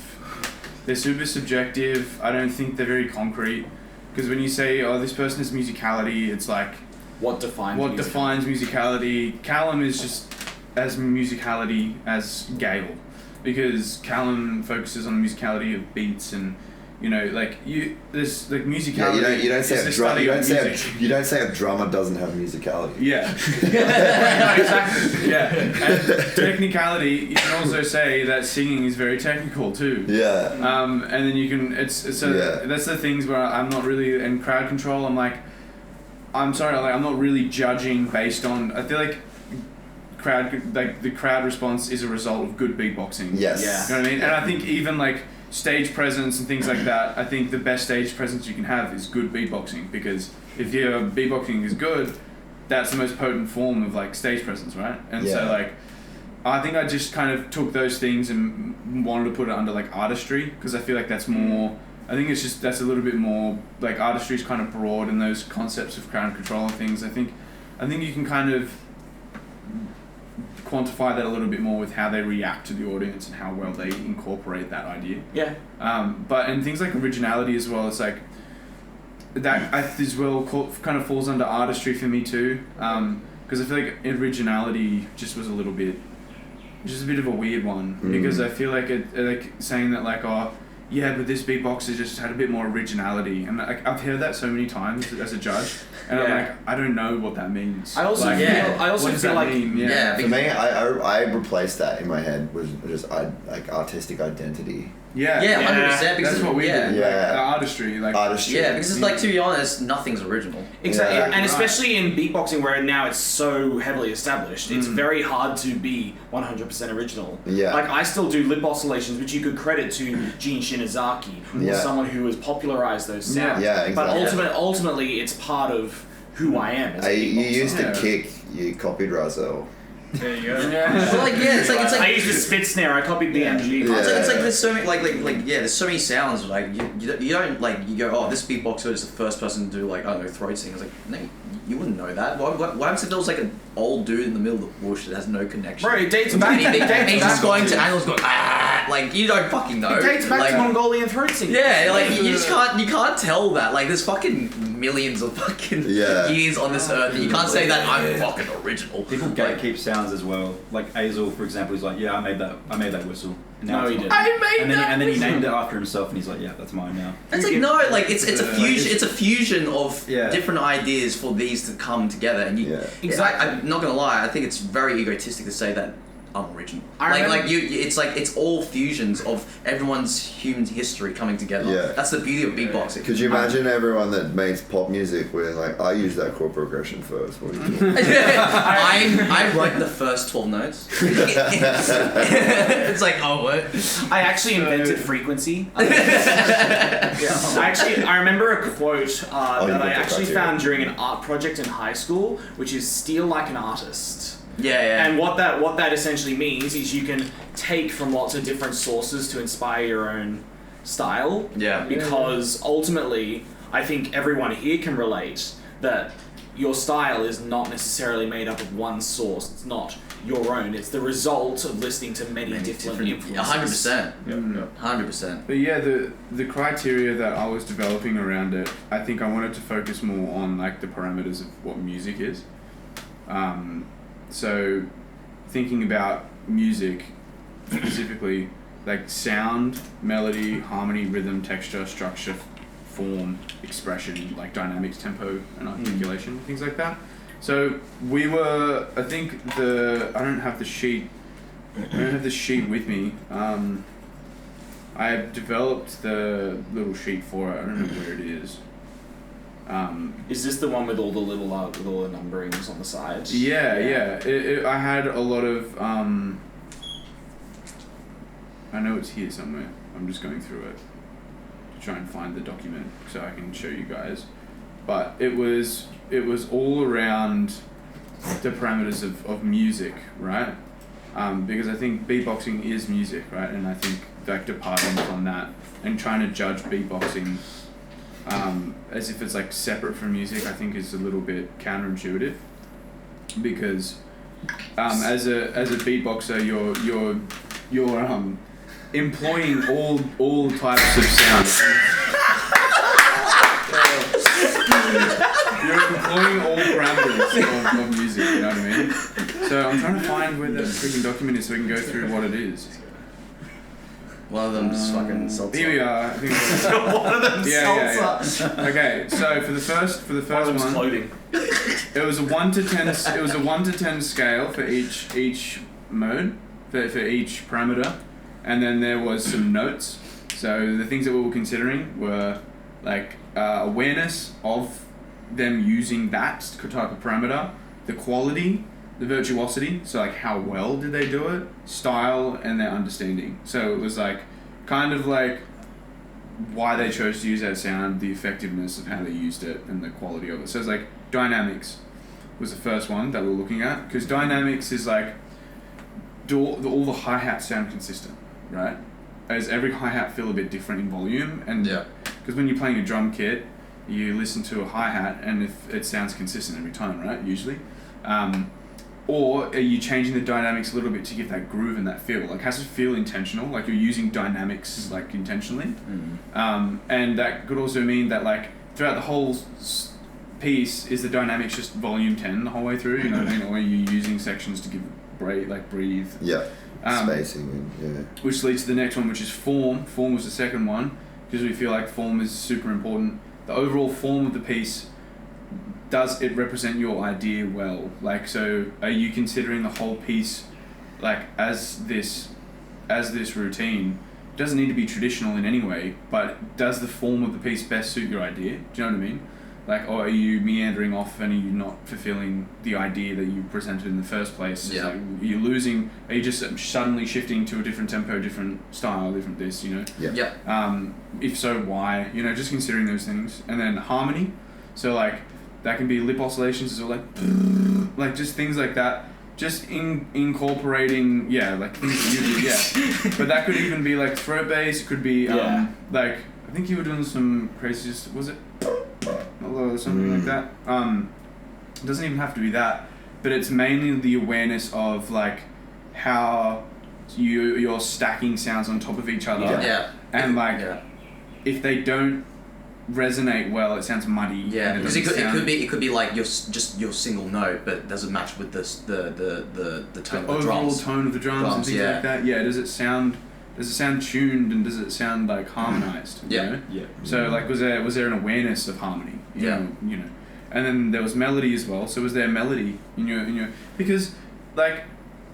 Speaker 3: They're super subjective. I don't think they're very concrete. Because when you say, oh, this person is musicality, it's like
Speaker 1: what defines
Speaker 3: musicality. Callum is just as musicality as Gale, because Callum focuses on the musicality of beats and there's like musicality.
Speaker 6: Yeah, you don't say a drummer doesn't have musicality.
Speaker 3: Yeah. Exactly. Yeah. And technicality, you can also say that singing is very technical too.
Speaker 6: Yeah.
Speaker 3: And then you can that's the things where I'm not really in crowd control. I'm not really judging based on. I feel like the crowd response is a result of good beatboxing.
Speaker 6: Yes.
Speaker 1: Yeah.
Speaker 3: You know what I mean? And I think even like stage presence and things like that, I think the best stage presence you can have is good beatboxing, because if your beatboxing is good, that's the most potent form of like stage presence, right? And so like I think I just kind of took those things and wanted to put it under like artistry, because I feel like that's more, I think that's a little bit more like artistry is kind of broad, and those concepts of crowd control and things, I think you can kind of quantify that a little bit more with how they react to the audience and how well they incorporate that idea.
Speaker 1: Yeah.
Speaker 3: But in things like originality as well, it's like that as well kind of falls under artistry for me too. Because I feel like originality just was a bit of a weird one, because I feel like it like saying that like, oh yeah, but this beatboxer just had a bit more originality, and like I've heard that so many times as a judge, and I'm like, I don't know what that means.
Speaker 1: I also feel like
Speaker 6: for me, I replaced that in my head with just like artistic identity.
Speaker 3: Yeah.
Speaker 2: Yeah, 100%. Because
Speaker 3: that's what we do. Like,
Speaker 6: Yeah.
Speaker 3: the artistry. Like,
Speaker 2: Yeah, because it's like, to be honest, nothing's original.
Speaker 1: Exactly,
Speaker 6: Yeah.
Speaker 1: and especially in beatboxing where now it's so heavily established, it's very hard to be 100% original.
Speaker 6: Yeah.
Speaker 1: Like, I still do lip oscillations, which you could credit to Gene Shinizaki, or someone who has popularized those sounds.
Speaker 6: Yeah, exactly.
Speaker 1: But ultimately, it's part of who I am as a
Speaker 6: You
Speaker 1: beatboxer.
Speaker 6: used to kick, you copied Razel.
Speaker 4: There you go.
Speaker 2: But like, yeah, it's like
Speaker 1: I used the spit snare. I copied BMG.
Speaker 6: Yeah.
Speaker 2: It's like there's so many there's so many sounds like you don't like you go, oh, this beatboxer is the first person to do like, I don't know, throat singing. It's like, no, you wouldn't know that. Why happens if there was like an old dude in the middle of the bush that has no connection?
Speaker 1: Bro, it dates back.
Speaker 2: He's just going to angles going, like, you don't fucking know.
Speaker 1: It dates back
Speaker 2: like,
Speaker 1: to Mongolian throat singing.
Speaker 2: Yeah, like you can't tell that. Like, there's fucking millions of fucking years on this earth, and you can't say that I'm fucking original.
Speaker 7: People gatekeep sounds as well. Like Azel, for example, he's like, yeah, I made that whistle. And
Speaker 1: No,
Speaker 7: it's
Speaker 1: he
Speaker 7: mine.
Speaker 1: didn't.
Speaker 7: And then he named it after himself, and he's like, yeah, that's mine now.
Speaker 2: It's like, no, like it's a fusion. It's a fusion of
Speaker 7: Yeah.
Speaker 2: different ideas for these to come together, and you.
Speaker 1: Exactly.
Speaker 2: I'm not gonna lie. I think it's very egotistic to say that I'm original. It's all fusions of everyone's human history coming together.
Speaker 6: Yeah.
Speaker 2: That's the beauty of beatboxing.
Speaker 6: Could you imagine everyone that makes pop music where like, I use that chord progression first? What are you doing?
Speaker 2: I wrote the first 12 notes. It's like, oh, what?
Speaker 1: I actually invented frequency. I remember a quote that I actually found during an art project in high school, which is steal like an artist.
Speaker 2: Yeah.
Speaker 1: And what that essentially means is you can take from lots of different sources to inspire your own style.
Speaker 2: Yeah.
Speaker 1: Because ultimately, I think everyone here can relate that your style is not necessarily made up of one source. It's not your own. It's the result of listening to many different influences.
Speaker 2: 100%. 100%.
Speaker 3: But yeah, the criteria that I was developing around it, I think I wanted to focus more on like the parameters of what music is. So thinking about music specifically, like sound, melody, harmony, rhythm, texture, structure, form, expression, like dynamics, tempo, and articulation, things like that. So we were, I think I don't have the sheet with me. I developed the little sheet for it. I don't know where it is.
Speaker 1: Is this the one with all the little numberings on the sides?
Speaker 3: Yeah. I had a lot of. I know it's here somewhere. I'm just going through it to try and find the document so I can show you guys. But it was all around the parameters of music, right? Because I think beatboxing is music, right? And I think like departing from that and trying to judge beatboxing as if it's like separate from music, I think is a little bit counterintuitive. Because as a beatboxer, you're employing all types of sounds. You're employing all parameters of music, you know what I mean? So I'm trying to find where the freaking document is so we can go through what it is.
Speaker 2: One of them just fucking salsa.
Speaker 3: Here we are. I think
Speaker 1: one of them salsa.
Speaker 3: Yeah. Okay, so for the first one,
Speaker 1: clothing.
Speaker 3: It was a 1 to 10. It was a 1 to 10 scale for each mode, for each parameter, and then there was some notes. So the things that we were considering were like awareness of them using that type of parameter, the quality, the virtuosity, so like how well did they do it, style, and their understanding. So it was like kind of like why they chose to use that sound, the effectiveness of how they used it, and the quality of it. So it's like dynamics was the first one that we're looking at, because dynamics is like all the hi-hats sound consistent, right? As every hi-hat feel a bit different in volume, and because when you're playing a drum kit, you listen to a hi-hat and if it sounds consistent every time, right? Usually. Or are you changing the dynamics a little bit to give that groove and that feel? Like, has it feel intentional? Like, you're using dynamics, like, intentionally? And that could also mean that, like, throughout the whole piece, is the dynamics just volume 10 the whole way through? You know what I mean? Or are you using sections to give breathe?
Speaker 6: Yeah. Spacing, yeah.
Speaker 3: Which leads to the next one, which is form. Form was the second one, because we feel like form is super important. The overall form of the piece, does it represent your idea well? Like, so are you considering the whole piece like as this routine? doesn't need to be traditional in any way, but does the form of the piece best suit your idea? Do you know what I mean? Like, or are you meandering off and are you not fulfilling the idea that you presented in the first place?
Speaker 2: Yeah.
Speaker 3: Like, are you losing? Are you just suddenly shifting to a different tempo, different style, different this? You know.
Speaker 2: Yeah.
Speaker 3: If so, why? You know, just considering those things, and then harmony. So like, that can be lip oscillations, or like just things like that. Just incorporating, like things that you do, But that could even be like throat bass. It could be like, I think you were doing some crazy, was it? Or something like that. It doesn't even have to be that, but it's mainly the awareness of like how you're stacking sounds on top of each other. And like, if they don't resonate well, it sounds muddy.
Speaker 2: Yeah, because it could be like your single note, but does it match with the tone of the drums?
Speaker 3: Overall tone of the drums and things like that. Yeah, does it sound tuned and does it sound like harmonized? You know?
Speaker 7: Yeah.
Speaker 3: So like, was there an awareness of harmony? You know, and then there was melody as well. So was there melody in your because like,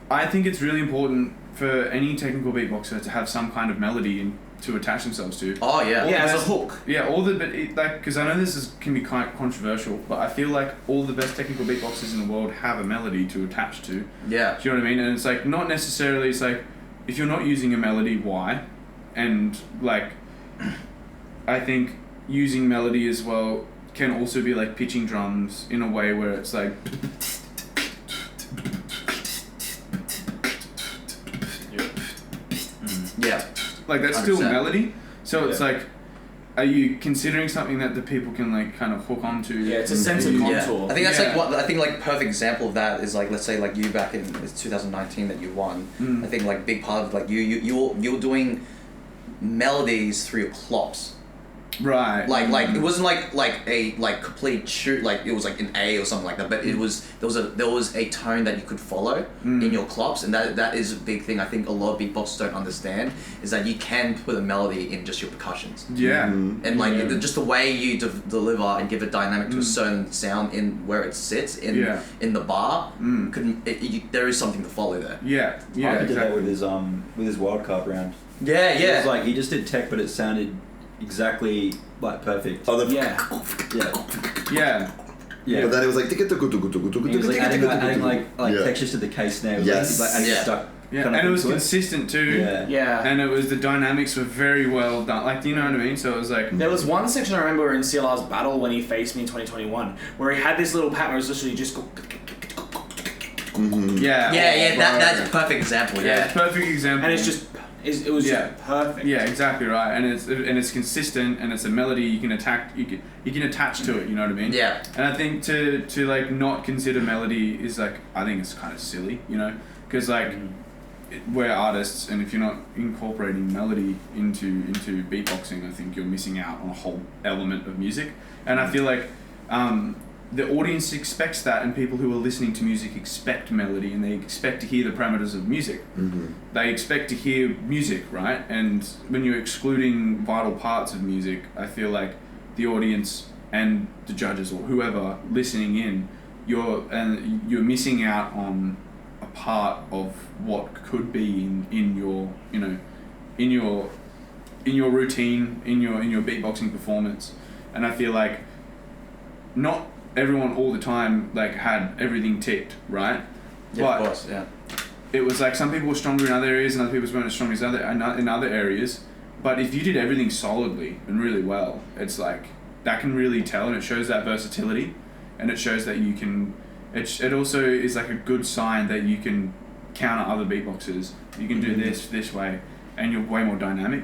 Speaker 3: I think it's really important for any technical beatboxer to have some kind of melody to attach themselves to.
Speaker 2: Oh yeah.
Speaker 1: As a hook.
Speaker 3: Yeah, because I know this can be quite controversial, but I feel like all the best technical beatboxers in the world have a melody to attach to.
Speaker 2: Yeah.
Speaker 3: Do you know what I mean? And it's like, not necessarily, it's like, if you're not using a melody, why? And like, I think using melody as well can also be like pitching drums in a way where it's like...
Speaker 2: Yeah.
Speaker 3: Like, that's 100%. Still melody. So it's like, are you considering something that the people can like kind of hook onto?
Speaker 1: Yeah, it's a sense of contour.
Speaker 2: I think that's like perfect example of that is like, let's say like you back in 2019 that you won. I think like big part of like you're doing melodies through your clops.
Speaker 3: Right.
Speaker 2: Like it wasn't like a complete shoot, like it was like an A or something like that, but it was there was a tone that you could follow in your clops, and that is a big thing I think a lot of beatboxers don't understand, is that you can put a melody in just your percussions.
Speaker 3: Yeah.
Speaker 2: And like just the way you deliver and give a dynamic to a certain sound in where it sits in the bar, there is something to follow there.
Speaker 3: Yeah. Yeah.
Speaker 7: I did that with his wildcard round.
Speaker 2: Yeah.
Speaker 7: It was like he just did tech, but it sounded exactly like perfect.
Speaker 6: Oh,
Speaker 3: Yeah.
Speaker 6: But then it was like
Speaker 7: he was like adding like textures to the case snare.
Speaker 6: Yes.
Speaker 7: Like adding stuff.
Speaker 3: Yeah, and it was consistent too.
Speaker 1: Yeah.
Speaker 3: And it was, the dynamics were very well done. Like, you know what I mean? So it was like...
Speaker 1: There was one section I remember in CLR's battle when he faced me in 2021, where he had this little pattern where it was literally just go...
Speaker 2: That's a perfect example.
Speaker 3: Yeah, perfect example.
Speaker 1: And it's just... It was just perfect.
Speaker 3: Yeah, exactly right. And it's consistent, and it's a melody you can attach to it. You know what I mean?
Speaker 2: Yeah.
Speaker 3: And I think to like not consider melody is like, I think it's kind of silly, you know, because like we're artists, and if you're not incorporating melody into beatboxing, I think you're missing out on a whole element of music. And I feel like the audience expects that, and people who are listening to music expect melody, and they expect to hear the parameters of music. They expect to hear music, right? And when you're excluding vital parts of music, I feel like the audience and the judges or whoever listening in, you're missing out on a part of what could be in your routine, in your beatboxing performance. And I feel like not everyone all the time like had everything ticked, right?
Speaker 2: Yeah,
Speaker 3: but
Speaker 2: of course, yeah.
Speaker 3: It was like some people were stronger in other areas and other people weren't as strong as in other areas. But if you did everything solidly and really well, it's like that can really tell, and it shows that versatility, and it shows that you can. It also is like a good sign that you can counter other beatboxers. You can do this way, and you're way more dynamic.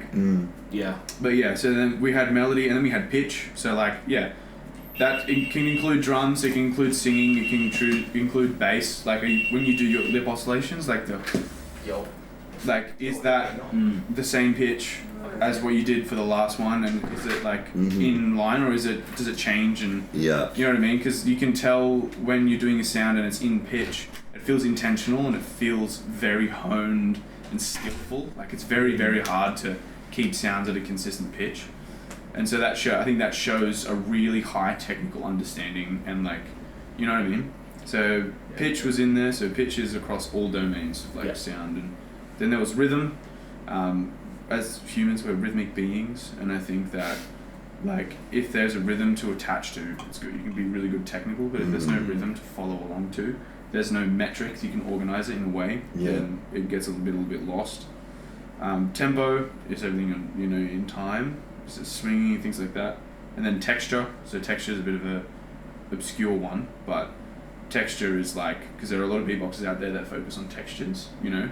Speaker 1: Yeah.
Speaker 3: But yeah, so then we had melody, and then we had pitch. So like that it can include drums, it can include singing, it can include bass. Like when you do your lip oscillations, like is that the same pitch as what you did for the last one, and is it like in line, or does it change? And you know what I mean? Because you can tell when you're doing a sound and it's in pitch, it feels intentional and it feels very honed and skillful. Like it's very, very hard to keep sounds at a consistent pitch. And so I think that shows a really high technical understanding, and like, you know what I mean? So pitch was in there, so pitch is across all domains of like sound. And then there was rhythm. as humans, we're rhythmic beings, and I think that, like, if there's a rhythm to attach to, it's good. You can be really good technical, but if there's no rhythm to follow along to, there's no metrics, you can organize it in a way, then it gets a little bit lost. Tempo is everything, you know, in time, so swinging, things like that. And then texture. So texture is a bit of a obscure one, but texture is like, because there are a lot of beatboxers out there that focus on textures, you know,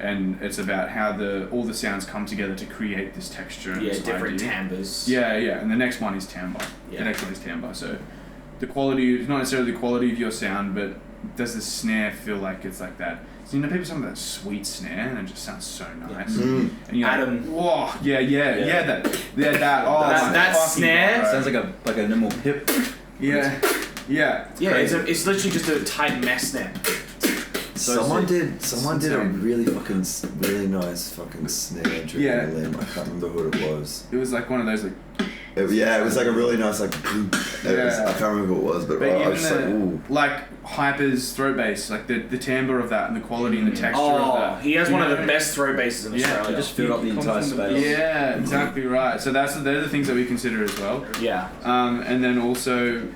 Speaker 3: and it's about how all the sounds come together to create this texture. And this
Speaker 1: different
Speaker 3: idea.
Speaker 1: timbres.
Speaker 3: Yeah, and the next one is timbre. The next one is timbre. So the quality is not necessarily the quality of your sound, but does the snare feel like it's like that? So, you know, people talk about that sweet snare, and it just sounds so nice. And you're
Speaker 1: Adam.
Speaker 3: like, whoa, that. Oh,
Speaker 1: that snare
Speaker 7: sounds like a normal pip.
Speaker 3: Yeah.
Speaker 1: It's literally just a tight mesh snare.
Speaker 6: Someone did a really nice fucking snare during the limb. I can't remember who it was.
Speaker 3: It was like one of those like.
Speaker 6: It was like a really nice like. I can't remember who it was, but I was just like, ooh.
Speaker 3: Like Hyper's throat bass, like the timbre of that and the quality and the texture of that.
Speaker 1: He has one of the best throat basses in Australia.
Speaker 7: It just filled up the entire space.
Speaker 3: Yeah, exactly right. So they're the things that we consider as well.
Speaker 1: Yeah.
Speaker 3: And then also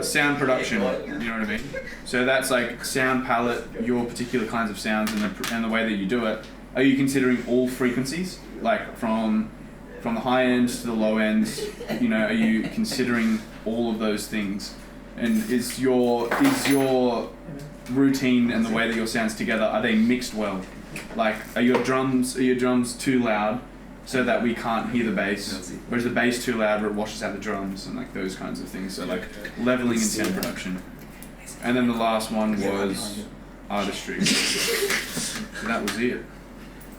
Speaker 3: sound production. You know what I mean? So that's like sound palette, your particular kinds of sounds, and the way that you do it. Are you considering all frequencies, like from the high ends to the low ends? You know, are you considering all of those things? And is your routine and the way that your sounds together, are they mixed well? Like, are your drums too loud so that we can't hear the bass? Or is the bass too loud where it washes out the drums, and like those kinds of things? So like leveling and sound production. And then the last one was artistry. So that was it.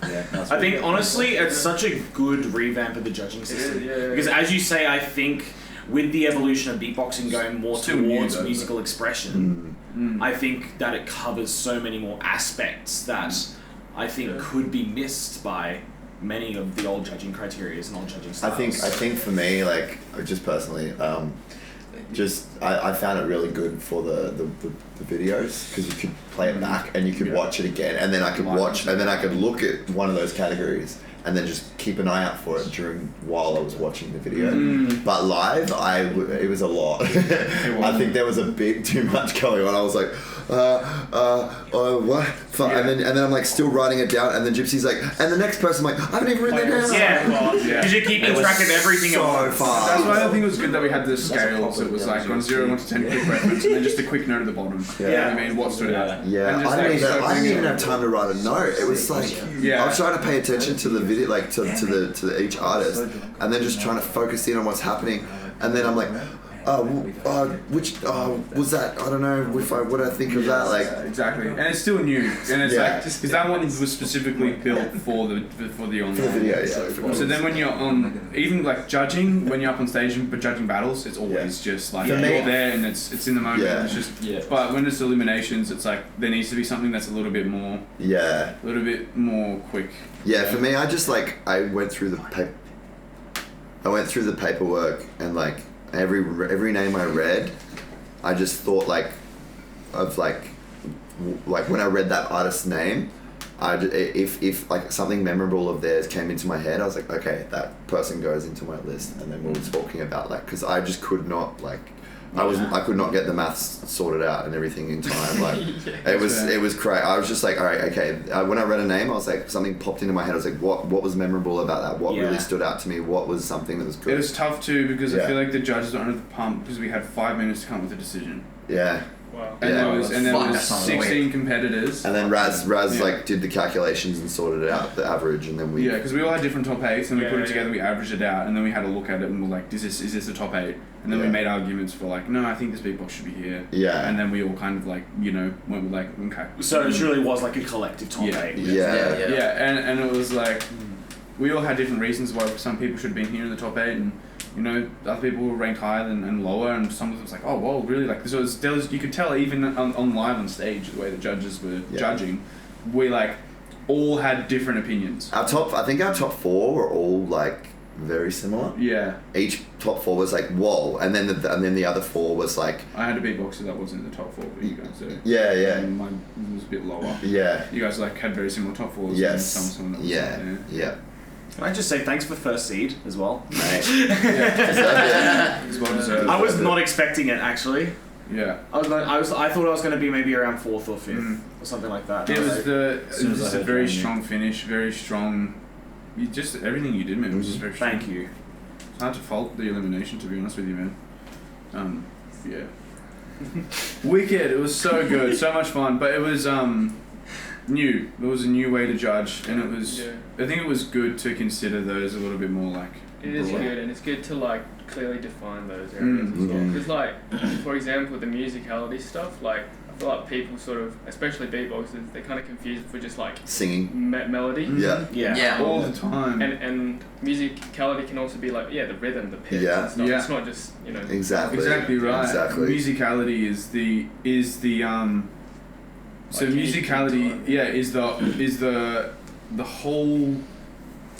Speaker 7: Yeah,
Speaker 1: I think honestly it's such a good revamp of the judging system. Because as you say, I think with the evolution of beatboxing going more towards musical expression, I think that it covers so many more aspects that I think could be missed by many of the old judging criteria and old judging styles.
Speaker 6: I think for me, like, just personally, I found it really good for the videos, because you could play it back and you could watch it again, and then I could look at one of those categories and then just keep an eye out for it while I was watching the video. But live, it was a lot. I think there was a bit too much going on. I was like, what? And then I'm like still writing it down, and then Gypsy's like, and the next person, I'm like, I haven't even written it down.
Speaker 1: Because you're keeping track of everything.
Speaker 6: So fast.
Speaker 3: That's why I think it was good that we had the scales. It was like on 0, 1 to 10 quick reference, and then just a quick note at the bottom. I mean, what stood out.
Speaker 6: Yeah, I didn't even have time to write a note. It was like, I was trying to pay attention to the video, like to each artist, and then just trying to focus in on what's happening, and then I'm like, which was that? I don't know what I think of that. Like,
Speaker 3: exactly, and it's still new, and it's like, because that one was specifically built for the online
Speaker 6: video.
Speaker 3: So then when you're on, even like judging, when you're up on stage but judging battles, it's always just like you're there and it's in the moment. Yeah. It's just But when it's eliminations, it's like there needs to be something that's a little bit more. Yeah. A little bit more quick.
Speaker 6: Yeah, for me, I just like I went through the paperwork, and like every name I read, I just thought like when I read that artist's name, if like something memorable of theirs came into my head, I was like, okay, that person goes into my list, and then we were talking about like, because I just could not like. I could not get the maths sorted out and everything in time. Like it was crazy. I was just like, all right, okay. When I read a name, I was like, something popped into my head. I was like, what was memorable about that? What really stood out to me? What was something that was good?
Speaker 3: It was tough too, because I feel like the judges were under the pump because we had 5 minutes to come up with a decision.
Speaker 6: Yeah.
Speaker 4: Wow.
Speaker 3: And there was 16 competitors.
Speaker 6: And then Raz like did the calculations and sorted out the average, and then we...
Speaker 3: Yeah, because we all had different top 8s, and we put it together, we averaged it out, and then we had a look at it, and we're like, is this a top 8? And then we made arguments for like, no, I think this beatbox should be here. Yeah. And then we all kind of like, went with like, okay.
Speaker 1: So it really was like a collective top 8.
Speaker 3: Yeah, and it was like, we all had different reasons why some people should have been here in the top 8, and other people were ranked higher and lower, and some of them was like, oh, whoa, really? Like, there was you could tell even on live on stage, the way the judges were judging, we like all had different opinions.
Speaker 6: I think our top 4 were all like very similar.
Speaker 3: Yeah.
Speaker 6: Each top 4 was like, whoa, and then the other 4 was like.
Speaker 3: I had a beatboxer that wasn't in the top 4 for you guys. So
Speaker 6: and
Speaker 3: mine was a bit lower.
Speaker 6: Yeah.
Speaker 3: You guys like had very similar top 4s.
Speaker 6: Yes.
Speaker 3: And some
Speaker 6: yeah.
Speaker 1: Can I just say thanks for first seed as well?
Speaker 3: It's well deserved.
Speaker 1: I was not expecting it actually.
Speaker 3: Yeah.
Speaker 1: I thought I was going to be maybe around 4th or 5th or something like that.
Speaker 3: It was a very strong finish, very strong. You just everything you did, man, was just very strong.
Speaker 1: Thank you.
Speaker 3: It's hard to fault the elimination, to be honest with you, man. Yeah. Wicked. It was so good, so much fun, but it was new. It was a new way to judge, and it was. Yeah. I think it was good to consider those a little bit more like.
Speaker 4: It is good, and it's good to like clearly define those areas as well. Because like, for example, the musicality stuff, like I feel like people sort of, especially beatboxers, they're kind of confused for just like
Speaker 6: singing
Speaker 4: melody.
Speaker 6: Yeah.
Speaker 3: All the time.
Speaker 4: And musicality can also be like the rhythm, the pitch and stuff.
Speaker 3: Yeah.
Speaker 4: It's not just
Speaker 3: Exactly right.
Speaker 6: Exactly.
Speaker 3: Musicality is the so like musicality is the whole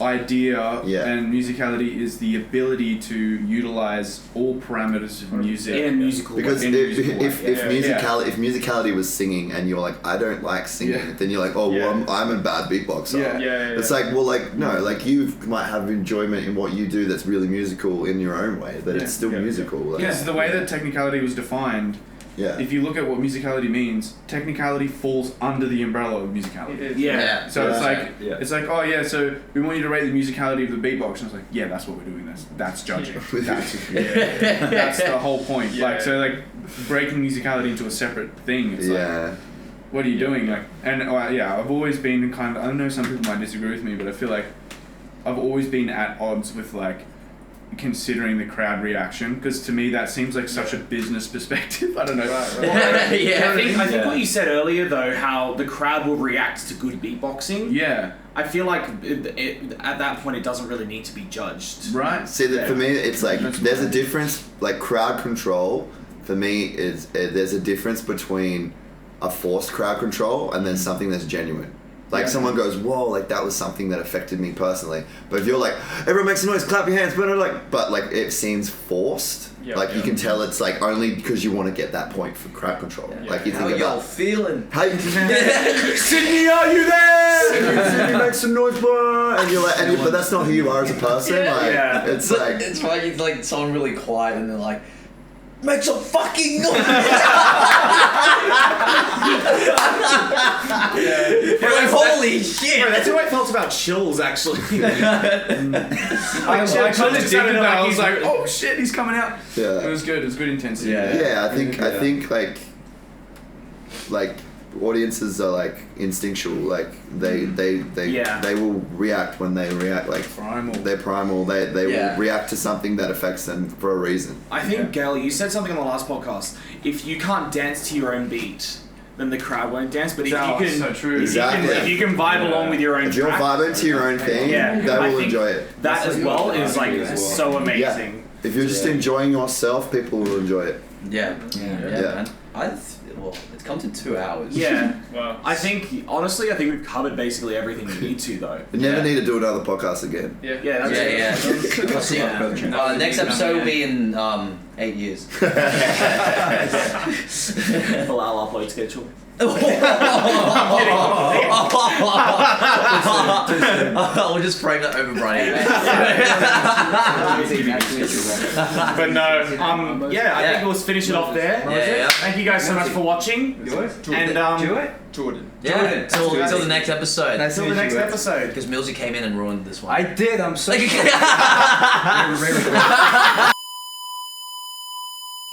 Speaker 3: idea, and musicality is the ability to utilize all parameters of music
Speaker 1: in a musical
Speaker 6: because
Speaker 1: way.
Speaker 6: If musicality was singing and you're like, I don't like singing, then you're like, oh well, I'm a bad beatboxer. It's like, well, like no, like you might have enjoyment in what you do that's really musical in your own way, but it's still musical. Like,
Speaker 3: so the way that technicality was defined.
Speaker 6: Yeah.
Speaker 3: If you look at what musicality means, technicality falls under the umbrella of musicality. So it's like, oh yeah, so we want you to rate the musicality of the beatbox, and it's like, yeah, that's what we're doing. That's judging. That's the whole point. Like, so like breaking musicality into a separate thing. It's like, what are you doing? Like, and I've always been kind of. I know some people might disagree with me, but I feel like I've always been at odds with like. Considering the crowd reaction, because to me that seems like such a business perspective. I don't know.
Speaker 1: I think what you said earlier though, how the crowd will react to good beatboxing.
Speaker 3: Yeah.
Speaker 1: I feel like at that point it doesn't really need to be judged.
Speaker 3: Right.
Speaker 6: See, for me, it's like there's a difference. Like crowd control, for me, is there's a difference between a forced crowd control and then something that's genuine. Like someone goes, whoa, like that was something that affected me personally. But if you're like, everyone makes a noise, clap your hands, but like it seems forced. You can tell it's like only because you want to get that point for crowd control. Like you think about
Speaker 2: y'all feeling?
Speaker 6: Hey, Sydney, are you there? Sydney makes some noise, bro. And you're like, but that's not who you are as a person. It's like
Speaker 2: it's funny. It's like someone really quiet and they're like. Make some fucking noise! Like, holy shit!
Speaker 1: Bro, that's how I felt about Chills, actually.
Speaker 3: I kind of did that. I was like, oh shit, he's coming out.
Speaker 6: Yeah.
Speaker 3: It was good. It was good intensity.
Speaker 6: Yeah, I think like audiences are like instinctual. Like they will react when they react. Like
Speaker 3: primal.
Speaker 6: They're primal. They will react to something that affects them for a reason.
Speaker 1: I think Gale, you said something on the last podcast. If you can't dance to your own beat, then the crowd won't dance. But if you can,
Speaker 3: so true.
Speaker 1: If you can vibe along with your own
Speaker 6: if you're vibing to your own thing, they will enjoy it.
Speaker 1: That as well is like so amazing.
Speaker 6: Yeah. If you're just enjoying yourself, people will enjoy it.
Speaker 2: Yeah. Well, it's come to 2 hours.
Speaker 1: Yeah. Wow. I think we've covered basically everything we need to though.
Speaker 6: We never need to do another podcast again.
Speaker 1: Yeah.
Speaker 2: We'll see. Next episode will be in 8 years.
Speaker 1: Allow upload schedule.
Speaker 2: We'll just frame that over Brunny.
Speaker 1: But no, I think we'll finish it off there. Thank you guys so much for watching. And
Speaker 2: Jordan. Yeah, till the next episode.
Speaker 1: Until the next episode.
Speaker 2: Because Millsy came in and ruined this one.
Speaker 7: I did, I'm so